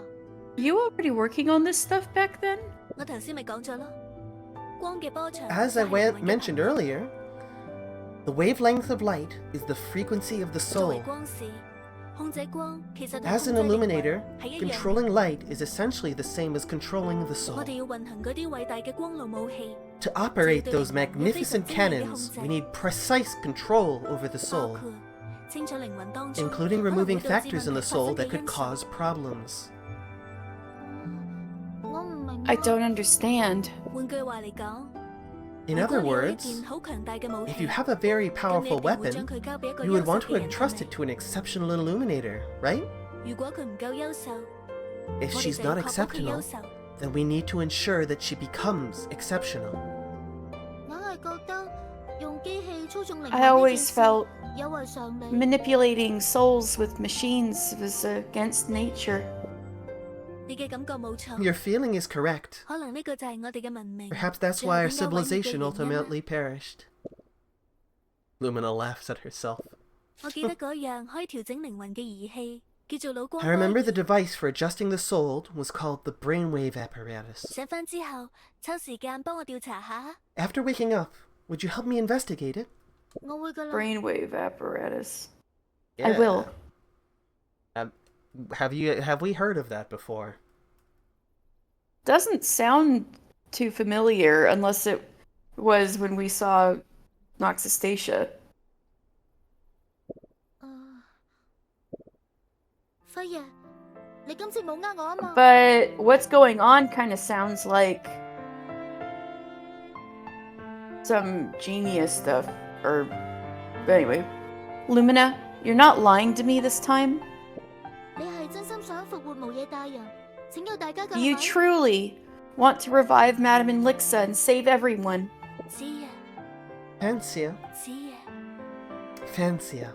You already working on this stuff back then? 我頭先咪講咗咯，光嘅波長 As 就 I 係靈魂嘅 mentioned 頻率。 earlier, the wavelength of light is the frequency of the 作為 soul. 光使，控制光其實同 As 控 an 制靈魂 illuminator, 係一樣嘅。 controlling light is essentially the same as controlling the soul. 我哋要運行嗰啲偉大嘅光路武器， To operate those magnificent cannons, we need precise control over the 包 soul, 括清楚靈魂當中 including 可能會 removing 導致 factors in 問 the 題發 soul 生 that 嘅 could 因素。 cause problems. 我唔明。 I don't understand. 換句話嚟講， In 如果 other 你有一 words, 件好強大嘅武 if 器， you have a very 咁你一 powerful 定會將 weapon, 佢交俾一個 you 優 would 秀 want to 嘅人， entrust 係 it 咪？ to an exceptional illuminator, right? 如果佢唔夠優秀， If 我哋 she's 就要 not 確保佢優 exceptional, 秀。 then we need to ensure that she becomes exceptional. 硬係覺得用機器操縱靈魂 I 呢件 always 事 felt 有違常理。 manipulating souls with machines was against nature. 你嘅感覺冇錯， Your feeling is correct. 可能呢個就係我哋嘅文明。 Perhaps that's 最 why 後 our 點解毀滅嘅 civilization 原因啦。 ultimately perished. Lumina laughs at herself. 我記得嗰樣可以調整靈魂嘅儀器，叫做腦光 I remember 波 the 儀。 device for adjusting the soul was called the brainwave apparatus. 醒翻之後，抽時間幫我調查下。 After waking up, would you help me investigate it? 我會㗎啦。 Brainwave apparatus. Yeah. I will. Have we heard of that before? Doesn't sound too familiar unless it was when we saw Noxastasia. 輝爺，你今次冇呃我啊嘛？ But what's going on kind of sounds like some genius stuff. Or, anyway. Lumina, you're not lying to me this time? 你係真心想復活無野大人，拯救大家㗎 You 係咪？ truly want to revive Madame Inlixa and save everyone. 知嘅， Fancia. 知嘅。 Fancia.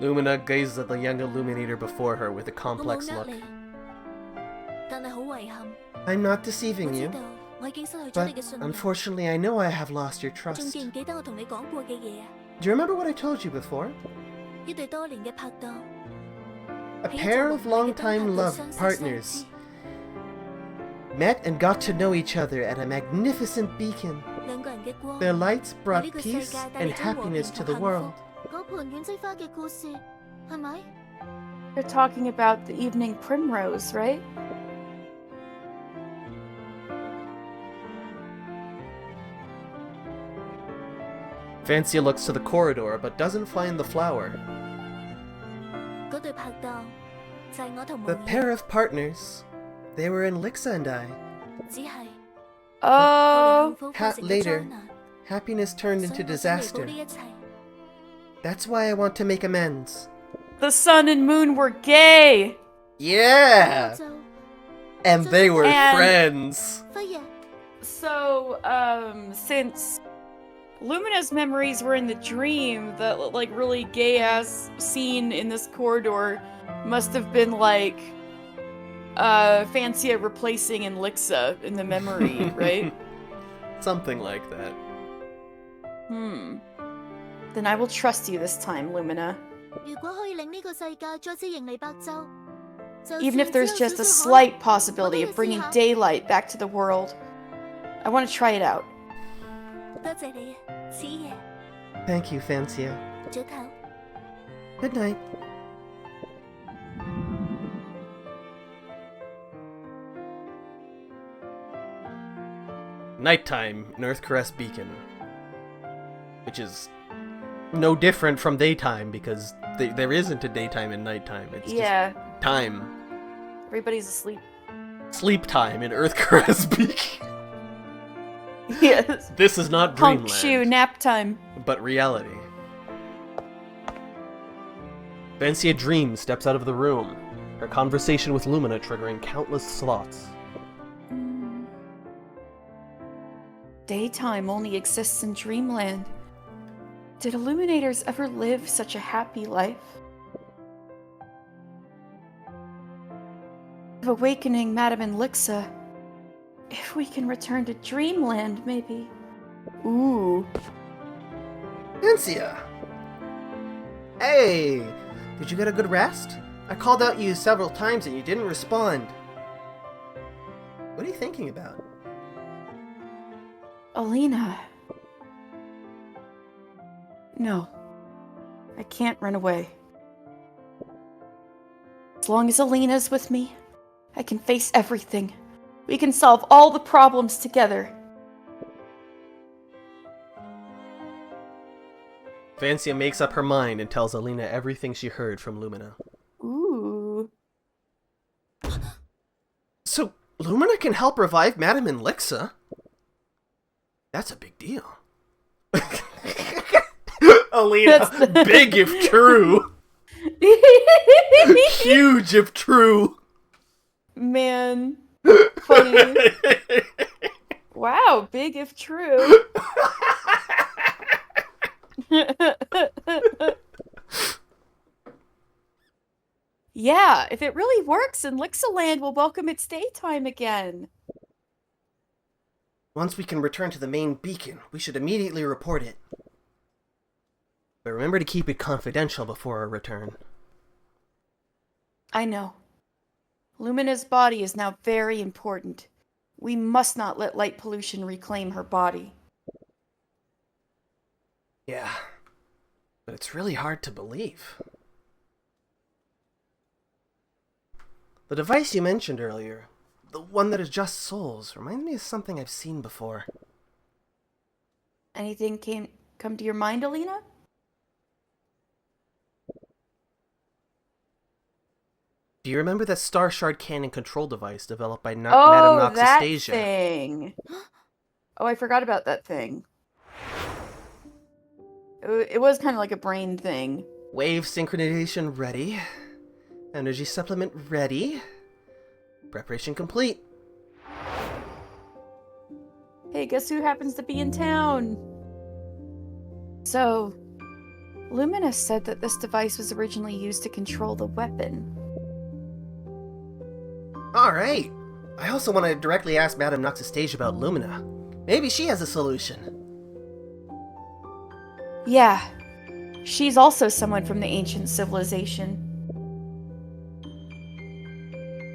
Lumina gazes at the young illuminator before her with a 我冇 complex 呃 look. 你，但係好遺憾， I'm not 我 deceiving 知 you, 道我已經失去咗 but 你嘅信任。 unfortunately I know I have lost your 仲 trust. 記唔記得我同你講過嘅嘢啊？ Do you remember what I told you before? 一對多年嘅拍檔， A 喺一 pair 座 of 無名嘅燈 longtime 塔度 love 相識相 partners 知， met and got to know each other at a magnificent beacon. 兩個人嘅光。 Their lights 喺 brought 呢個世 peace 界帶 and 嚟咗和 happiness 平 to 同 the 幸 world. 福。嗰盤遠征花嘅故事，係咪？ You're talking about the evening primrose, right? Fancia looks to the corridor but doesn't find the flower. 嗰對拍檔就係我同無 The 野， pair of partners, they were in Lixa and I. 只係 Oh, 後嚟幸福 ha- 化成咗 later 災難， Happiness turned 所 into 以我想彌補 disaster. 呢一切。 That's why I want to make amends. the sun and moon were gay! Yeah! 就 And they were And- friends. 輝爺， So, since Lumina's memories were in the dream, that, like, really gay-ass scene in this corridor must have been, like, Fancia replacing Inlixa in the memory, right? Something like that. Then I will trust you this time, Lumina. 如果可以令呢個世界再次迎嚟白晝，就 Even if 算 there's 只有 just a 少少可能 slight possibility of bringing daylight back to the world, I want to try it out. 多謝你啊，此爺， Thank you, Fancia. 早唞。 Good night. Nighttime in Earthcaress Beacon. Which is no different from daytime because there isn't a daytime and nighttime. It's Yeah, just time. everybody's asleep. Sleep time in Earthcaress Beacon. Yes. This is not Honk shoe, dreamland, nap time. but reality. Vancia Dream steps out of the room, her conversation with Lumina triggering countless thoughts. Daytime only exists in dreamland. Did illuminators ever live such a happy life? Of awakening Madame Inlixa. If we can return to dreamland, maybe. Ooh. Vancia! Hey! Did you get a good rest? I called out you several times and you didn't respond. What are you thinking about? Alina. No. I can't run away. As long as Alina's with me, I can face everything. We can solve all the problems together. Vancia makes up her mind and tells Alina everything she heard from Lumina. Ooh. So, Lumina can help revive Madame Inlixa? That's a big deal. Alina, That's the- big if true. Huge if true. Man. Funny. Wow, big if true. Yeah, if it really works, then Lixaland will welcome its daytime again. Once we can return to the main beacon, we should immediately report it. But remember to keep it confidential before our return. I know. Lumina's body is now very important. We must not let light pollution reclaim her body. Yeah, but it's really hard to believe. The device you mentioned earlier, the one that adjusts souls, reminds me of something I've seen before. Anything come to your mind, Alina? Do you remember that star shard cannon control device developed by Madame Oh, that Noctuary? thing. Oh, I forgot about that thing. It was kind of like a brain thing. Wave synchronization ready. Energy supplement ready. Preparation complete. Hey, guess who happens to be in town? So, Lumina said that this device was originally used to control the weapon. Alright. I also want to directly ask Madame Noctuary about Lumina. Maybe she has a solution. Yeah, she's also someone from the ancient civilization.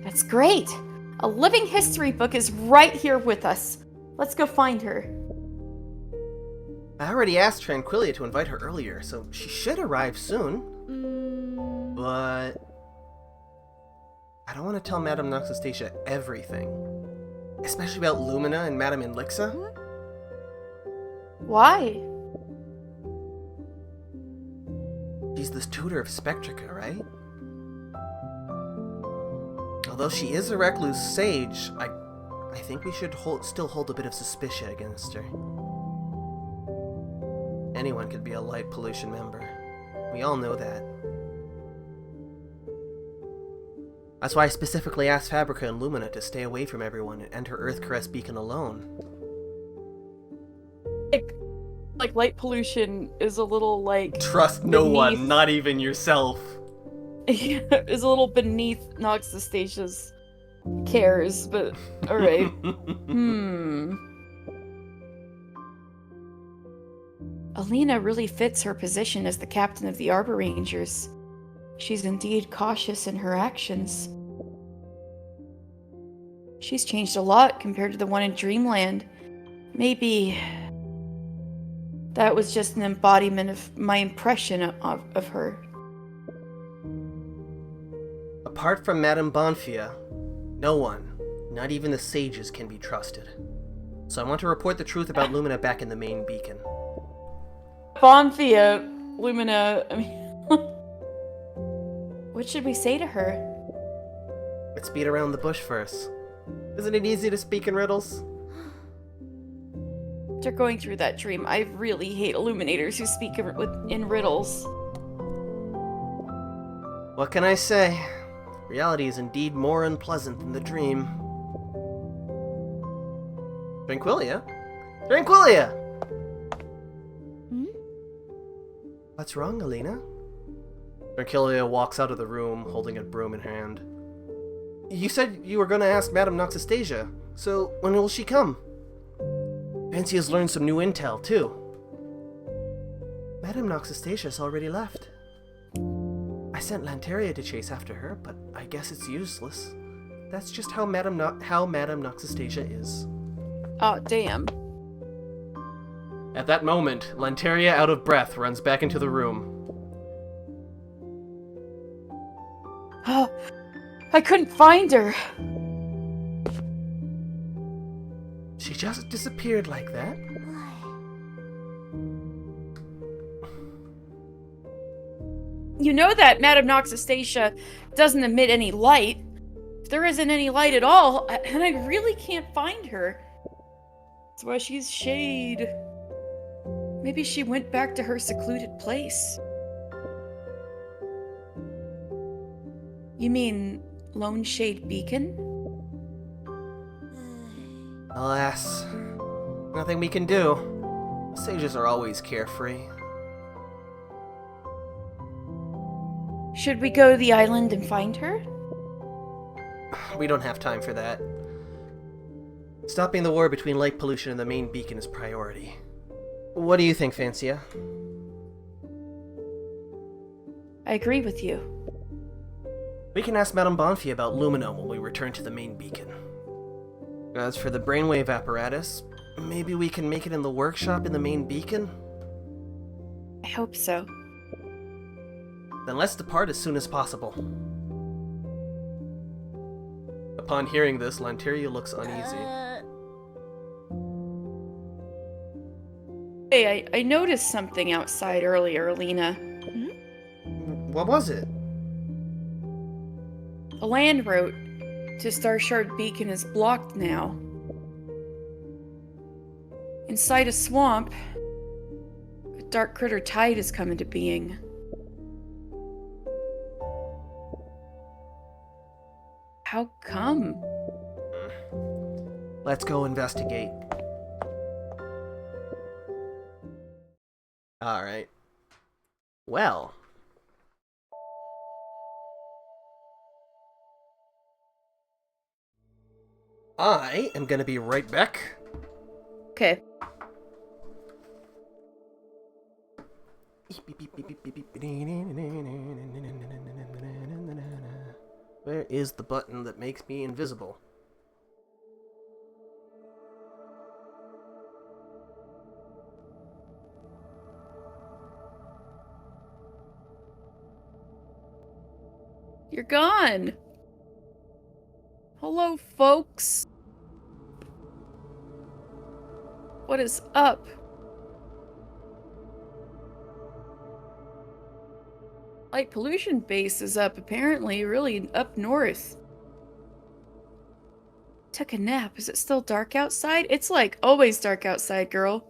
That's great! A living history book is right here with us. Let's go find her. I already asked Tranquilia to invite her earlier, so she should arrive soon. But I don't want to tell Madame Noctuary everything. Especially about Lumina and Madame Inlixa. Why? She's the tutor of Spectrica, right? Although she is a recluse sage, I think we should still hold a bit of suspicion against her. Anyone could be a light pollution member. We all know that. That's why I specifically asked Fabrica and Lumina to stay away from everyone and enter Earthcaress beacon alone. Like light pollution is a little like... Trust no one, not even yourself. Is a little beneath Noxustasia's cares, but alright. Alina really fits her position as the captain of the Arbor Rangers. She's indeed cautious in her actions. She's changed a lot compared to the one in Dreamland. Maybe that was just an embodiment of my impression of her. Apart from Madame Bonfia, no one, not even the sages, can be trusted. So I want to report the truth about Lumina back in the main beacon. Bonfia, Lumina, I mean... What should we say to her? Let's beat around the bush first. Isn't it easy to speak in riddles? After going through that dream, I really hate illuminators who speak in riddles. What can I say? Reality is indeed more unpleasant than the dream. Tranquilia? Tranquilia! What's wrong, Alina? Tranquilia walks out of the room, holding a broom in hand. You said you were going to ask Madame Noctuary, so when will she come? Fancy has learned some new intel, too. Madame Noctuary has already left. I sent Lanteria to chase after her, but I guess it's useless. That's just how Madame Noctuary is. Oh, damn. At that moment, Lanteria, out of breath, runs back into the room. Oh, I couldn't find her. She just disappeared like that? You know that Madame Noctuary doesn't emit any light. If there isn't any light at all, and I really can't find her. That's why she's Shade. Maybe she went back to her secluded place. You mean Lone Shade Beacon? Alas, nothing we can do. The sages are always carefree. Should we go to the island and find her? We don't have time for that. Stopping the war between light pollution and the main beacon is priority. What do you think, Fancia? I agree with you. We can ask Madame Bonfi about Lumino when we return to the main beacon. As for the brainwave apparatus, maybe we can make it in the workshop in the main beacon? I hope so. Then let's depart as soon as possible. Upon hearing this, Lanteria looks uneasy. Hey, I noticed something outside earlier, Lena. What was it? The land route to Starshard Beacon is blocked now. Inside a swamp, a dark critter tide has come into being. How come? Let's go investigate. Alright. Well. I am gonna be right back. Okay. Where is the button that makes me invisible? You're gone. Hello, folks. What is up? Light pollution base is up, apparently, really up north. Took a nap. Is it still dark outside? It's like always dark outside, girl.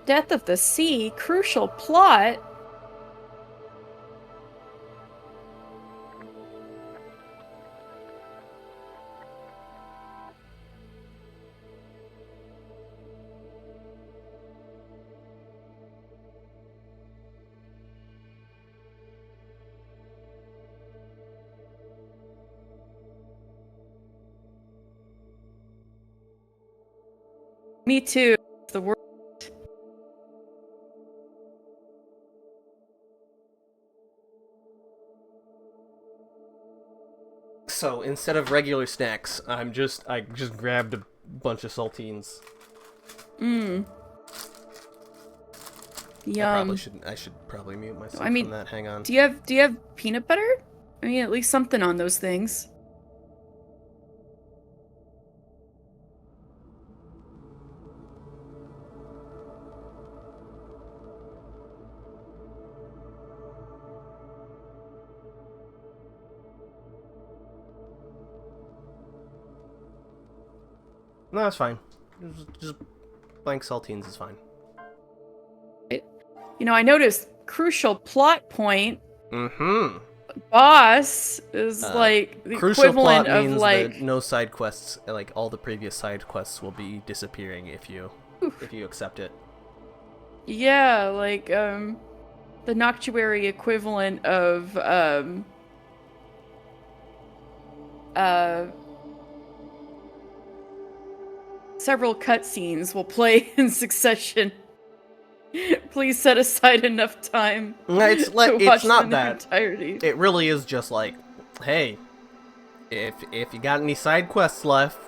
Death of the Sea, crucial plot. Me too. The word. So instead of regular snacks, I just grabbed a bunch of saltines. Mmm. Yum. I should probably mute myself I mean, from that. Hang on. Do you have peanut butter? I mean, at least something on those things. No, it's fine. Just blank saltines is fine. You know, I noticed crucial plot point. Mm-hmm. Boss is like the Crucial equivalent plot of means like that no side quests, like all the previous side quests, will be disappearing if you accept it. yeah, like the Noctuary equivalent of several cutscenes will play in succession. Please set aside enough time It's to watch it's not them in their that. entirety. It really is just like, hey, if you got any side quests left,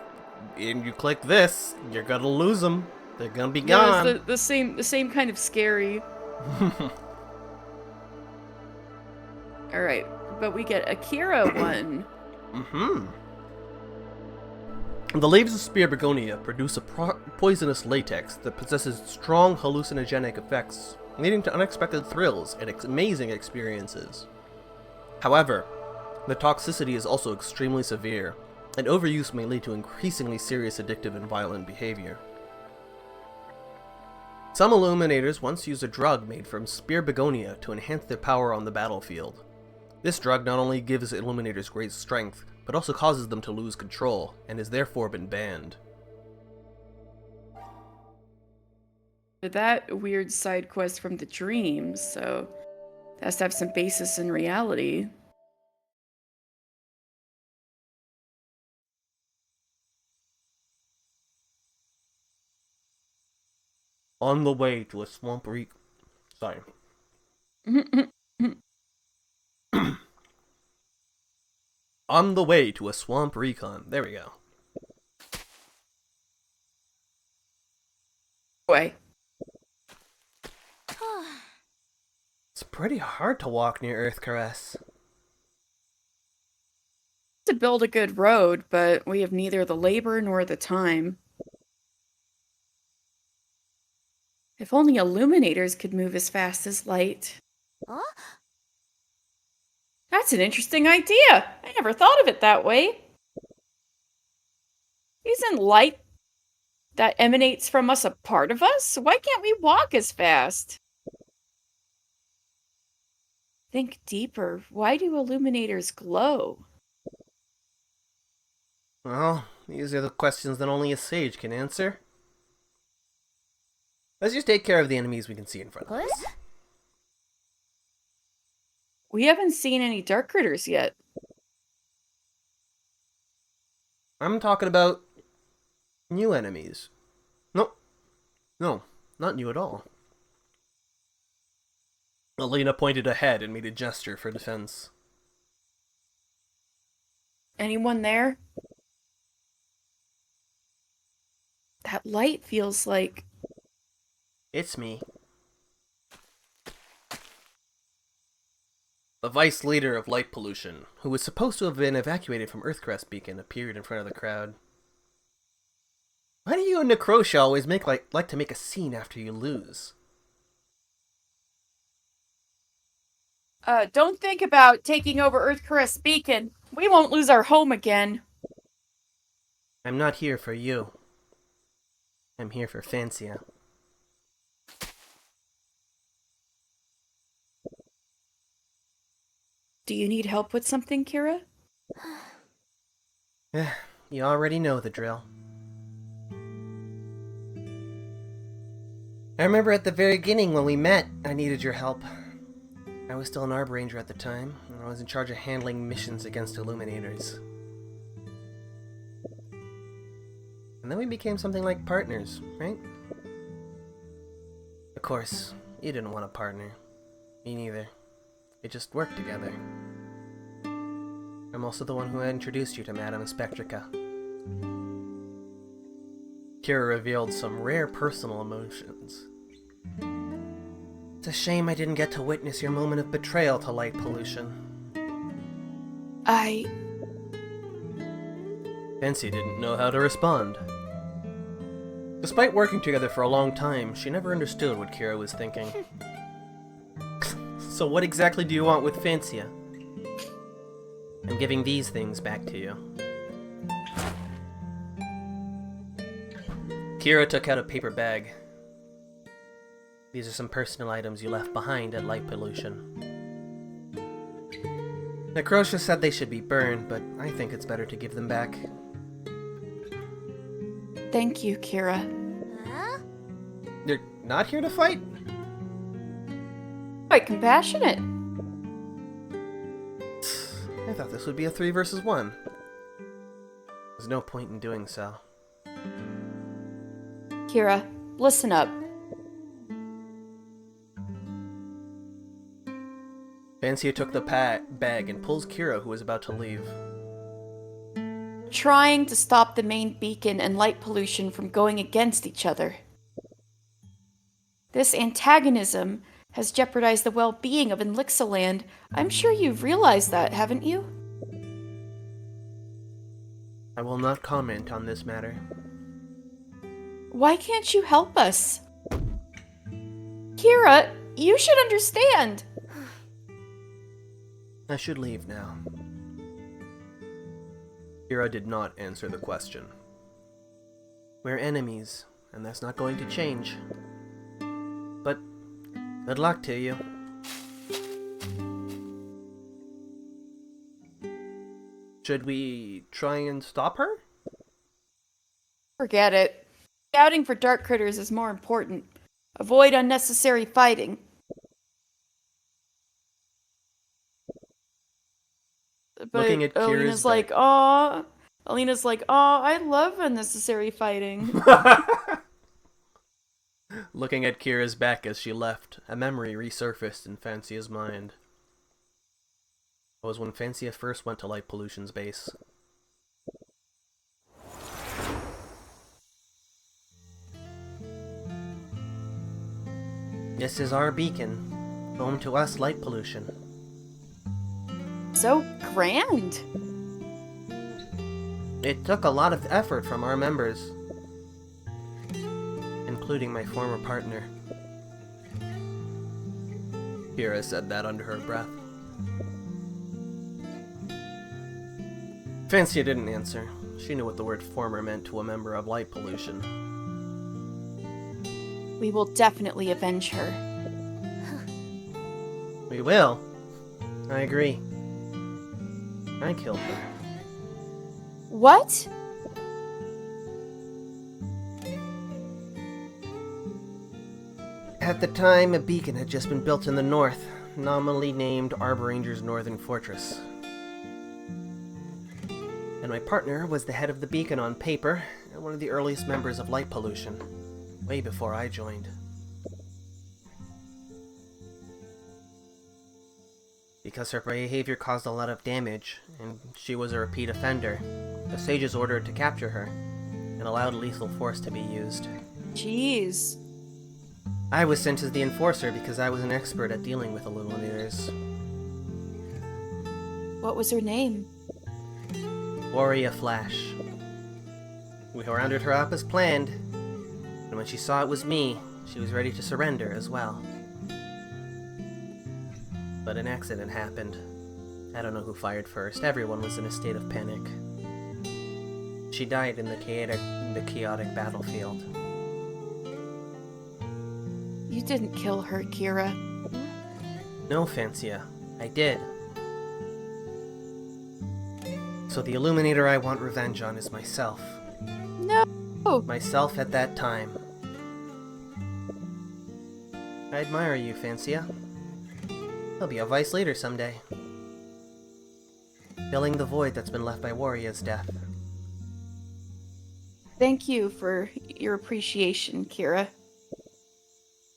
and you click this, you're gonna lose them. They're gonna be gone. No, it's the same kind of scary. Alright, but we get Akira one. Mm-hmm. The leaves of spear begonia produce a poisonous latex that possesses strong hallucinogenic effects, leading to unexpected thrills and amazing experiences. However, the toxicity is also extremely severe, and overuse may lead to increasingly serious addictive and violent behavior. Some Illuminators once used a drug made from spear begonia to enhance their power on the battlefield. This drug not only gives Illuminators great strength, but also causes them to lose control, and has therefore been banned. That weird side quest from the dreams, so it has to have some basis in reality. On the way to a swamp Sorry. On the way to a swamp recon. There we go. Way. It's pretty hard to walk near Earthcaress. To build a good road, but we have neither the labor nor the time. If only Illuminators could move as fast as light. Huh? That's an interesting idea. I never thought of it that way. Isn't light that emanates from us a part of us? Why can't we walk as fast? Think deeper. Why do Illuminators glow? Well, these are the questions that only a sage can answer. Let's just take care of the enemies we can see in front of us. What? We haven't seen any dark critters yet. I'm talking about new enemies. No, not new at all. Elena pointed ahead and made a gesture for defense. Anyone there? That light feels like... It's me. The vice leader of light pollution, who was supposed to have been evacuated from Earthcaress Beacon, appeared in front of the crowd. Why do you and Necrosha always like to make a scene after you lose? Don't think about taking over Earthcaress Beacon. We won't lose our home again. I'm not here for you. I'm here for Fancia. Do you need help with something, Kira? You already know the drill. I remember at the very beginning when we met, I needed your help. I was still an Arb Ranger at the time, and I was in charge of handling missions against Illuminators. And then we became something like partners, right? Of course, you didn't want a partner. Me neither. We just worked together. I'm also the one who introduced you to Madame Spectrica. Kira revealed some rare personal emotions. It's a shame I didn't get to witness your moment of betrayal to light pollution. Fancy didn't know how to respond. Despite working together for a long time, she never understood what Kira was thinking. So what exactly do you want with Fancia? I'm giving these things back to you. Kira took out a paper bag. These are some personal items you left behind at light pollution. Necrosha said they should be burned, but I think it's better to give them back. Thank you, Kira. Huh? You're not here to fight? Quite compassionate. I thought this would be a 3 versus 1. There's no point in doing so. Kira, listen up. Fancia took the bag and pulls Kira, who was about to leave. Trying to stop the main beacon and light pollution from going against each other. This antagonism has jeopardized the well-being of Elixiland. I'm sure you've realized that, haven't you? I will not comment on this matter. Why can't you help us? Kira, you should understand! I should leave now. Kira did not answer the question. We're enemies, and that's not going to change. But good luck to you. Should we try and stop her? Forget it. Scouting for dark critters is more important. Avoid unnecessary fighting. But Looking at Kira's Alina's like, aw, I love unnecessary fighting. Looking at Kira's back as she left, a memory resurfaced in Fancia's mind. It was when Fancia first went to Light Pollution's base. This is our beacon, home to us, Light Pollution. So grand. It took a lot of effort from our members, including my former partner. Kira said that under her breath. Fancia didn't answer. She knew what the word former meant to a member of Light Pollution. We will definitely avenge her. We will. I agree. I killed her. What? At the time, a beacon had just been built in the north, nominally named Arbor Ranger's Northern Fortress. And my partner was the head of the beacon on paper, and one of the earliest members of Light Pollution, way before I joined. Because her behavior caused a lot of damage, and she was a repeat offender, the sages ordered to capture her, and allowed lethal force to be used. Jeez. I was sent as the enforcer because I was an expert at dealing with illuminators. What was her name? Warrior Flash. We rounded her up as planned, and when she saw it was me, she was ready to surrender as well. But an accident happened. I don't know who fired first. Everyone was in a state of panic. She died in the chaotic battlefield. You didn't kill her, Kira. No, Fancia. I did. So the Illuminator I want revenge on is myself. No! Myself at that time. I admire you, Fancia. You'll be a vice leader someday. Filling the void that's been left by Warrior's death. Thank you for your appreciation, Kira.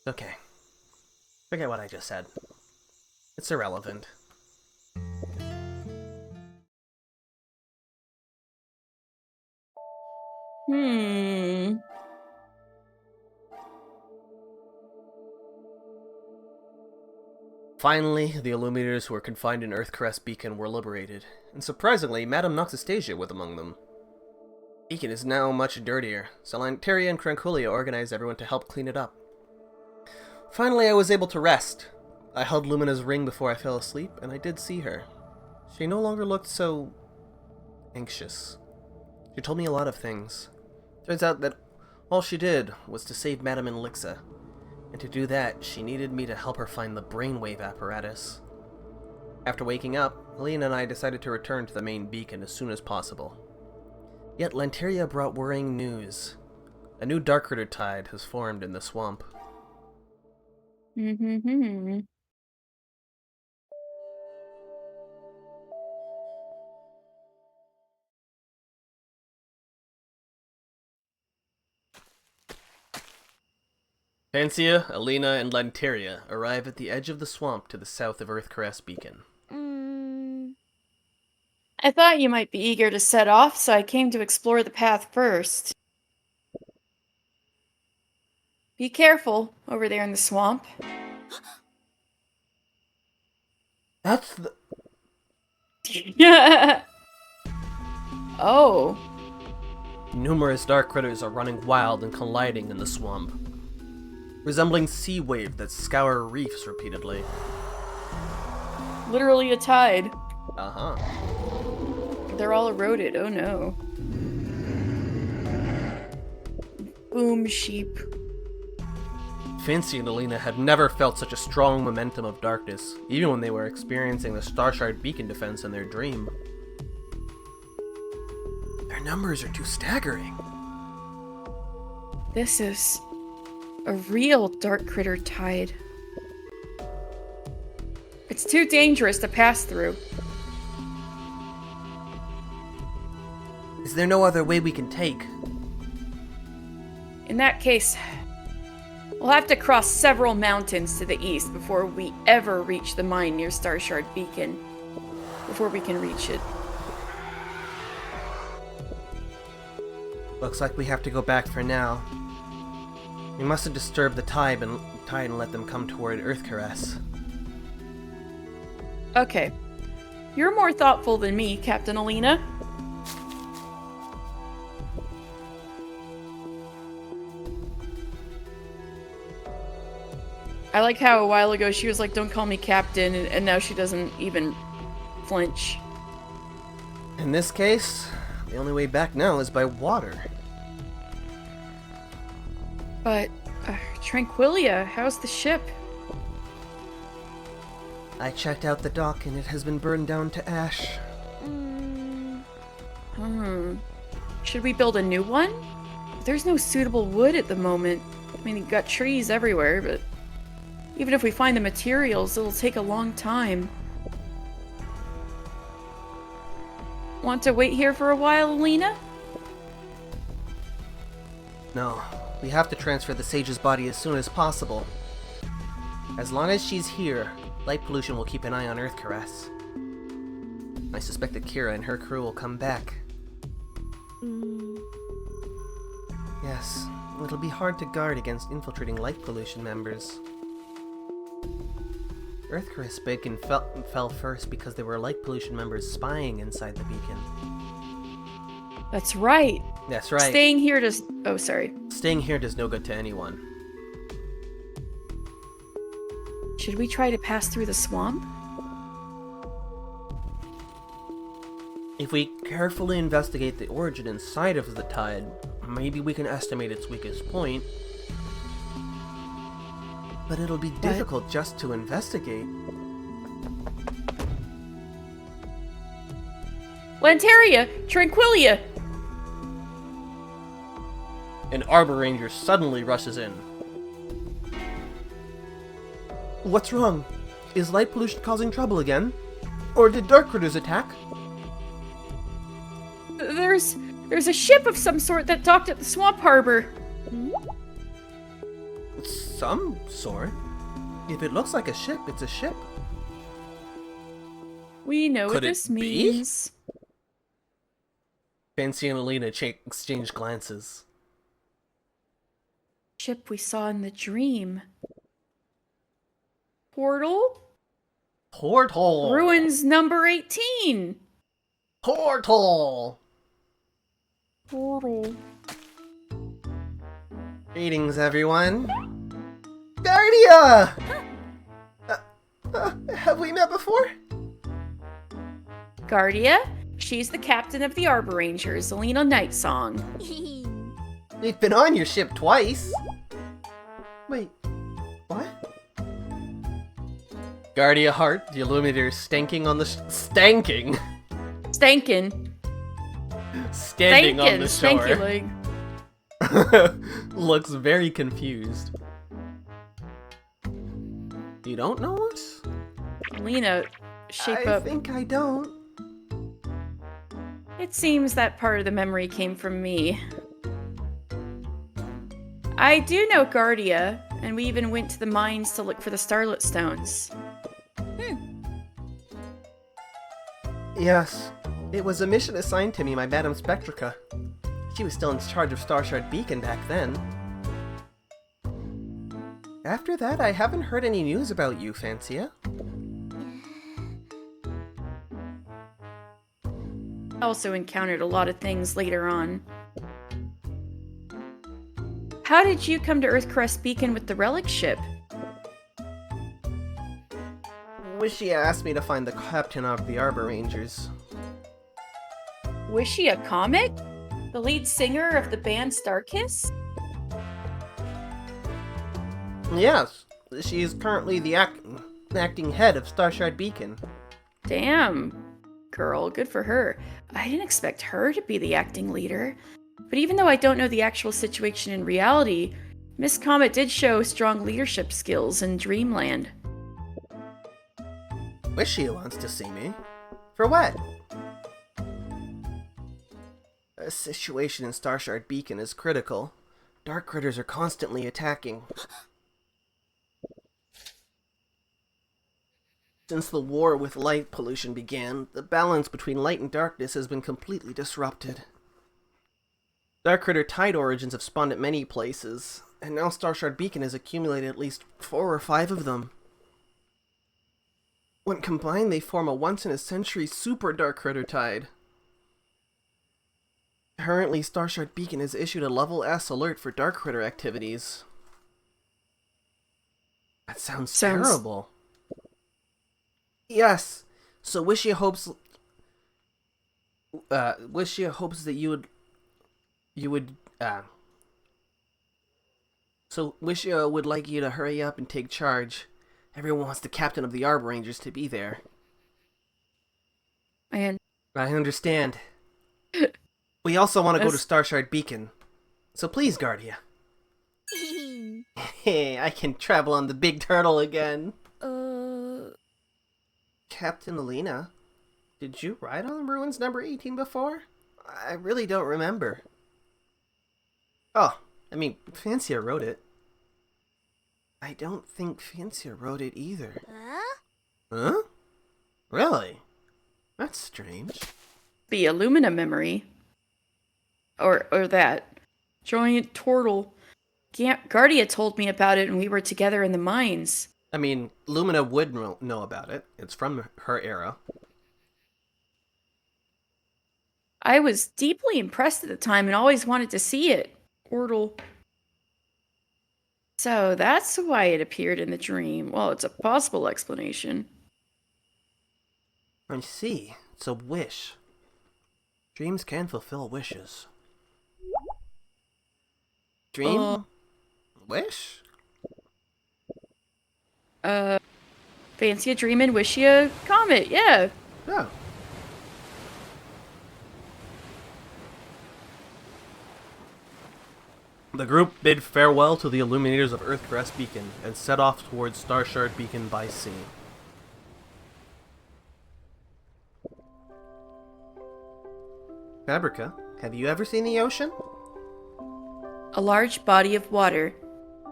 Okay. Forget what I just said. It's irrelevant. Finally, the Illuminators who were confined in Earthcaress Beacon were liberated, and surprisingly, Madame Noxastasia was among them. Beacon is now much dirtier, so Lanteria and Cranculia organized everyone to help clean it up. Finally, I was able to rest. I held Lumina's ring before I fell asleep, and I did see her. She no longer looked so anxious. She told me a lot of things. Turns out that all she did was to save Madame Elixa, and to do that, she needed me to help her find the brainwave apparatus. After waking up, Alina and I decided to return to the main beacon as soon as possible. Yet Lanteria brought worrying news. A new dark critter tide has formed in the swamp. Fancia, Alina, and Lanteria arrive at the edge of the swamp to the south of Earthcaress Beacon. I thought you might be eager to set off, so I came to explore the path first. Be careful over there in the swamp. That's the... Oh. Numerous dark critters are running wild and colliding in the swamp, resembling sea waves that scour reefs repeatedly. Literally a tide. Uh-huh. They're all eroded. Oh no. Boom, sheep. Fancy and Alina had never felt such a strong momentum of darkness, even when they were experiencing the Starshard beacon defense in their dream. Their numbers are too staggering. This is a real dark critter tide. It's too dangerous to pass through. Is there no other way we can take? In that case, we'll have to cross several mountains to the east before we ever reach the mine near Starshard Beacon. Before we can reach it. Looks like we have to go back for now. We mustn't disturb the tide and let them come toward Earthcaress. Okay. You're more thoughtful than me, Captain Alina. I like how a while ago she was like, don't call me Captain, and now she doesn't even flinch. In this case, the only way back now is by water. But, Tranquilia, how's the ship? I checked out the dock and it has been burned down to ash. Should we build a new one? There's no suitable wood at the moment. I mean, you've got trees everywhere, but even if we find the materials, it'll take a long time. Want to wait here for a while, Alina? No, we have to transfer the sage's body as soon as possible. As long as she's here, light pollution will keep an eye on Earthcaress. I suspect that Kira and her crew will come back. Yes, it'll be hard to guard against infiltrating light pollution members. Earthcaress beacon fell first because there were light pollution members spying inside the beacon. That's right. That's right. Staying here does... Oh, sorry. Staying here does no good to anyone. Should we try to pass through the swamp? If we carefully investigate the origin inside of the tide, maybe we can estimate its weakest point. But it'll be difficult just to investigate. Lantaria! Tranquilia! An Arbor Ranger suddenly rushes in. What's wrong? Is light pollution causing trouble again? Or did dark critters attack? There's a ship of some sort that docked at the swamp harbor. Some sort? If it looks like a ship, it's a ship. We know Could what this it be? means. Fancy and Alina exchange glances. Ship we saw in the dream. Portal? Portal! Ruins number 18! Portal! Portal. Greetings, everyone. Guardia! Have we met before? Guardia? She's the captain of the Arbor Rangers, Alina Nightsong. We've been on your ship twice. Wait, what? Guardia Hart, the Illuminator, stanking on the stanking. Stankin'. Standing on the Stanky shore. leg. Looks very confused. You don't know us? Alina, shape I up. think I don't. It seems that part of the memory came from me. I do know Guardia, and we even went to the mines to look for the Starlit Stones. Yes, it was a mission assigned to me by Madame Spectrica. She was still in charge of Starshard Beacon back then. After that, I haven't heard any news about you, Fancia. also encountered a lot of things later on. How did you come to Earthcaress Beacon with the relic ship? Wishy asked me to find the captain of the Arbor Rangers. Was she a comet? The lead singer of the band Starkiss? Yes, she is currently the acting head of Starshard Beacon. Damn, girl, good for her. I didn't expect her to be the acting leader. But even though I don't know the actual situation in reality, Miss Comet did show strong leadership skills in Dreamland. Wishy wants to see me. For what? The situation in Starshard Beacon is critical. Dark critters are constantly attacking. Since the war with light pollution began, the balance between light and darkness has been completely disrupted. Dark critter tide origins have spawned at many places, and now Starshard Beacon has accumulated at least 4 or 5 of them. When combined, they form a once-in-a-century super dark critter tide. Currently, Starshard Beacon has issued a level S alert for dark critter activities. That sounds terrible. Yes, so Wishy hopes that So Wishy would like you to hurry up and take charge. Everyone wants the captain of the Arbor Rangers to be there. And I understand. We also want to go to Starshard Beacon. So please, Guardia. Hey, I can travel on the big turtle again. Captain Alina, did you ride on Ruins number 18 before? I really don't remember. Oh, I mean, Fancia wrote it. I don't think Fancia wrote it either. Huh? Really? That's strange. the Illumina memory. Or that. Giant turtle. Guardia told me about it when we were together in the mines. I mean, Lumina would know about it. It's from her era. I was deeply impressed at the time and always wanted to see it. Ortle. So that's why it appeared in the dream. Well, it's a possible explanation. I see. It's a wish. Dreams can fulfill wishes. Dream? Wish? Fancy a dream and wish you a comet, yeah. Oh. The group bid farewell to the illuminators of Earthcaress Beacon and set off towards Starshard Beacon by sea. Fabrica, have you ever seen the ocean? A large body of water.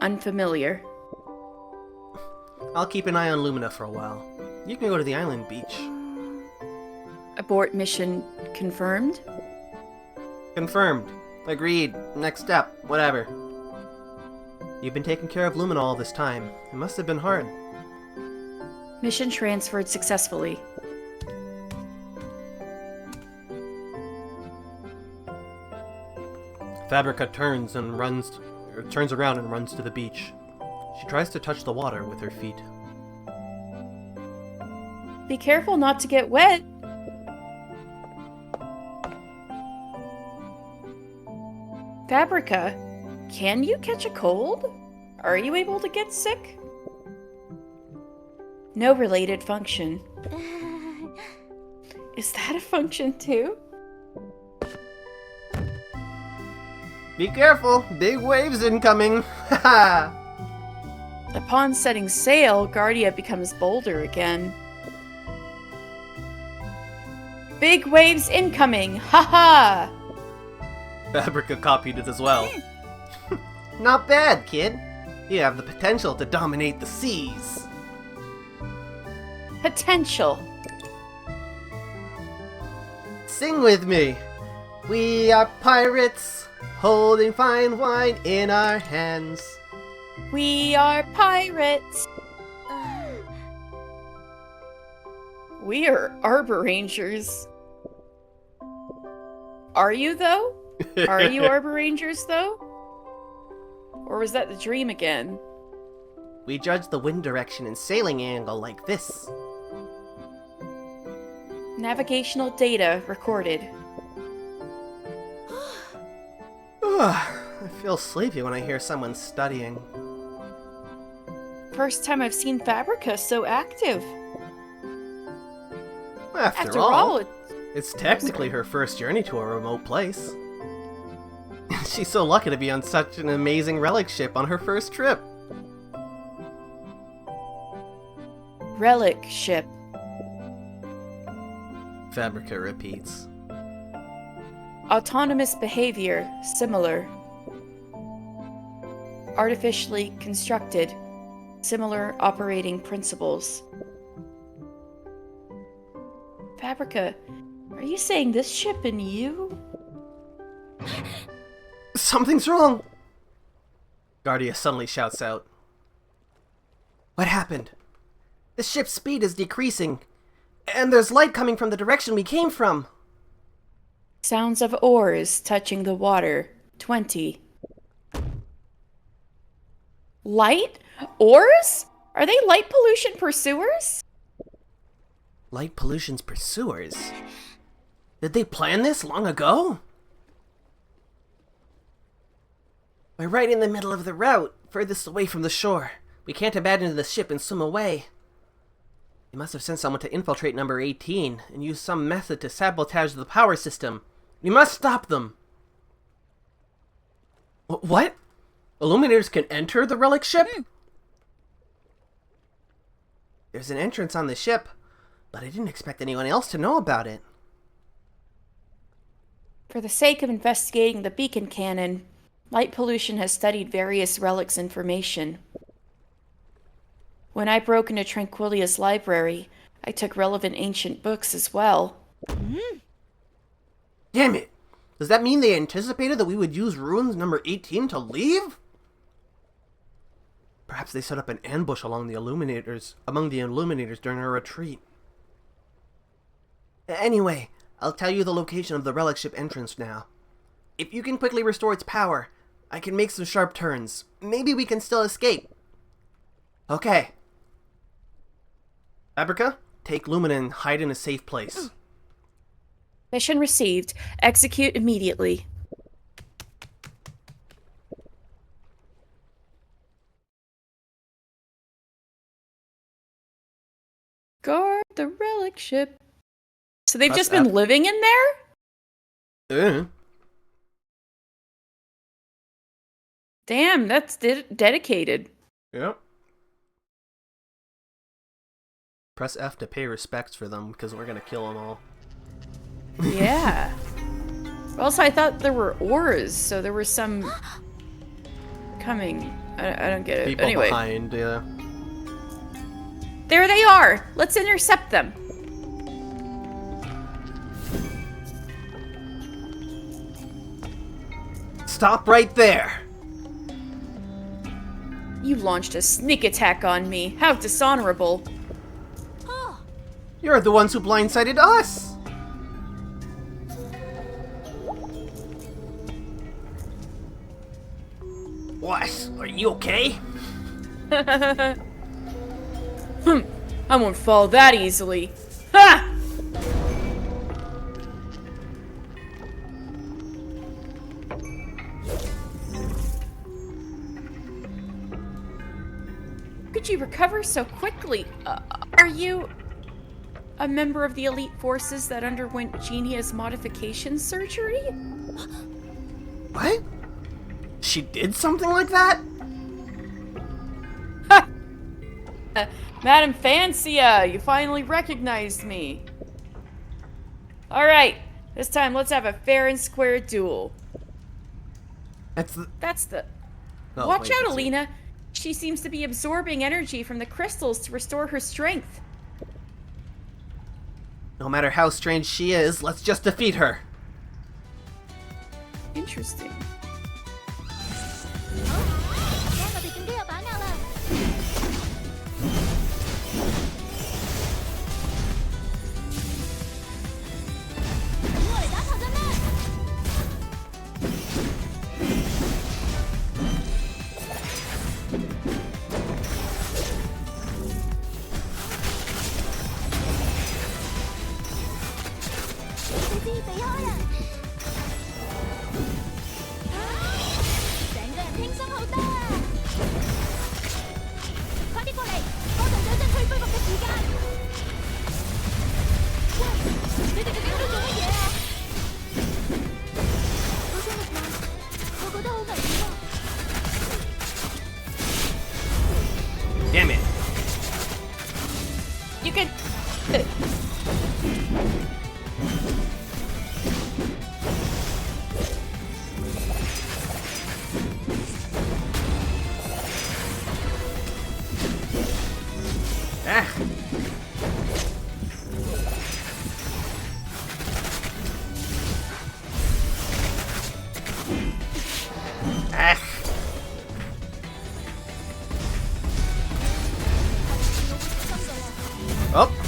Unfamiliar. I'll keep an eye on Lumina for a while. You can go to the island beach. Abort mission confirmed? Confirmed. Agreed. Next step. Whatever. You've been taking care of Lumina all this time. It must have been hard. Mission transferred successfully. Fabrica turns around and runs to the beach. She tries to touch the water with her feet. Be careful not to get wet. Fabrica, can you catch a cold? Are you able to get sick? No related function. Is that a function too? Be careful! Big waves incoming! Haha! Upon setting sail, Guardia becomes bolder again. Big waves incoming! Haha! Fabrica copied it as well. Not bad, kid. You have the potential to dominate the seas. Potential. Sing with me. We are pirates, holding fine wine in our hands. We are pirates. We are Arbor Rangers. Are you, though? Are you Arbor Rangers, though? Or was that the dream again? We judge the wind direction and sailing angle like this. Navigational data recorded. I feel sleepy when I hear someone studying. First time I've seen Fabrica so active. After all, it's technically her first journey to a remote place. She's so lucky to be on such an amazing relic ship on her first trip. Relic ship. Fabrica repeats. Autonomous behavior, similar. Artificially constructed, similar operating principles. Fabrica, are you saying this ship and you? Something's wrong! Guardia suddenly shouts out. What happened? The ship's speed is decreasing, and there's light coming from the direction we came from. Sounds of oars touching the water. 20. Light? Oars? Are they light pollution pursuers? Light pollution's pursuers? Did they plan this long ago? We're right in the middle of the route, furthest away from the shore. We can't abandon the ship and swim away. They must have sent someone to infiltrate number 18 and use some method to sabotage the power system. We must stop them! What? Illuminators can enter the relic ship? There's an entrance on the ship, but I didn't expect anyone else to know about it. For the sake of investigating the beacon cannon, light pollution has studied various relics' information. When I broke into Tranquilia's library, I took relevant ancient books as well. Damn it! Does that mean they anticipated that we would use ruins number 18 to leave? Perhaps they set up an ambush among the Illuminators during our retreat. Anyway, I'll tell you the location of the relic ship entrance now. If you can quickly restore its power, I can make some sharp turns. Maybe we can still escape. Okay. Fabrica, take Lumina and hide in a safe place. Mission received. Execute immediately. Guard the relic ship. So they've just been living in there? Damn, that's dedicated. Yep. Press F to pay respects for them, because we're gonna kill them all. Yeah. Also, I thought there were oars, so there was some coming. I don't get it. People anyway. behind, yeah. There they are! Let's intercept them. Stop right there! You launched a sneak attack on me. How dishonorable. You're the ones who blindsided us! What? Are you okay? I won't fall that easily. Ha! Could you recover so quickly? Are you a member of the elite forces that underwent Genia's modification surgery? What? She did something like that? Ha! Madam Fancia, you finally recognized me. Alright, this time let's have a fair and square duel. That's the... Oh, Watch wait, out, Alina. She seems to be absorbing energy from the crystals to restore her strength. No matter how strange she is, let's just defeat her. Interesting. 好，幫我哋更加有把握啦！等我嚟打頭陣啦！ Ah. Oh.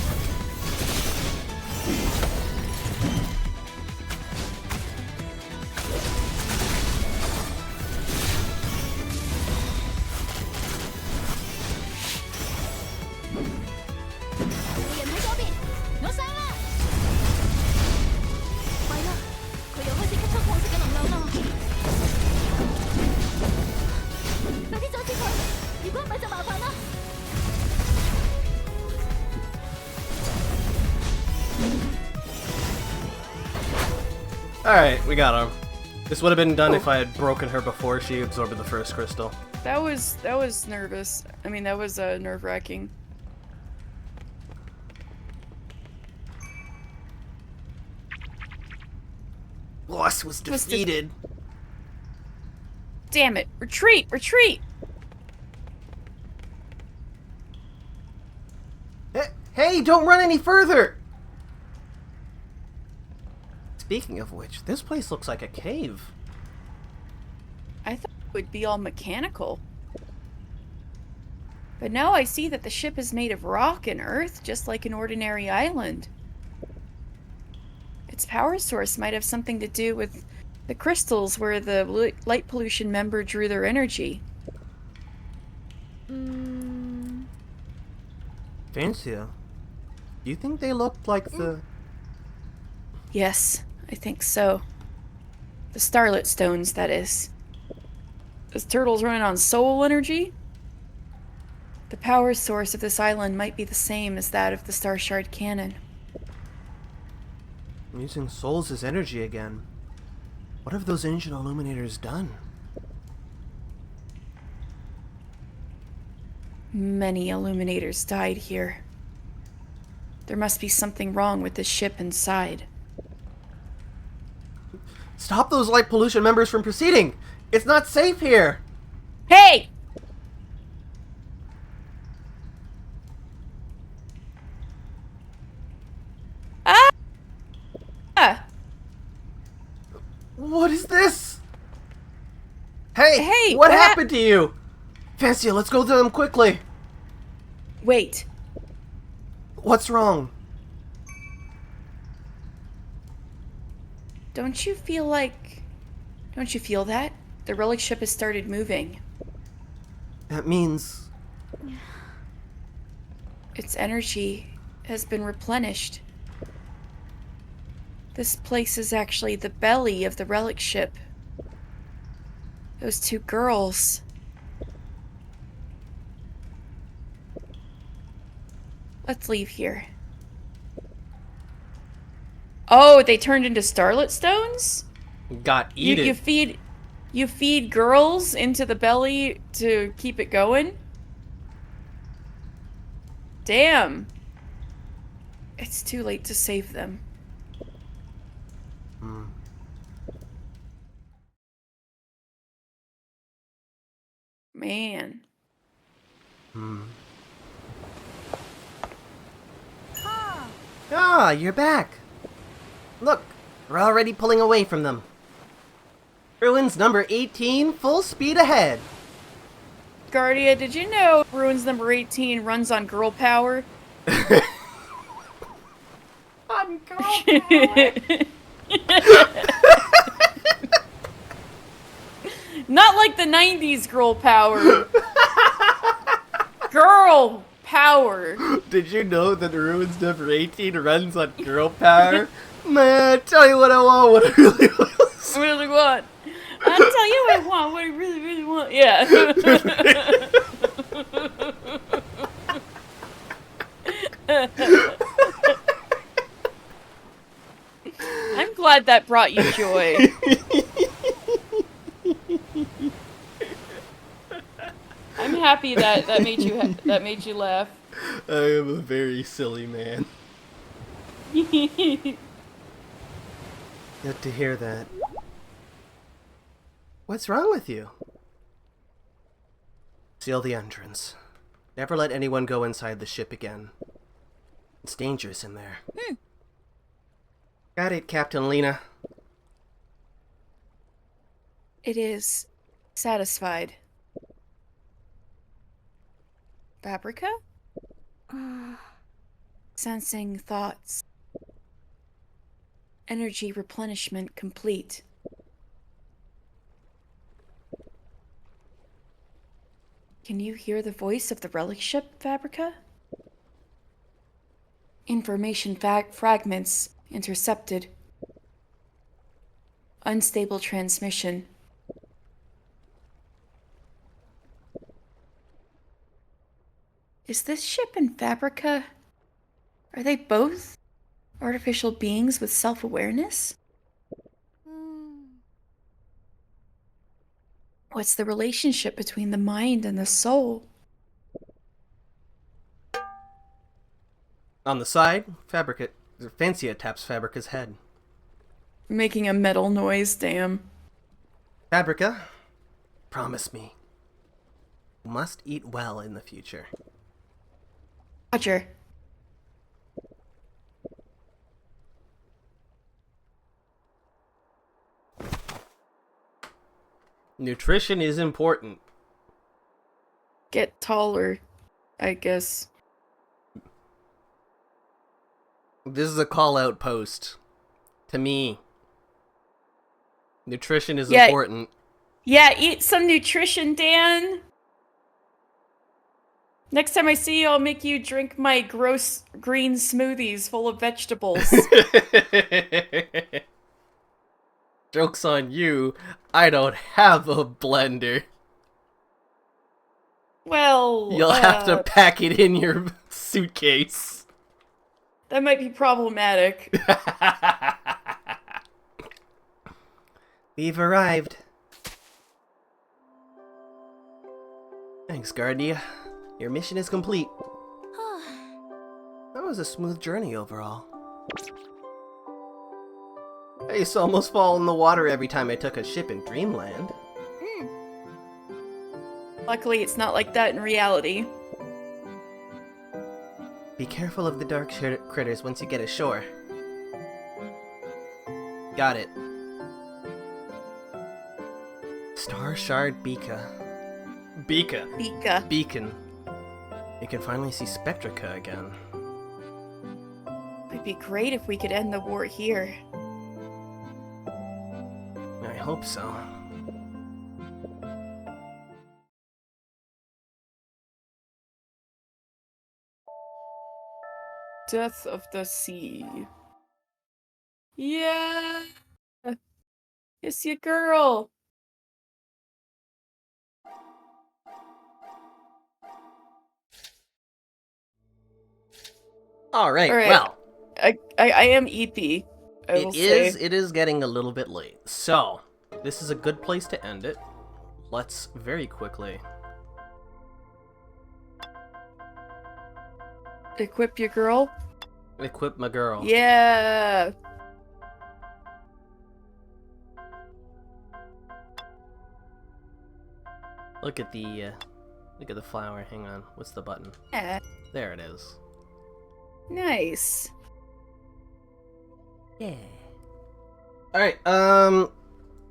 Alright, we got him. This would have been done if I had broken her before she absorbed the first crystal. That was nervous. I mean, that was nerve-wracking. Boss was defeated. Damn it! Retreat! Retreat! Hey, don't run any further! Speaking of which, this place looks like a cave. I thought it would be all mechanical. But now I see that the ship is made of rock and earth, just like an ordinary island. Its power source might have something to do with the crystals where the light pollution member drew their energy. Fancia, do you think they look like the... Yes, I think so. The Starlit Stones, that is. This turtle's running on soul energy? The power source of this island might be the same as that of the Star Shard Cannon. I'm using souls as energy again. What have those ancient illuminators done? Many illuminators died here. There must be something wrong with this ship inside. Stop those light pollution members from proceeding! It's not safe here! Hey! Ah! What is this? Hey! Hey, What what happened to you? Fancia, let's go to them quickly! Wait. What's wrong? Don't you feel that? The relic ship has started moving. That means... Its energy has been replenished. This place is actually the belly of the relic ship. Those two girls. Let's leave here. Oh, they turned into Starlit Stones? got eaten. You feed girls into the belly to keep it going? Damn. It's too late to save them. Man. Ah, you're back. Look, we're already pulling away from them. Ruins number 18, full speed ahead. Guardia, did you know Ruins number 18 runs on girl power? On girl power. Not like the 90s girl power. Girl power. Did you know that Ruins number 18 runs on girl power? Man, tell you what I want, what I really want. I really want. I'll tell you what I want, what I really, really want. Yeah. I'm glad that brought you joy. I'm happy that made you laugh. I am a very silly man. Good to hear that. What's wrong with you? Seal the entrance. Never let anyone go inside the ship again. It's dangerous in there. Got it, Captain Lena. It is. Satisfied. Fabrica? Sensing thoughts. Energy replenishment complete. Can you hear the voice of the relic ship, Fabrica? Information fragments intercepted. Unstable transmission. Is this ship and Fabrica? Are they both artificial beings with self-awareness? What's the relationship between the mind and the soul? On the side, Fancia taps Fabrica's head. Making a metal noise, damn. Fabrica, promise me. You must eat well in the future. Roger. Nutrition is important. Get taller, I guess. This is a call-out post. To me. Nutrition is important. Yeah, eat some nutrition, Dan. Next time I see you, I'll make you drink my gross green smoothies full of vegetables. Joke's on you. I don't have a blender. Well, You'll have to pack it in your suitcase. That might be problematic. We've arrived. Thanks, Guardia. Your mission is complete. That was a smooth journey overall. I used to almost fall in the water every time I took a ship in Dreamland. Luckily, it's not like that in reality. Be careful of the dark critters once you get ashore. Got it. Star Shard Beacon. Beacon. You can finally see Spectrica again. It'd be great if we could end the war here. I hope so. Death of the Sea. Yeah! It's your girl! Alright, All right. well. I am EP. It is getting a little bit late. So, this is a good place to end it. Let's very quickly Equip your girl? equip my girl. Yeah! Look at the flower. Hang on. What's the button? Yeah. There it is. Nice. Yeah. Alright,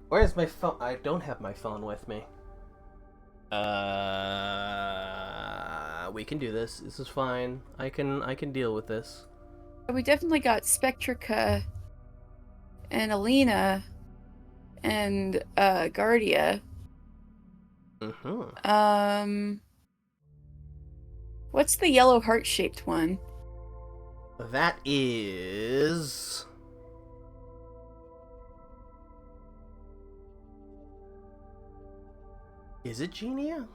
where's my phone? I don't have my phone with me. We can do this. This is fine. I can deal with this. We definitely got Spectrica and Alina and Guardia. What's the yellow heart-shaped one? That is... Is it Genia?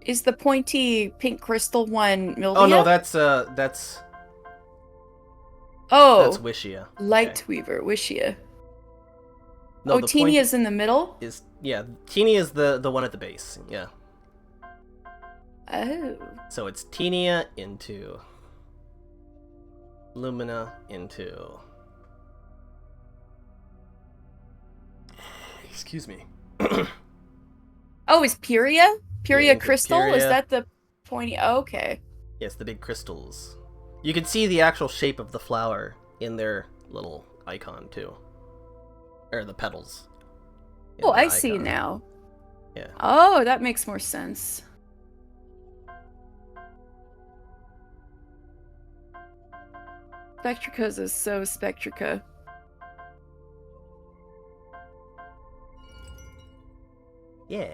Is the pointy pink crystal one Mildia? Oh no, that's Oh, that's Wishia. Lightweaver, Wishia. No, oh, Tenia's in the middle? Tenia is the one at the base. Yeah. Oh. So it's Tenia into Lumina into... Excuse me. Oh, is Pyria? Pyria into crystal? Pyria. Is that the pointy? Oh, okay. Yes, the big crystals. You can see the actual shape of the flower in their little icon too. or the petals. Oh, the I see icon. now. Yeah. Oh, that makes more sense. Spectricas is so Spectrica. Yeah.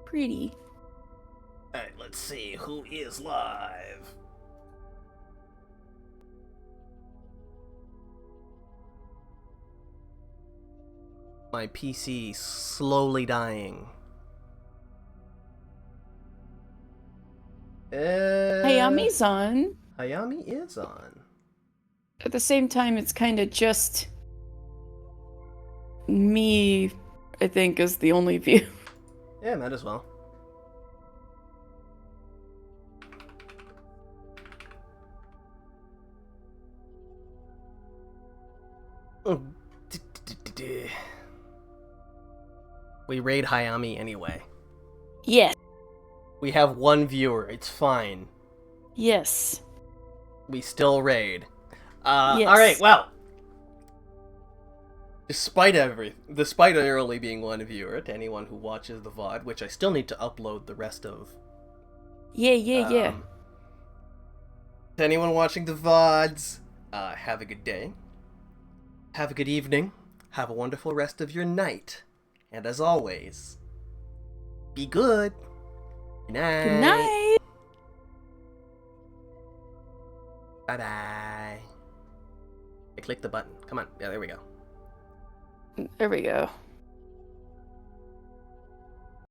Pretty. Alright, let's see who is live. My PC slowly dying. Hayami's on. Hayami is on. At the same time, it's kind of just me, I think, is the only view. Yeah, might as well. Oh, we raid Hayami anyway. Yes. We have one viewer. It's fine. Yes. We still raid. Yes. Alright, well. Despite there only being one viewer, to anyone who watches the VOD, which I still need to upload the rest of. Yeah. To anyone watching the VODs, have a good day. Have a good evening. Have a wonderful rest of your night. And as always, be good. Good night. Good night. Bye-bye. I clicked the button. Come on. Yeah, there we go. There we go.